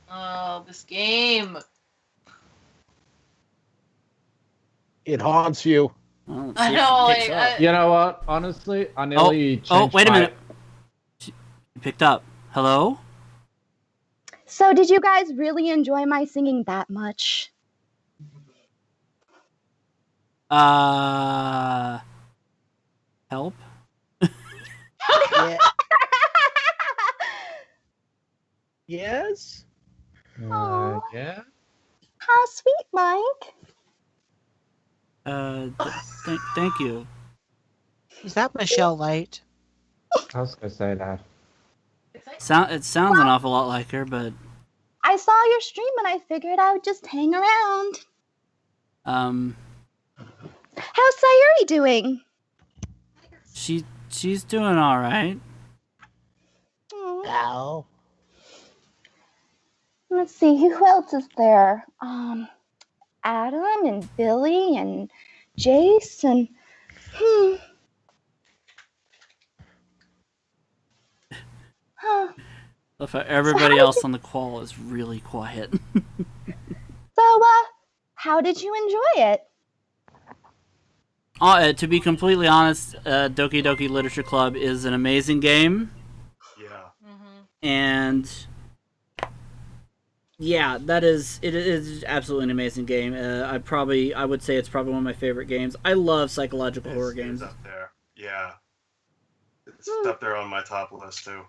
Oh, this game. It haunts you. Well, let's I see if know, she picks like, up. You know what? Honestly, I nearly changed Oh, wait a my- minute. She picked up. Hello? So, did you guys really enjoy my singing that much? Help? Yeah. Yes? Yeah? How sweet, Mike. Thank you. Is that Michelle Light? I was gonna say that. It sounds an awful lot like her, but I saw your stream and I figured I would just hang around. How's Sayuri doing? she's doing all right. Aw. Ow. Let's see, who else is there? Adam and Billy and Jace and Huh. If everybody else on the call is really quiet. So, how did you enjoy it? To be completely honest, Doki Doki Literature Club is an amazing game, Yeah. and yeah, it is absolutely an amazing game. I would say it's probably one of my favorite games. I love psychological horror games. It's up there. Yeah. It's up there on my top list too.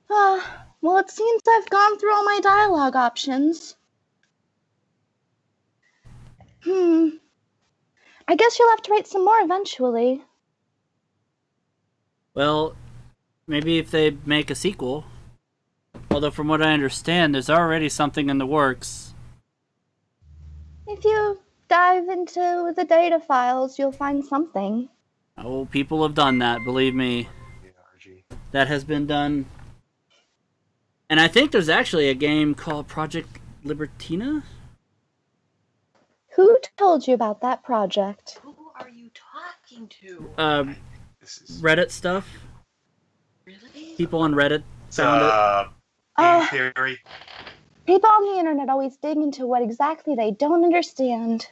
Well, it seems I've gone through all my dialogue options. I guess you'll have to write some more eventually. Well, maybe if they make a sequel. Although from what I understand, there's already something in the works. If you dive into the data files, you'll find something. Oh, people have done that, believe me. That has been done. And I think there's actually a game called Project Libertina. Who told you about that project? Who are you talking to? Reddit stuff. Really? People on Reddit found it. Game theory. People on the internet always dig into what exactly they don't understand.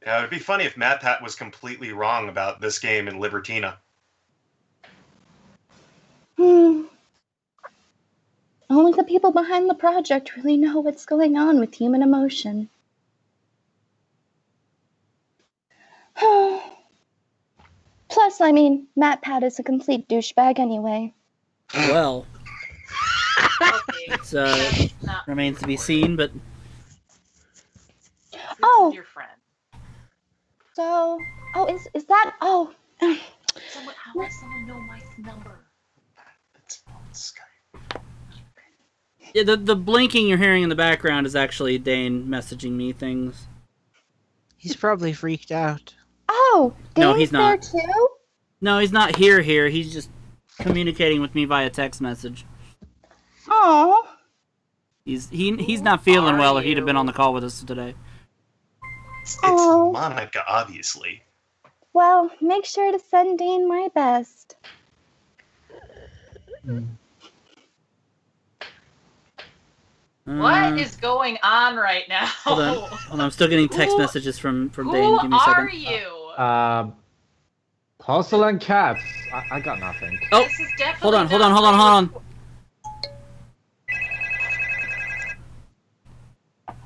Yeah, it'd be funny if MatPat was completely wrong about this game in Libertina. Only the people behind the project really know what's going on with human emotion. Plus, I mean, MatPat is a complete douchebag anyway. Well, Okay. it remains to be seen, but Oh. Your friend. So, is that, How does someone know my number? It's Skype. yeah, the blinking you're hearing in the background is actually Dane messaging me things. He's probably freaked out. oh, No, Dane's he's not. there too? No, he's not here. He's just communicating with me via text message. Aw. He's not feeling well, or he'd have been on the call with us today. It's Oh. Monika, obviously. Well, make sure to send Dane my best. What is going on right now? Hold on, I'm still getting text messages from Dane. Who Give me a are second. you? Porcelain cats. I got nothing. Oh, This is definitely hold on. not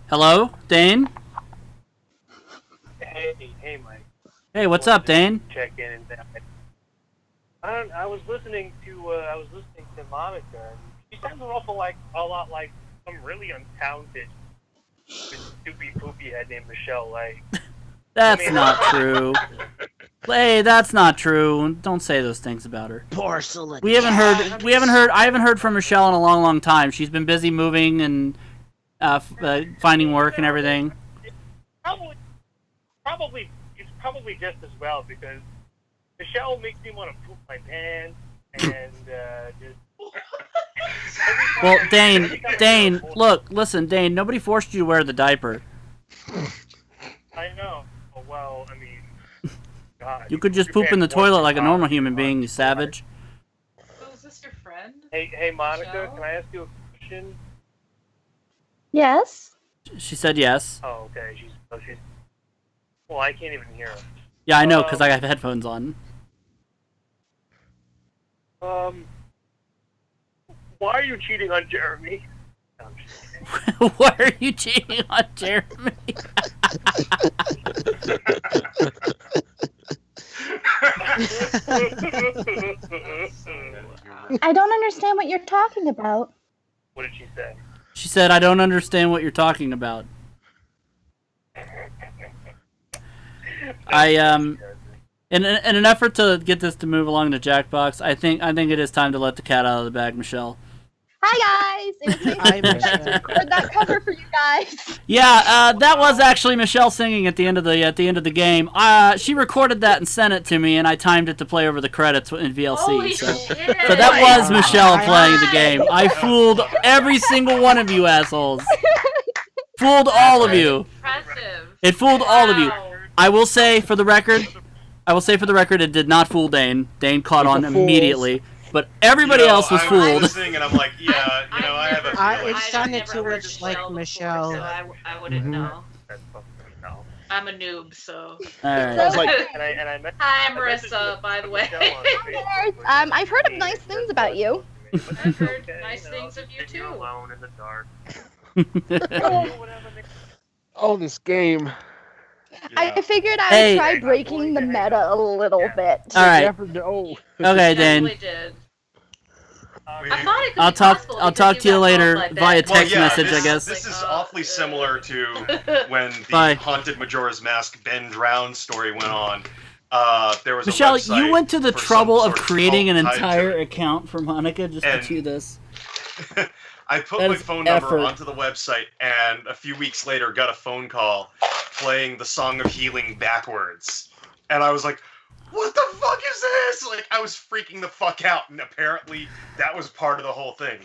Hello, Dane? Hey, Mike. Hey, what's up, Dane? Check in and I was listening to Monika. And she sounds an awful a lot like some really untalented, stupid poopy head named Michelle. That's not true. Hey, that's not true. Don't say those things about her. Porcelain. I haven't heard from Michelle in a long, long time. She's been busy moving and finding work and everything. It's probably just as well, because Michelle makes me want to poop my pants and just. Well, Dane, look, listen, Dane, nobody forced you to wear the diaper. I know. I mean, God. You could just poop in the toilet like a normal human being, you savage. Oh, is this your friend? Hey, Monika, Michelle? can I ask you a question? Yes? She said yes. Oh, okay. She's. Well, I can't even hear her. Yeah, I know, because I have headphones on. Why are you cheating on Jeremy? No, I'm just kidding. Why are you cheating on Jeremy? I don't understand what you're talking about. What did she say? She said, I don't understand what you're talking about. In an effort to get this to move along to Jackbox, I think it is time to let the cat out of the bag, Michelle. Hi guys! It was me. Hi, I tried to Michelle. record that cover for you guys. Yeah, that was actually Michelle singing at the end of the game. She recorded that and sent it to me, and I timed it to play over the credits in VLC. Holy so shit! that was Michelle playing the game. I fooled every single one of you assholes. Fooled all of you. Impressive. It fooled all of you. Wow. I will say for the record, it did not fool Dane. Dane caught on immediately. But everybody else was I fooled. was listening and I'm like, yeah, I have a feeling. It sounded too much like Michelle. So I wouldn't know. That's fucking no. I'm a noob, so. Alright. I was like, And I met. Hi, Marissa, by the way. I've heard of nice things about you. I've heard nice things of you too. Alone in the dark. oh, this game. I figured I would Hey. try breaking the meta a little bit. Alright. Never know. Okay, I Dane. really did. Wait, I thought it could I'll be talk. possible I'll because talk to you got later called by via Ben. text message, this, I guess. This is awfully similar to when the Bye. Haunted Majora's Mask Ben Drown story went on. There was Michelle, a website you went to the for some trouble of sort creating an cult tied to entire it. account for Monika just And- to do this. I put That my is phone number effort. onto the website, and a few weeks later got a phone call playing the Song of Healing backwards. And I was like, what the fuck is this? Like, I was freaking the fuck out, and apparently that was part of the whole thing.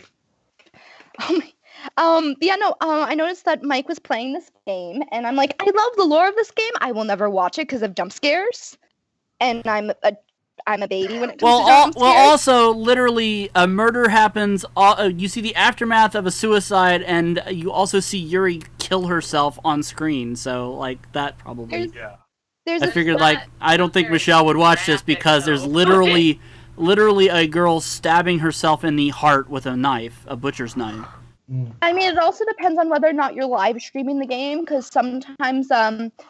I noticed that Mike was playing this game, and I'm like, I love the lore of this game. I will never watch it because of jump scares, and I'm a baby when it comes to jump scares. Also, literally, a murder happens. You see the aftermath of a suicide, and you also see Yuri kill herself on screen. So, like, that probably. Yeah. There's I a figured, But like, I don't think very Michelle would watch this graphic, because there's though. literally a girl stabbing herself in the heart with a knife, a butcher's knife. I mean, it also depends on whether or not you're live streaming the game, because sometimes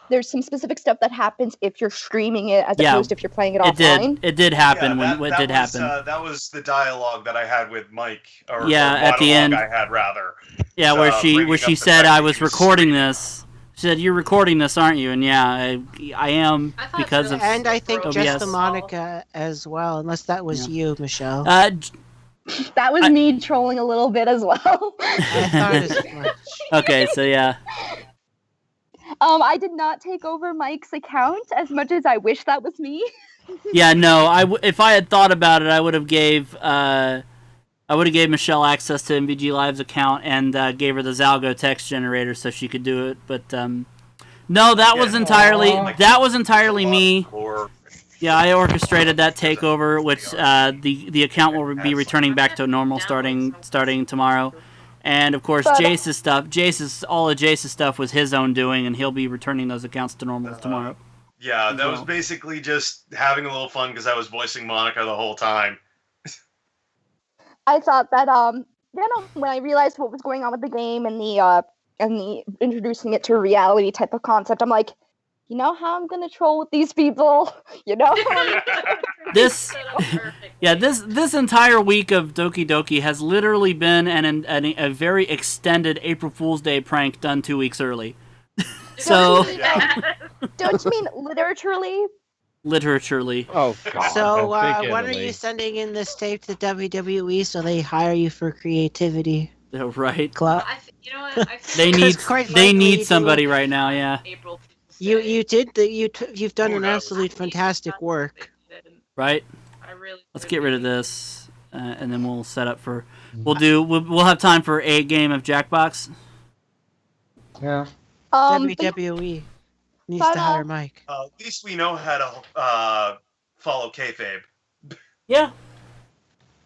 there's some specific stuff that happens if you're streaming it as Yeah, opposed to if you're playing it It offline. did. It did happen Yeah, when it did happen. That was the dialogue that I had with Mike, or Yeah, or at the monologue end. I had rather. Yeah, where bringing she up the said fact I that was he was recording screaming. this. She said you're recording this, aren't you? And yeah, I am I thought because so. of. And I think OBS. just the Monica as well, unless that was you, Michelle. That was me trolling a little bit as well. I thought as much. Okay, so yeah. I did not take over Mike's account as much as I wish that was me. Yeah, no. If I had thought about it, I would have gave Michelle access to MVGLive's account and gave her the Zalgo text generator so she could do it. But no, that was entirely me. Yeah, I orchestrated that takeover, which the account will be returning back to normal starting tomorrow. And of course, Jace's stuff was his own doing, and he'll be returning those accounts to normal tomorrow. Yeah, that was basically just having a little fun because I was voicing Monika the whole time. I thought that when I realized what was going on with the game and the introducing it to a reality type of concept, I'm like, you know how I'm gonna troll with these people? You know? This entire week of Doki Doki has literally been a very extended April Fool's Day prank done 2 weeks early. So Don't you mean literaturely? Literaturely. Oh God. So, when are figuratively. you sending in this tape to WWE so they hire you for creativity? Right. Club? You know what? I They need quite they likely need you somebody do. right now. Yeah. April. You've done an absolute fantastic work. Right. I really. Let's get rid of this, and then we'll set up for. We'll have time for a game of Jackbox. Yeah. WWE. Needs to hire Mike. At least we know how to follow kayfabe. Yeah.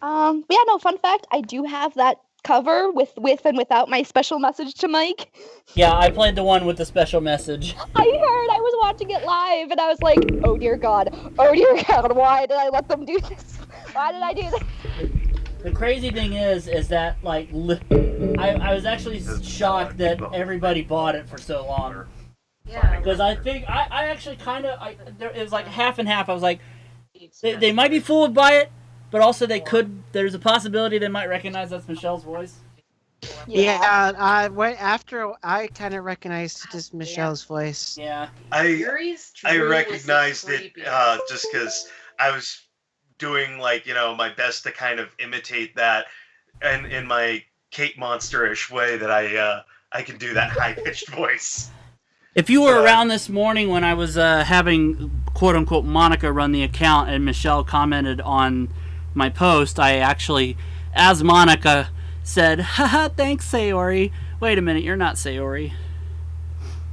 But yeah, no, fun fact, I do have that cover with and without my special message to Mike. Yeah, I played the one with the special message. I was watching it live, and I was like, oh dear God, why did I let them do this? Why did I do this? The crazy thing is that, like, I was actually shocked that everybody bought it for so long. Yeah. Because I think, I actually kind of, it was like half and half. I was like, they might be fooled by it, but also there's a possibility they might recognize that's Michelle's voice. Yeah, after I kind of recognized it as Michelle's voice. Yeah. I recognized it just because I was doing, like, my best to kind of imitate that, and in my Kate Monster-ish way that I can do that high-pitched voice. If you were around this morning when I was having quote-unquote Monika run the account and Michelle commented on my post, I actually, as Monika, said, haha, thanks, Sayori. Wait a minute, you're not Sayori.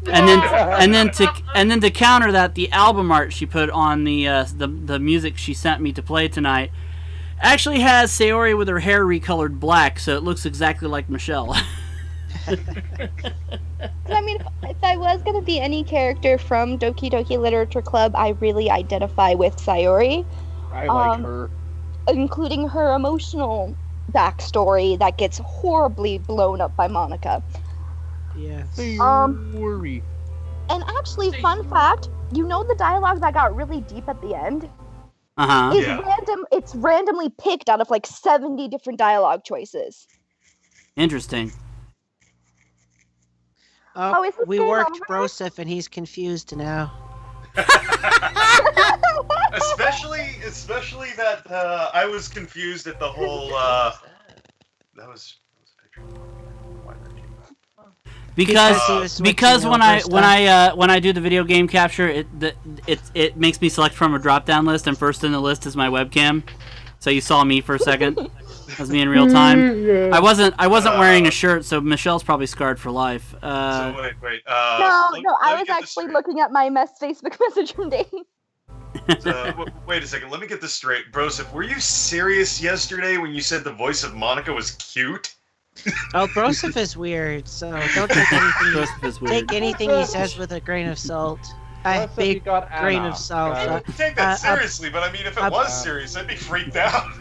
And then to counter that, the album art she put on the music she sent me to play tonight actually has Sayori with her hair recolored black, so it looks exactly like Michelle. I mean, if I was going to be any character from Doki Doki Literature Club, I really identify with Sayori. I like her. Including her emotional backstory that gets horribly blown up by Monika. Yes. Sayori. And actually, fun fact, the dialogue that got really deep at the end? Uh-huh. It's randomly picked out of like 70 different dialogue choices. Interesting. We worked Broseph and he's confused now. especially that I was confused at the whole that was a picture. Why that came out? Because when I do the video game capture, it makes me select from a drop down list, and first in the list is my webcam. So you saw me for a second. That was me in real time. Yeah. I wasn't wearing a shirt, so Michelle's probably scarred for life. So wait. I was actually looking at my Facebook message from Dane. Wait a second, let me get this straight. Broseph, were you serious yesterday when you said the voice of Monika was cute? Oh, Broseph is weird, so don't take anything he says with a grain of salt. A big grain of salt. Take that seriously, but I mean, if it was serious, I'd be freaked out.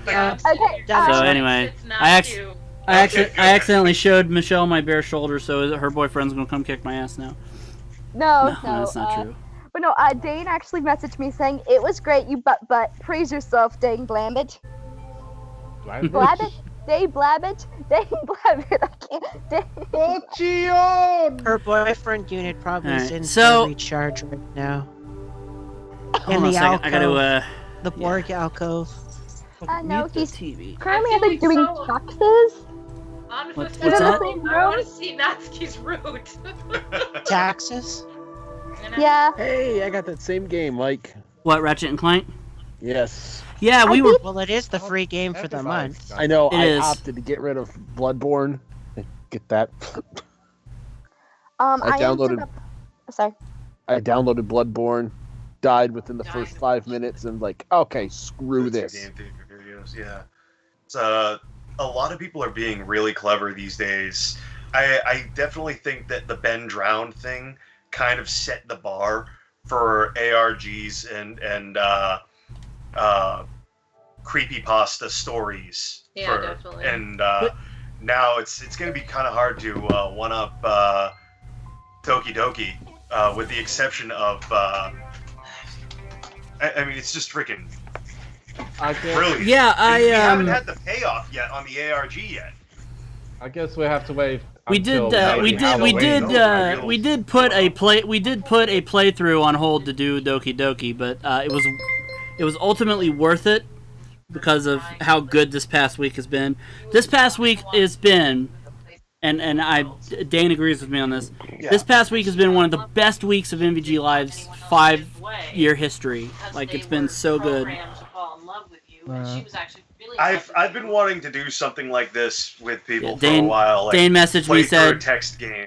So anyway, I accidentally showed Michelle my bare shoulder, so her boyfriend's gonna come kick my ass now. No, that's not true. But no, Dane actually messaged me saying, it was great, you but praise yourself, Dane Blabbit. Blabbit? Dane Blabbit? Dane Blabbit, I can't. Her boyfriend unit probably is in recharge right now. In the alcove. The Borg alcove. No, he's currently, I think, doing taxes. What's that? I want to see Natsuki's route. Taxes? Yeah. Hey, I got that same game, Mike. What, Ratchet and Clank? Yes. Yeah, we were. Well, it is the free game for the month. I know. I opted to get rid of Bloodborne. Get that. I downloaded. Sorry. I downloaded Bloodborne, died within the first 5 minutes, and okay, screw this. Yeah. So a lot of people are being really clever these days. I definitely think that the Ben Drowned thing kind of set the bar for ARGs and creepypasta stories. Yeah, definitely. And now it's going to be kind of hard to one up Doki Doki, with the exception of I mean, it's just freaking brilliant. Yeah, we haven't had the payoff yet on the ARG yet. I guess we have to wait. We did put a playthrough on hold to do Doki Doki, but it was ultimately worth it because of how good this past week has been. This past week has been, and Dane agrees with me on this. Yeah. This past week has been one of the best weeks of MVGLive's 5-year history. It's been so good. I've been wanting to do something like this with people for a while. Dane messaged me, said a text game.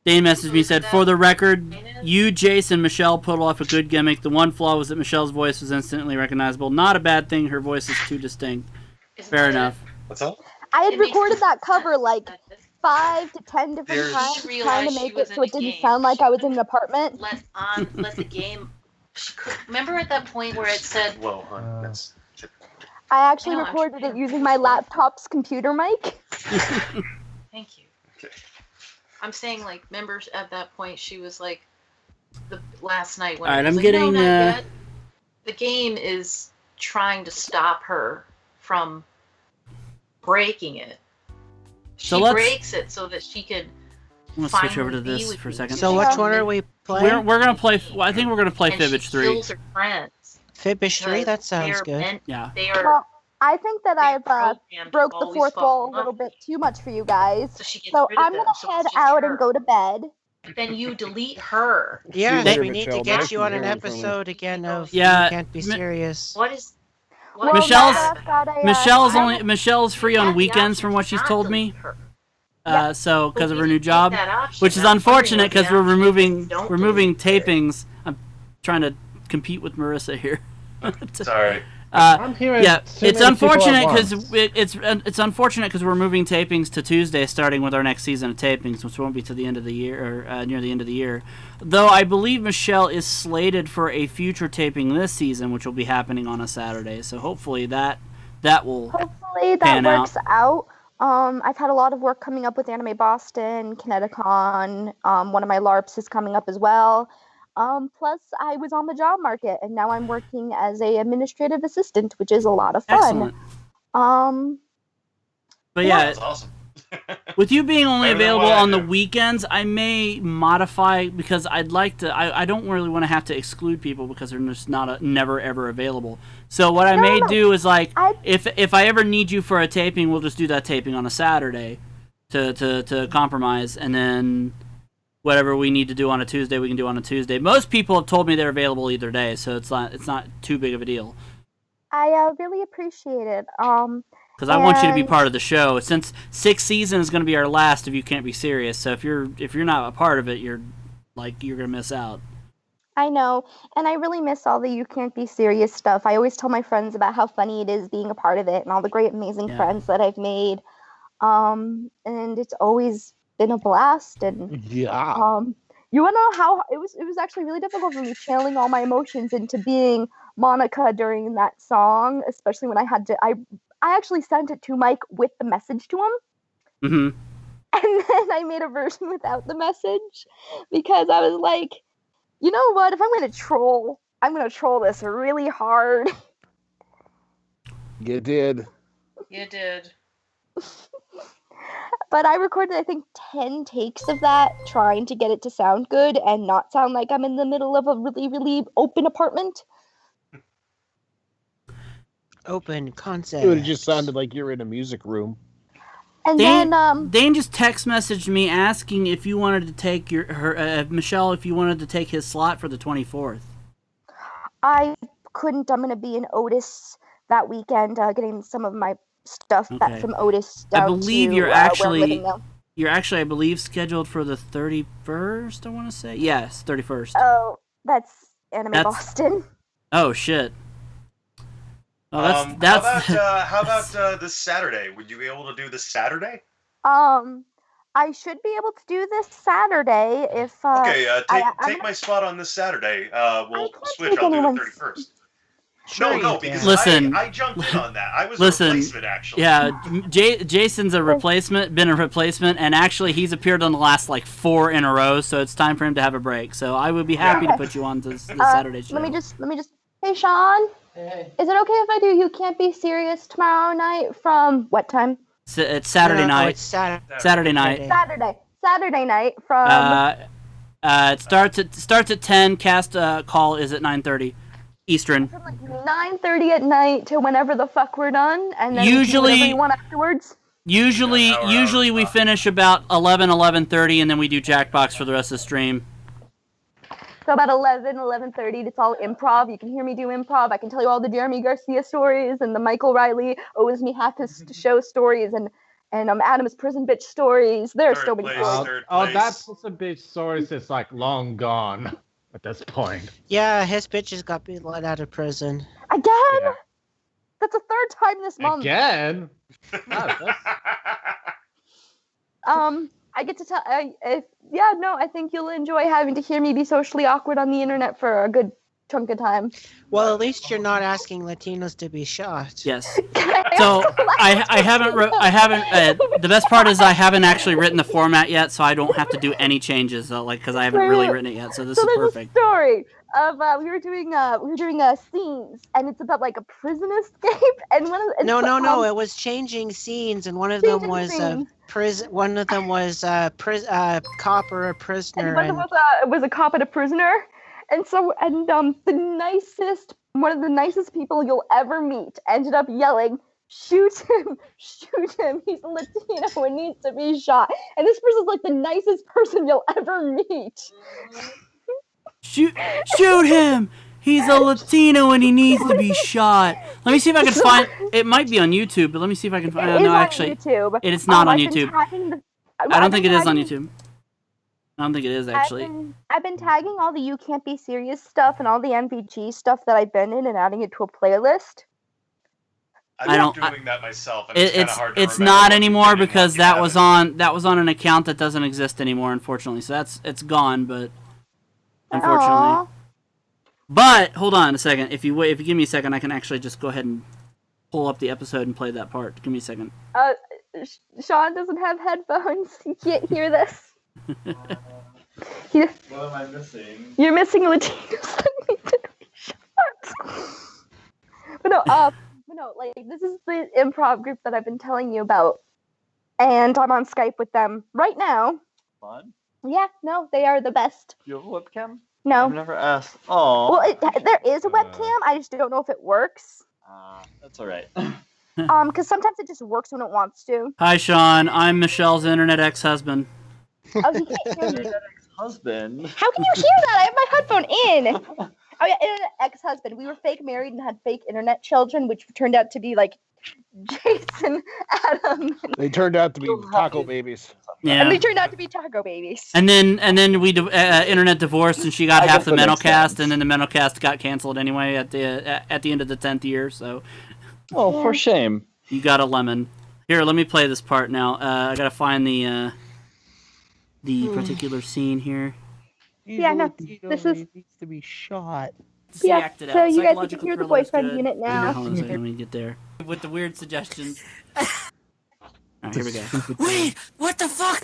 Dane messaged me, said, for the record, you, Jason, Michelle pulled off a good gimmick. The one flaw was that Michelle's voice was instantly recognizable. Not a bad thing. Her voice is too distinct. Fair enough. What's up? I had recorded that cover like 5 to 10 different times, She trying to realized make she was it so in it a didn't game. sound like I was in an apartment. Let the game. Remember at that point where it said, Whoa, hon, that's... I actually I know, I'm recorded trying it to- using my laptop's computer mic. thank you. Okay. I'm saying, like, members at that point, she was like, the last night when All right, I was I'm like, getting, no, not yet. The game is trying to stop her from breaking it. She So let's- breaks it so that she could I'm going to switch over to finally be this with for a you. second. So which one are we playing? We're going to play... Well, I think we're going to play And Fibbage she 3. kills her friends. Fibbage 3? That because sounds they're good. meant- Yeah. They are Well, I think that I've programmed broke to the always fourth fall wall in a little love. bit too much for you guys. So she gets So rid of I'm them, gonna so head it's just out her. and go to bed. Then you delete her. Yes, later, we need to Michelle. get Nice you on an hearing from you. episode again of Yeah, You Can't Be Serious. What is? Well, What Michelle's- now that I've got a, Michelle's I only have- Michelle's free You on have the weekends option from what to she's not told me. delete her. So because But of we her new didn't take job, that option. which is I'm wondering unfortunate what the because we're option is. removing Don't delete her. tapings. I'm trying to compete with Marissa here. Sorry. I'm hearing Yeah, too it's many people at unfortunate because once. it's unfortunate because we're moving tapings to Tuesday, starting with our next season of tapings, which won't be to the end of the year or near the end of the year. Though I believe Michelle is slated for a future taping this season, which will be happening on a Saturday. So hopefully that will Hopefully that pan works out. I've had a lot of work coming up with Anime Boston, Kineticon. One of my LARPs is coming up as well. Plus, I was on the job market, and now I'm working as a administrative assistant, which is a lot of fun. excellent. But yeah, That's awesome. with you being only Better than available what I on the do. weekends, I may modify because I'd like to. I don't really want to have to exclude people because they're just never ever available. So what I may do is like if I ever need you for a taping, we'll just do that taping on a Saturday to compromise, and then whatever we need to do on a Tuesday, we can do on a Tuesday. Most people have told me they're available either day, so it's not too big of a deal. I really appreciate it. Because I want you to be And- part of the show. Since 6th season is going to be our last, if you can't be serious. So if you're not a part of it, you're gonna miss out. I know, and I really miss all the You Can't Be Serious stuff. I always tell my friends about how funny it is being a part of it and all the great, amazing Yeah. friends that I've made. And it's always been a blast. And Yeah. you wanna know how it was actually really difficult for me channeling all my emotions into being Monika during that song, especially when I had to. I actually sent it to Mike with the message to him. Mm-hmm. And then I made a version without the message because I was like, you know what? If I'm going to troll, I'm going to troll this really hard. You did. You did. But I recorded, I think, 10 takes of that, trying to get it to sound good and not sound like I'm in the middle of a really, really open apartment. Open concept. It would have just sounded like you're in a music room. And Dane, then, Dane just text messaged me asking if you wanted to take Michelle, if you wanted to take his slot for the 24th. I couldn't. I'm going to be in Otis that weekend, getting some of my stuff back Okay. from Otis I down believe to you're where I'm actually living now. I believe scheduled for the 31st. I want to say yes, 31st. Oh, that's Anime That's- Boston. Oh shit. Oh, that's How about this Saturday? Would you be able to do this Saturday? I should be able to do this Saturday if. Okay, take I'm my spot on this Saturday. We'll can't switch. take I'll do the anyone's- 31st. Sure No, you because can. Listen. I jumped in on that. I was Listen, a replacement, actually. Yeah, Jason's a replacement, and actually he's appeared on the last like 4 in a row, so it's time for him to have a break. So I would be happy to put you on this Saturday show. Let me just. Hey, Sean. Hey. Is it okay if I do You Can't Be Serious tomorrow night from what time? It's Saturday No, night. it's Saturday. Saturday night. Saturday night from. It starts at 10. Cast call is at 9:30 Eastern. From like 9:30 at night to whenever the fuck we're done, and then we can do Usually- whatever you want afterwards. Usually we finish about 11:30, and then we do Jackbox for the rest of the stream. So about 11:30, it's all improv. You can hear me do improv. I can tell you all the Jeremy Garcia stories and the Michael Riley owes me half his show stories, and and Adam's prison bitch stories. There are Third so many place, stories. third Oh, place. that prison bitch stories is like long gone at this point. Yeah, his bitches got being let out of prison. Again? Yeah. That's the third time this month. Again? God, I get to tell. I think you'll enjoy having to hear me be socially awkward on the internet for a good chunk of time. Well, at least you're not asking Latinos to be shot. Yes. So I haven't. The best part is I haven't actually written the format yet, so I don't have to do any changes. Because I haven't really written it yet. So this is there's perfect. a story of we were doing scenes, and it's about like a prison escape, and No. It was changing scenes, and one of them was prison. One of them was cop or a prisoner. And one of them was a cop and a prisoner. And so, one of the nicest people you'll ever meet ended up yelling, shoot him, he's a Latino and needs to be shot. And this person's like the nicest person you'll ever meet. Shoot him! He's a Latino and he needs to be shot. Let me see if I can find. It might be on YouTube, but let me see if I can find. It is no, on actually, YouTube. it's not on YouTube. I don't think it is on YouTube. YouTube. I don't think it is actually. I've been tagging all the You Can't Be Serious stuff and all the MVG stuff that I've been in and adding it to a playlist. I'm doing that myself. And it's kind of hard to it's remember not what anymore you did and because what you that was on an account that doesn't exist anymore, unfortunately. So it's gone, but unfortunately. Aww. But hold on a second. If you give me a second, I can actually just go ahead and pull up the episode and play that part. Give me a second. Sean doesn't have headphones. He can't hear this. What am I missing? You're missing Latinos. But no, like this is the improv group that I've been telling you about, and I'm on Skype with them right now. Fun? Yeah, no, they are the best. Do you have a webcam? No. I've never asked. Oh. Well, there is a webcam. I just don't know if it works. That's all right. Because sometimes it just works when it wants to. Hi, Sean. I'm Michelle's internet ex-husband. Oh, he can't hear me. Husband. How can you hear that? I have my headphone in. Oh yeah, internet ex-husband. We were fake married and had fake internet children, which turned out to be like Jason, Adam. They turned out to be taco babies. Yeah. And they turned out to be taco babies. And then we internet divorced, and she got half the mental cast, and then the mental cast got canceled anyway at the end of the 10th year. So. Oh, for shame. You got a lemon. Here, let me play this part now. I gotta find the particular scene here. Yeah, no, this is needs to be shot. Yeah, so you guys can hear the boyfriend unit now. Hold on a second, let me get there. With the weird suggestions. Alright, here we go. Wait, what the fuck?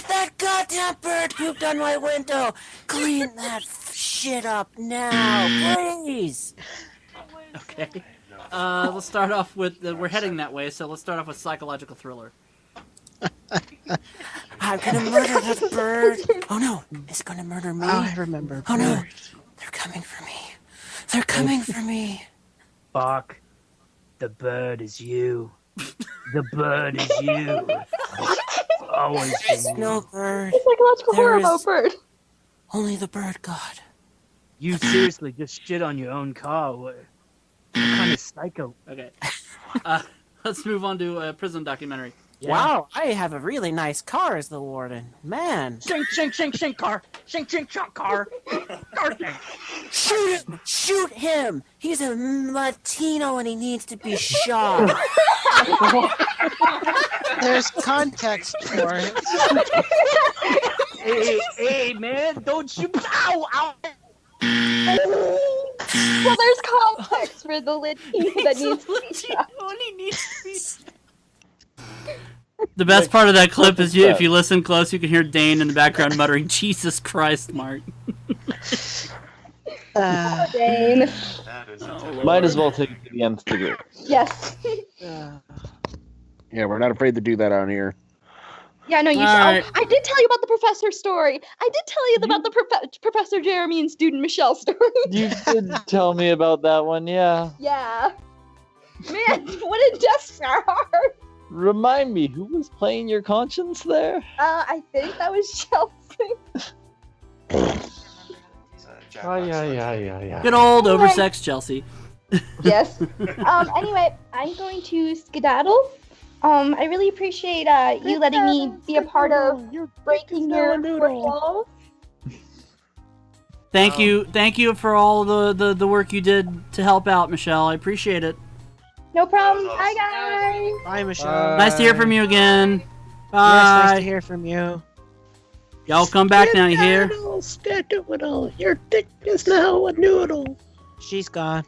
That goddamn bird pooped on my window. Clean that shit up now, please. Okay. Let's start off with we're heading that way, so let's start off with psychological thriller. I'm gonna murder that bird. Oh no, it's gonna murder me. Oh, I remember. Oh no, they're coming for me. They're coming for me. Fuck. The bird is you. The bird is you. Always been No bird. It's psychological horror about bird. Only the bird god. You seriously just shit on your own car. What kind of psycho? Okay. Let's move on to a prison documentary. Yeah. Wow, I have a really nice car as the warden. Man. Shink, shink, shink, shink, car. Shink, shink, shink, car. Car thing. Shoot him! Shoot him! He's a Latino and he needs to be shot. There's context for it. Hey, man, don't shoot. Ow, ow. Well, there's context for the Latino that needs to be shot. The best part of that clip is if you listen close, you can hear Dane in the background muttering, "Jesus Christ, Mark." Dane. Might as well take it to the nth degree. Yes. Yeah, we're not afraid to do that on here. Yeah, no, you should. Right. Oh, I did tell you about the professor story. I did tell you about the Professor Jeremy and student Michelle story. You did tell me about that one, yeah. Yeah. Man, what a death star. Remind me, who was playing your conscience there? I think that was Chelsea. Yeah. Good old oversexed Chelsea. Yes. Anyway, I'm going to skedaddle. I really appreciate you letting me be a part of breaking your walls. Thank you for all the work you did to help out, Michelle. I appreciate it. No problem. Bye, guys. Bye, Michelle. Nice to hear from you again. Bye. Yes, nice to hear from you. Y'all come back now, you hear? Skedaddle, your dick is now a noodle. She's gone.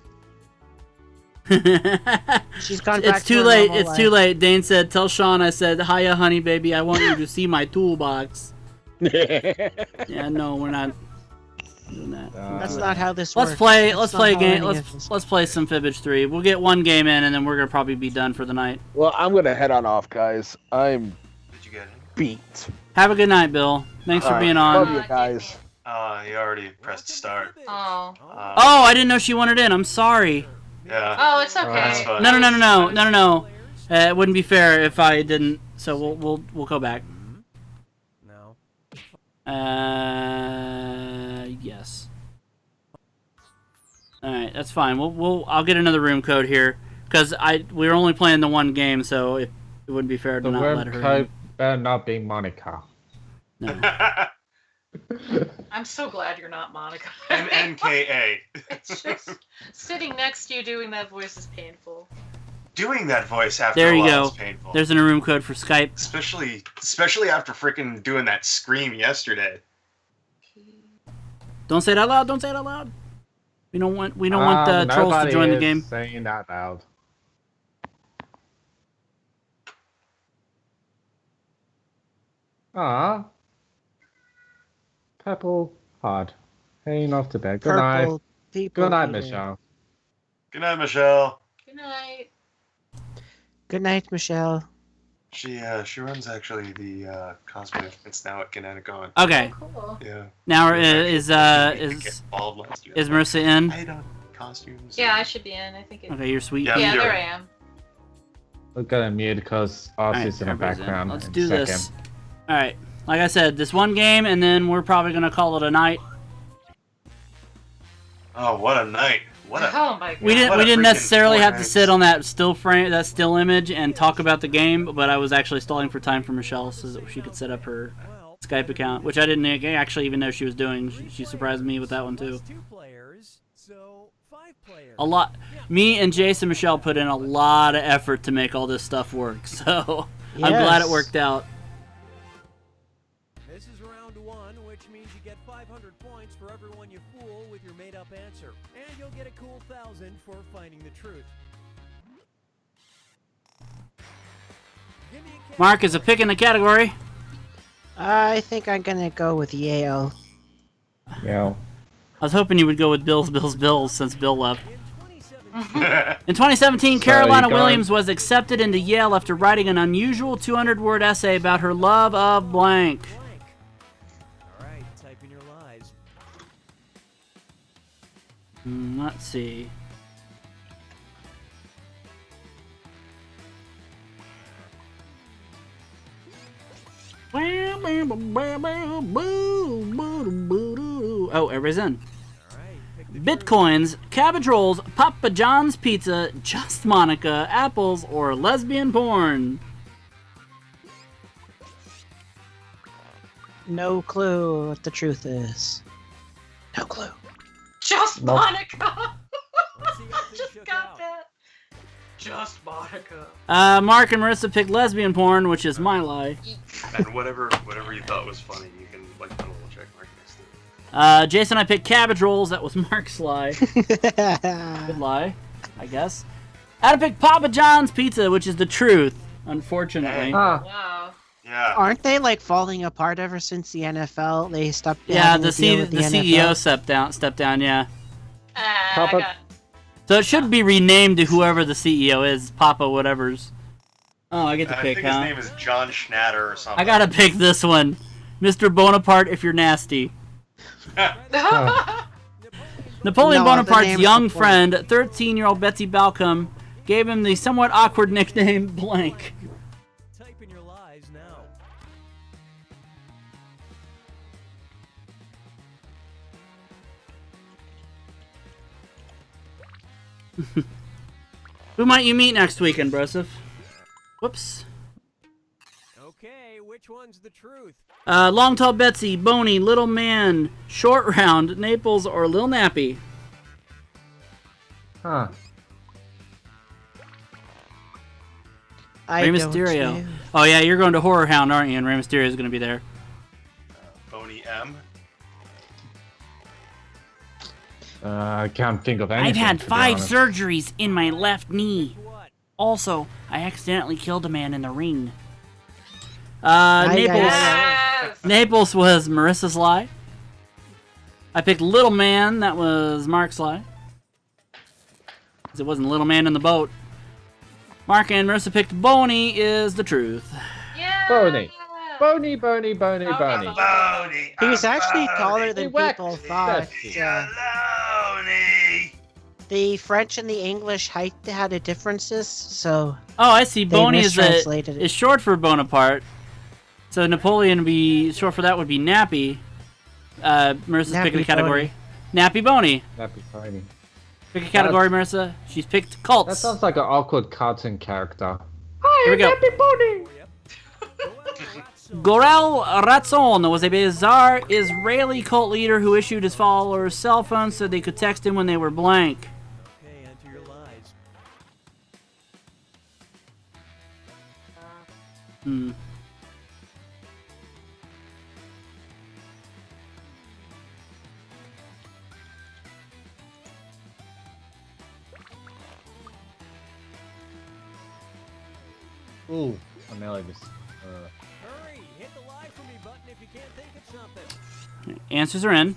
She's gone back It's too late. It's too late. Dane said, "Tell Sean I said, hiya, honey, baby. I want you to see my toolbox." Yeah, no, we're not doing that. That's not how this Let's works. play. That's Let's not play a how game. any of Let's play some Fibbage 3. We'll get one game in, and then we're gonna probably be done for the night. Well, I'm gonna head on off, guys. I'm beat. Have a good night, Bill. Thanks for being on. Love you guys. You already pressed start. Oh. Oh, I didn't know she wanted in. I'm sorry. Yeah. Oh, it's okay. That's fine. No. It wouldn't be fair if I didn't. So we'll go back. No. Yes. All right, that's fine. I'll get another room code here because we were only playing the one game, so it wouldn't be fair to The not let room her code in. better not be Monika. No. I'm so glad you're not Monika. MNKA. It's just sitting next to you doing that voice is painful. Doing that voice after There a you while go. is painful. There's a room code for Skype. Especially after freaking doing that scream yesterday. Don't say it out loud. Don't say it out loud. We don't want trolls to join the game. Saying that loud. Ah. Purple Hard. Heading off to bed. Good night. Purple people Good night, eating. Michelle. Good night, Michelle. Good night. Good night, Michelle. She runs actually the cosplay events now at Kineticon. Okay. Oh, cool. Yeah. Now is Bald last year. Marissa in? I don't costumes. Yeah, I should be in. I think. Okay, you're sweet. Yeah, there I am. We're gonna mute because Arcee's in the background. Let's in do a this. second. All right. Like I said, this one game, and then we're probably gonna call it a night. Oh, what a night! What a. Oh my god. We What a didn't freaking necessarily have to nights. sit on that still image and talk about the game, but I was actually stalling for time for Michelle so that she could set up her Skype account, which I didn't actually even know she was doing. She surprised me with that one too. A lot. Me and Jason and Michelle put in a lot of effort to make all this stuff work, so I'm glad it worked out. This is round one, which means you get 500 points for everyone you fool with your made-up answer. And you'll get a cool 1,000 for finding the truth. Mark is a pick in the category. I think I'm gonna go with Yale. Yeah. I was hoping you would go with Bills since Bill left. In 2017, Carolina Williams was accepted into Yale after writing an unusual 200-word essay about her love of blank. Alright, type in your lies. Let's see. Oh, everybody's in. Bitcoins, cabbage rolls, Papa John's pizza, just Monika, apples, or lesbian porn. No clue what the truth is. No clue. Just Nope. Monika. Just got that. Just Monika. Mark and Marissa picked lesbian porn, which is my lie. And whatever you thought was funny, you can put a little check mark next to it. Jason and I picked cabbage rolls. That was Mark's lie. Good lie, I guess. Adam picked Papa John's pizza, which is the truth, unfortunately. Wow. Yeah. Aren't they like falling apart ever since the NFL? They stopped. Yeah, having the to deal with CEO NFL? stepped down. Yeah. I got. So it should be renamed to whoever the CEO is, Papa whatever's. Oh, I get to I pick, think huh? his name is John Schnatter or something. I gotta pick this one, Mr. Bonaparte. If you're nasty. Napoleon No, the name Bonaparte's is young Napoleon. friend, 13-year-old Betsy Balcom, gave him the somewhat awkward nickname Blank. Type in your lies now. Who might you meet next weekend, Broseph? Whoops. Okay, which one's the truth? Long Tall Betsy, Boney, Little Man, Short Round, Naples, or Lil Nappy? Huh. I Rey don't Mysterio. know. Oh yeah, you're going to Horror Hound, aren't you? And Rey Mysterio is going to be there. Boney M. I can't think of anything. I've had to be 5 honest. surgeries in my left knee. Also, I accidentally killed a man in the ring. Naples. Yes! Naples was Marissa's lie. I picked Little Man. That was Mark's lie. Because it wasn't Little Man in the boat. Mark and Marissa picked Boney is the truth. Yeah. Boney. Boney, Boney, Boney, Okay. Boney. Boney. He was actually taller He than whacked people thought. Betsy. Boney. The French and the English height had a differences, so Oh, I see. they Boney mistranslated it. is short for Bonaparte. So Napoleon would be short for that would be Nappy. Marissa's Nappy picking a category. Nappy Boney. Nappy Boney. Pick a category, Marissa. She's picked cults. That sounds like an awkward cartoon character. Here we go. Nappy Boney. Gorel Ratzon was a bizarre Israeli cult leader who issued his followers cell phones so they could text him when they were blank. Okay, enter your lies. Hmm. Ooh, I nearly just. Hurry, hit the lie for me button if you can't think of something. Answers are in.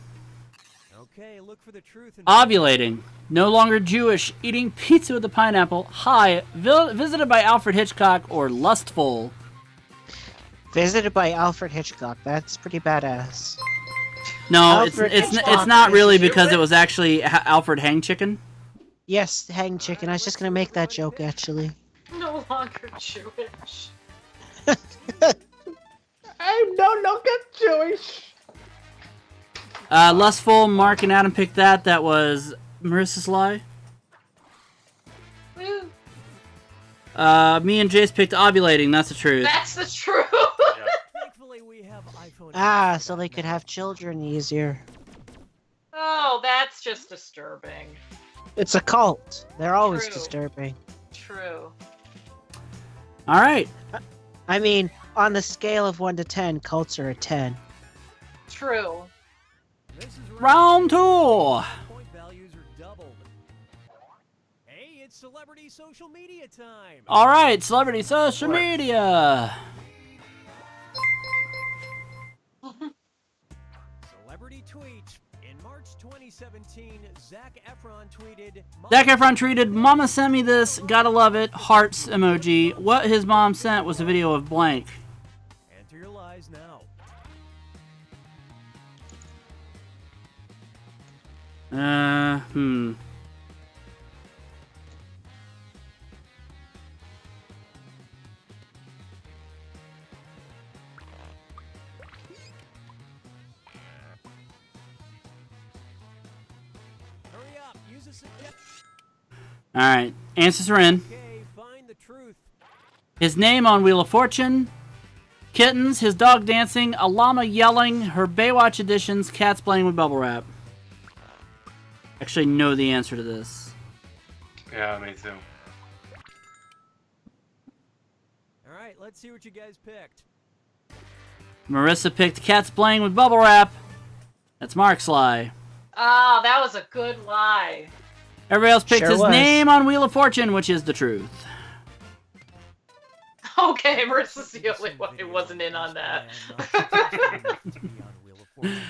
Okay, look for the truth. And Ovulating. No longer Jewish. Eating pizza with a pineapple. High. Visited by Alfred Hitchcock or lustful. Visited by Alfred Hitchcock. That's pretty badass. No, Alfred it's Hitchcock not is really Jewish? because it was actually Alfred Hang Chicken. Yes, hang chicken. I was just gonna make that joke actually. No longer Jewish. I'm no longer Jewish. Lustful. Mark and Adam picked that. That was Marissa's lie. Woo. Me and Jace picked ovulating. That's the truth. That's the truth. Thankfully, we have iPhone. Ah, so they could have children easier. Oh, that's just disturbing. It's a cult. They're always True. disturbing. True. All right. I mean, on the scale of 1 to 10, cults are a 10. True. This is Round 2. Point values are doubled. Hey, it's celebrity social media time. All right. Celebrity social media. Celebrity tweet. In March 2017, Zac Efron tweeted. Zac Efron tweeted, "Mama sent me this. Gotta love it. Hearts emoji. What his mom sent was a video of blank." Enter your lies now. Hmm. Hurry up. Use a suggestion. All right. Answers are in. Okay, find the truth. His name on Wheel of Fortune. Kittens, his dog dancing, a llama yelling, her Baywatch editions, cats playing with bubble wrap. Actually know the answer to this. Yeah, me too. All right, let's see what you guys picked. Marissa picked cats playing with bubble wrap. That's Mark's lie. Ah, that was a good lie. Everybody else picked Sure his was. name on Wheel of Fortune, which is the truth. Okay, Marissa's the only one who wasn't in on that.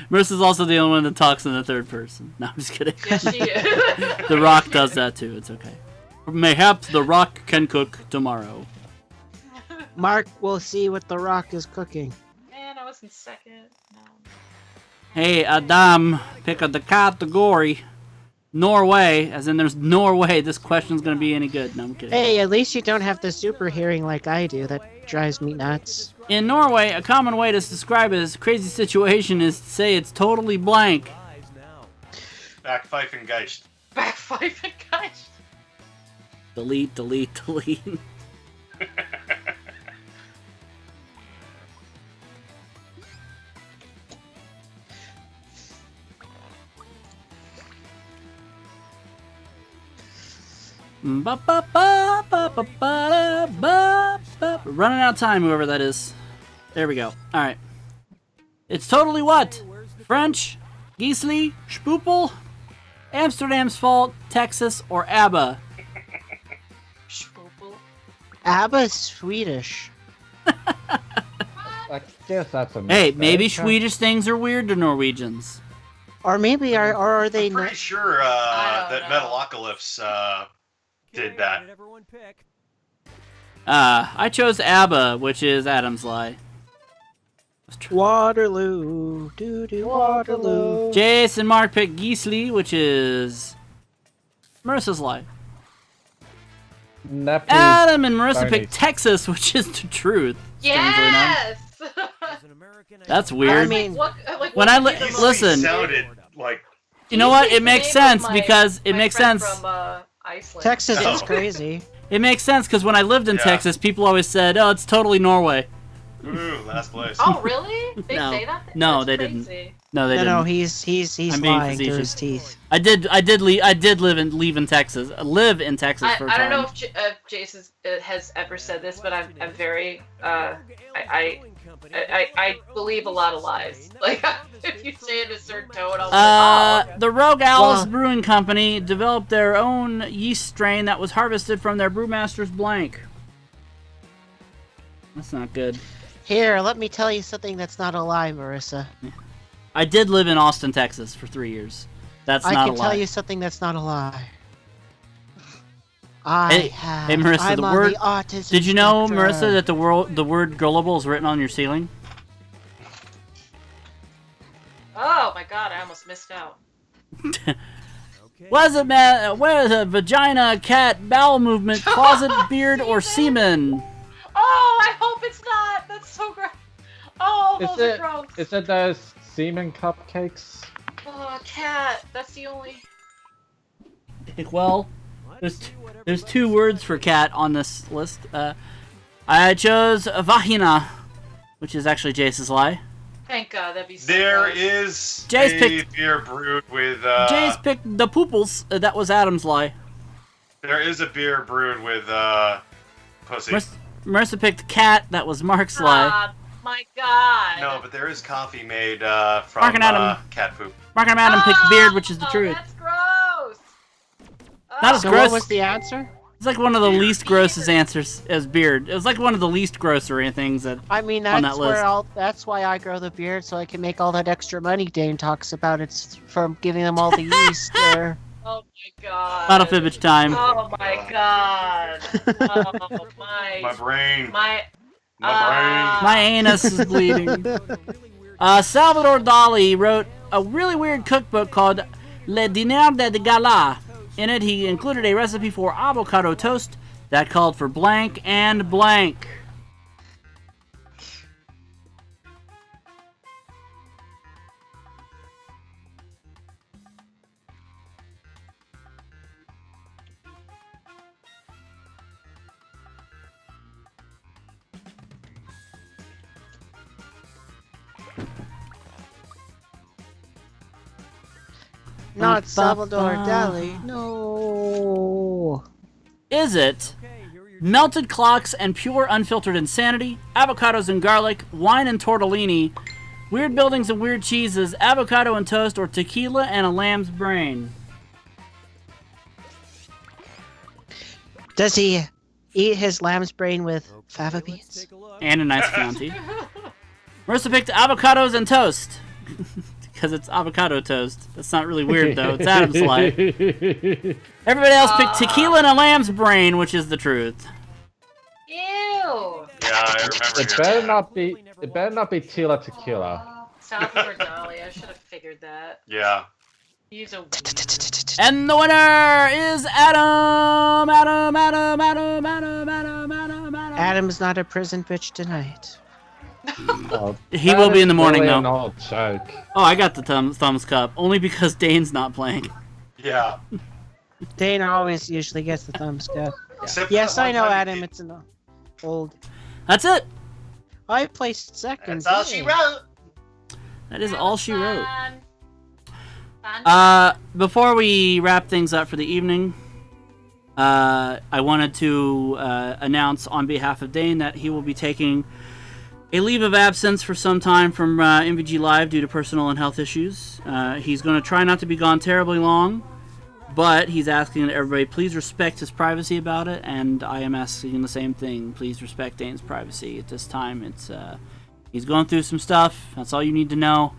Marissa's also the only one that talks in the third person. No, I'm just kidding. Yes, she is. The Rock does that too. It's okay. Mayhaps The Rock can cook tomorrow. Mark will see what The Rock is cooking. Man, I was in second. No. Hey, Adam, pick the category. Norway, as in there's no way this question's gonna be any good. No, I'm kidding. Hey, at least you don't have the super hearing like I do. That drives me nuts. In Norway, a common way to describe a crazy situation is to say it's totally blank. Backpfeifen Geist. Backpfeifen, guys. Delete, delete, delete. Running out of time, whoever that is. There we go. All right. It's totally what? French, Giesli, Spoopel, Amsterdam's Fault, Texas, or ABBA? ABBA's Swedish. I guess that's a Hey, mistake. maybe Swedish things are weird to Norwegians. Or maybe are they I'm pretty sure that Metalocalypse did that. I chose ABBA, which is Adam's lie. Waterloo, doo-doo, Waterloo. Jace and Mark picked Giesli, which is Marissa's lie. Adam and Marissa picked Texas, which is the truth. Yes. That's weird. I mean, when I listen, sounded like. You know what? It makes sense because it makes sense. From Iceland. Texas is crazy. It makes sense because when I lived in Texas, people always said, "Oh, it's totally Norway." Ooh, last place. Oh, really? They say that? No, That's they crazy. didn't. No, they didn't. No, he's I'm being lying through his facetious. teeth. I did leave in Texas. Live in Texas for a time. I don't know if Jason has ever said this, but I'm very I believe a lot of lies. Like if you say it in a certain tone, I'll be like, oh. The Rogue Owls Brewing Company developed their own yeast strain that was harvested from their brewmaster's blank. That's not good. Here, let me tell you something that's not a lie, Marissa. I did live in Austin, Texas for 3 years. That's not a lie. I can tell you something that's not a lie. Hey, Marissa, I'm the on word. the autism Did you know, spectrum. Marissa, that the word gullible is written on your ceiling? Oh my god, I almost missed out. Was it where is a vagina, cat, bowel movement, closet, beard, or semen? Oh, I hope it's not. That's so gross. Oh, those are gross. Is it those semen cupcakes? Oh, cat. That's the only. Well, there's two words for cat on this list. I chose vagina, which is actually Jace's lie. Thank God, that'd be so There gross. is Jace a picked- beer brewed with. Jace picked the pooples. That was Adam's lie. There is a beer brewed with pussy. Marissa picked cat. That was Mark's lie. Ah, my God. No, but there is coffee made Mark from and Adam. cat poop. Mark and Adam picked beard, which is the truth. That's gross. Not as So gross. what was the answer? It's like one of the least grossest answers as beard. It was like one of the least grocery things that. I mean, on that's that list. that's why I grow the beard, so I can make all that extra money Dane talks about. It's from giving them all the yeast there. Oh my God. Not a Fibbage time. Oh my God. Oh My brain. My My anus is bleeding. Salvador Dali wrote a really weird cookbook called Le Dîner de Gala. In it, he included a recipe for avocado toast that called for blank and blank. Not Salvador Dali. No. Is it melted clocks and pure unfiltered insanity, avocados and garlic, wine and tortellini, weird buildings and weird cheeses, avocado and toast, or tequila and a lamb's brain? Does he eat his lamb's brain with fava beans? And a nice Chianti. Marissa picked avocados and toast. Because it's avocado toast. That's not really weird, though. It's Adam's lie. Everybody else picked tequila and a lamb's brain, which is the truth. Ew. Yeah, I remember. It better not be. It better not be Tila Tequila. Salvador Dali. I should have figured that. Yeah. He's a. And the winner is Adam. Adam's not a prison bitch tonight. Oh, He will be in the morning, really though. An old joke. Oh, I got the thumbs cup. Only because Dane's not playing. Yeah. Dane always usually gets the thumbs up. Except Yes, for that I know, one time Adam. he It's an old. That's it. I placed second. That's all she wrote. That is all she wrote. Fun. Before we wrap things up for the evening, I wanted to announce on behalf of Dane that he will be taking a leave of absence for some time from MVGLive due to personal and health issues. He's going to try not to be gone terribly long, but he's asking that everybody please respect his privacy about it, and I am asking the same thing. Please respect Dane's privacy at this time. It's he's going through some stuff. That's all you need to know.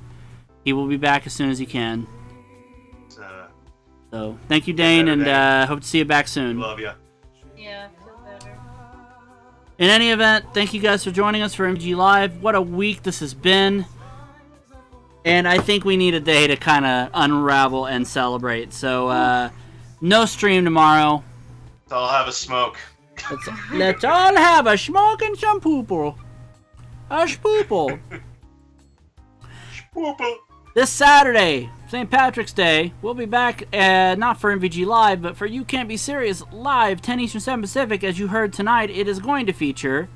He will be back as soon as he can. So, thank you, Dane, and hope to see you back soon. Love you. Yeah, feel better. In any event, thank you guys for joining us for MVGLive. What a week this has been. And I think we need a day to kind of unravel and celebrate. So, no stream tomorrow. Let's all have a smoke. Let's all have a smoke and some poople. A spoople. Spoople. This Saturday, St. Patrick's Day, we'll be back, not for MVGLive, but for You Can't Be Serious Live, 10 Eastern, 7 Pacific. As you heard tonight, it is going to feature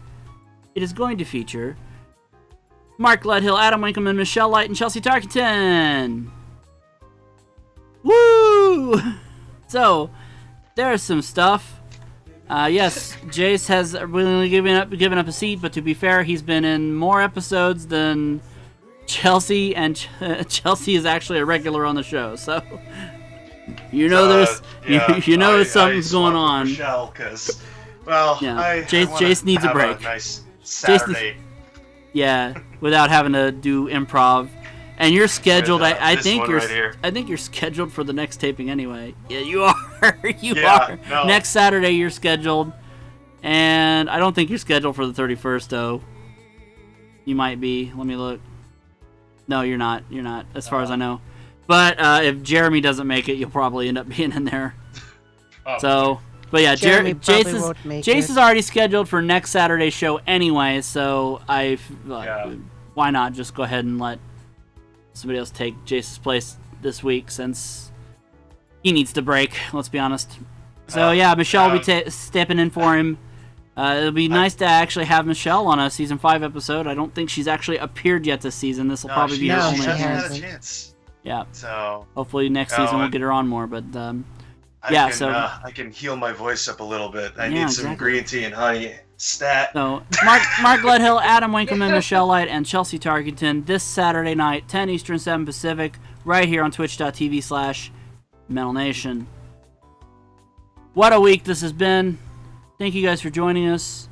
Mark Gledhill, Adam Winkleman, Michelle Light, and Chelsea Tarkington. Woo! So, there's some stuff. Yes, Jace has willingly given up a seat, but to be fair, he's been in more episodes than Chelsea, and Chelsea is actually a regular on the show, so you know there's something's going on. Michelle, because Jace needs a break. A nice Saturday. Without having to do improv, and you're scheduled. I think you're scheduled for the next taping anyway. Yeah, you are. you are. No. Next Saturday you're scheduled, and I don't think you're scheduled for the 31st though. You might be. Let me look. No, you're not. You're not, as far as I know. But if Jeremy doesn't make it, you'll probably end up being in there. So, but yeah, Jace is already scheduled for next Saturday's show anyway. So why not just go ahead and let somebody else take Jace's place this week since he needs to break. Let's be honest. So yeah, Michelle will be stepping in for him. It'll be nice to actually have Michelle on a season 5 episode. I don't think she's actually appeared yet this season. This will probably be her only chance. Yeah. So hopefully next season we'll get her on more. But I can heal my voice up a little bit. I need some green tea and honey. Stat. So Mark Gledhill, Adam Winkleman, Michelle Light, and Chelsea Tarkington this Saturday night, 10 Eastern, 7 Pacific, right here on twitch.tv/MetalNation. What a week this has been. Thank you guys for joining us.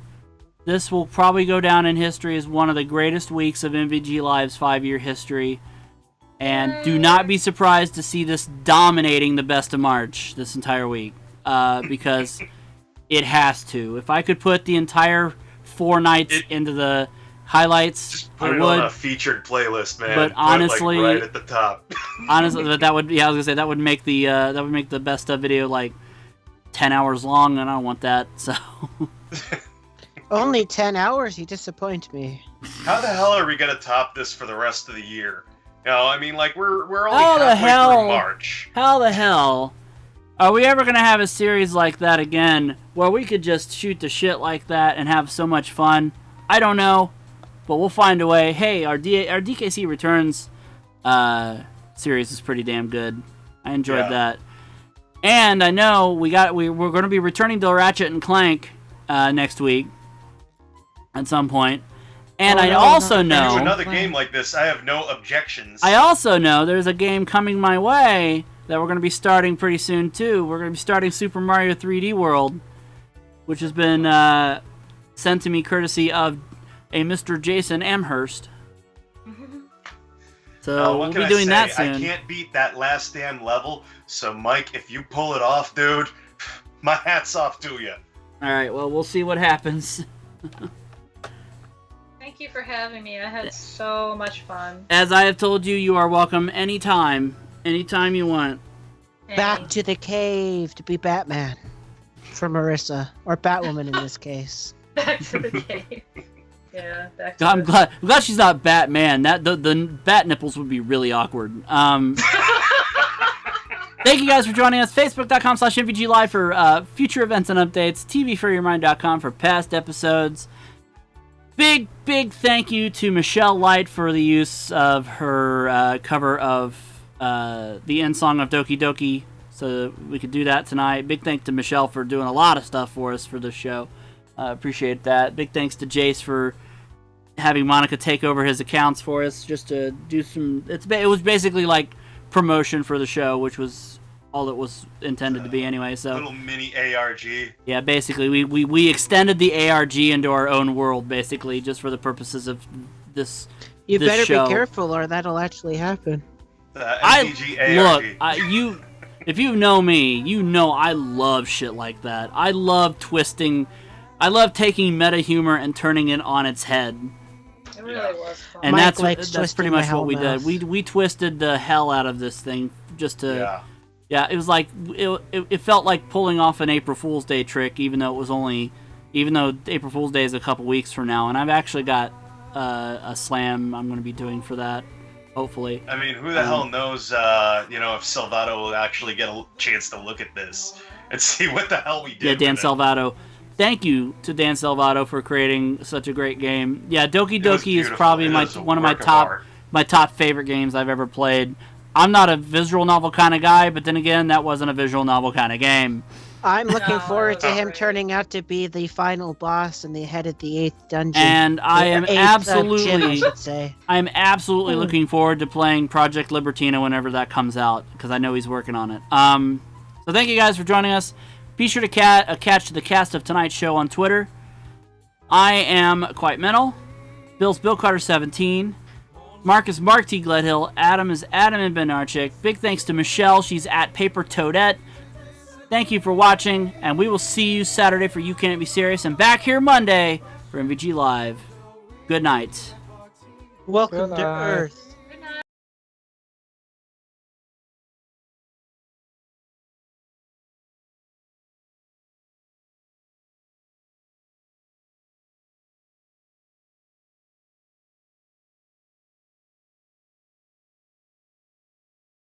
This will probably go down in history as one of the greatest weeks of MVGLive's 5-year history. And do not be surprised to see this dominating the best of March this entire week. Because it has to. If I could put the entire 4 nights into the highlights, just put it on a featured playlist, man. But honestly, right at the top. Honestly, but that would that would make the best of video like 10 hours long, and I don't want that. So only 10 hours? You disappoint me. How the hell are we gonna top this for the rest of the year? No, I mean, like we're only halfway through March. How the hell are we ever gonna have a series like that again, where we could just shoot the shit like that and have so much fun? I don't know, but we'll find a way. Hey, our DKC Returns series is pretty damn good. I enjoyed that. And I know we're going to be returning to Ratchet and Clank next week at some point. And I also know do another game like this. I have no objections. I also know there's a game coming my way that we're going to be starting pretty soon too. We're going to be starting Super Mario 3D World, which has been sent to me courtesy of a Mr. Jason Amherst. So we'll be doing that soon. I can't beat that last damn level. So Mike, if you pull it off, dude, my hat's off to you. All right. Well, we'll see what happens. Thank you for having me. I had so much fun. As I have told you, you are welcome anytime you want. Back to the cave to be Batman for Marissa, or Batwoman in this case. Back to the cave. Yeah, I'm glad she's not Batman. That the bat nipples would be really awkward. Thank you guys for joining us. Facebook.com/MVGLive for future events and updates. TVForYourMind.com for past episodes. Big thank you to Michelle Light for the use of her cover of the end song of Doki Doki so we could do that tonight. Big thanks to Michelle for doing a lot of stuff for us for this show. Appreciate that. Big thanks to Jace for having Monika take over his accounts for us, just to do some. It was basically like promotion for the show, which was all it was intended to be anyway. So little mini ARG. Yeah, basically we extended the ARG into our own world, basically, just for the purposes of this. You this better show. be careful, or that'll actually happen. If you know me, you know I love shit like that. I love twisting. I love taking meta humor and turning it on its head. It really was fun. And Mike that's pretty much what we did. We twisted the hell out of this thing just to. Yeah, it was like it felt like pulling off an April Fool's Day trick, even though April Fool's Day is a couple weeks from now, and I've actually got a slam I'm going to be doing for that, hopefully. I mean, who the hell knows, if Salvato will actually get a chance to look at this and see what the hell we did. Yeah, Dan Salvato. Thank you to Dan Salvato for creating such a great game. Yeah, Doki Doki is probably one of my top favorite games I've ever played. I'm not a visual novel kind of guy, but then again, that wasn't a visual novel kind of game. I'm looking forward to him turning out to be the final boss and the head of the 8th dungeon. And I am absolutely Hmm. looking forward to playing Project Libertina whenever that comes out, because I know he's working on it. So thank you guys for joining us. Be sure to catch the cast of tonight's show on Twitter. I am Quite Mental. Bill's Bill Carter 17. Mark is Mark T. Gledhill. Adam is Adam and Bednarczyk. Big thanks to Michelle. She's at Paper Toadette. Thank you for watching, and we will see you Saturday for You Can't Be Serious, and back here Monday for MVG Live. Good night. Welcome to Earth.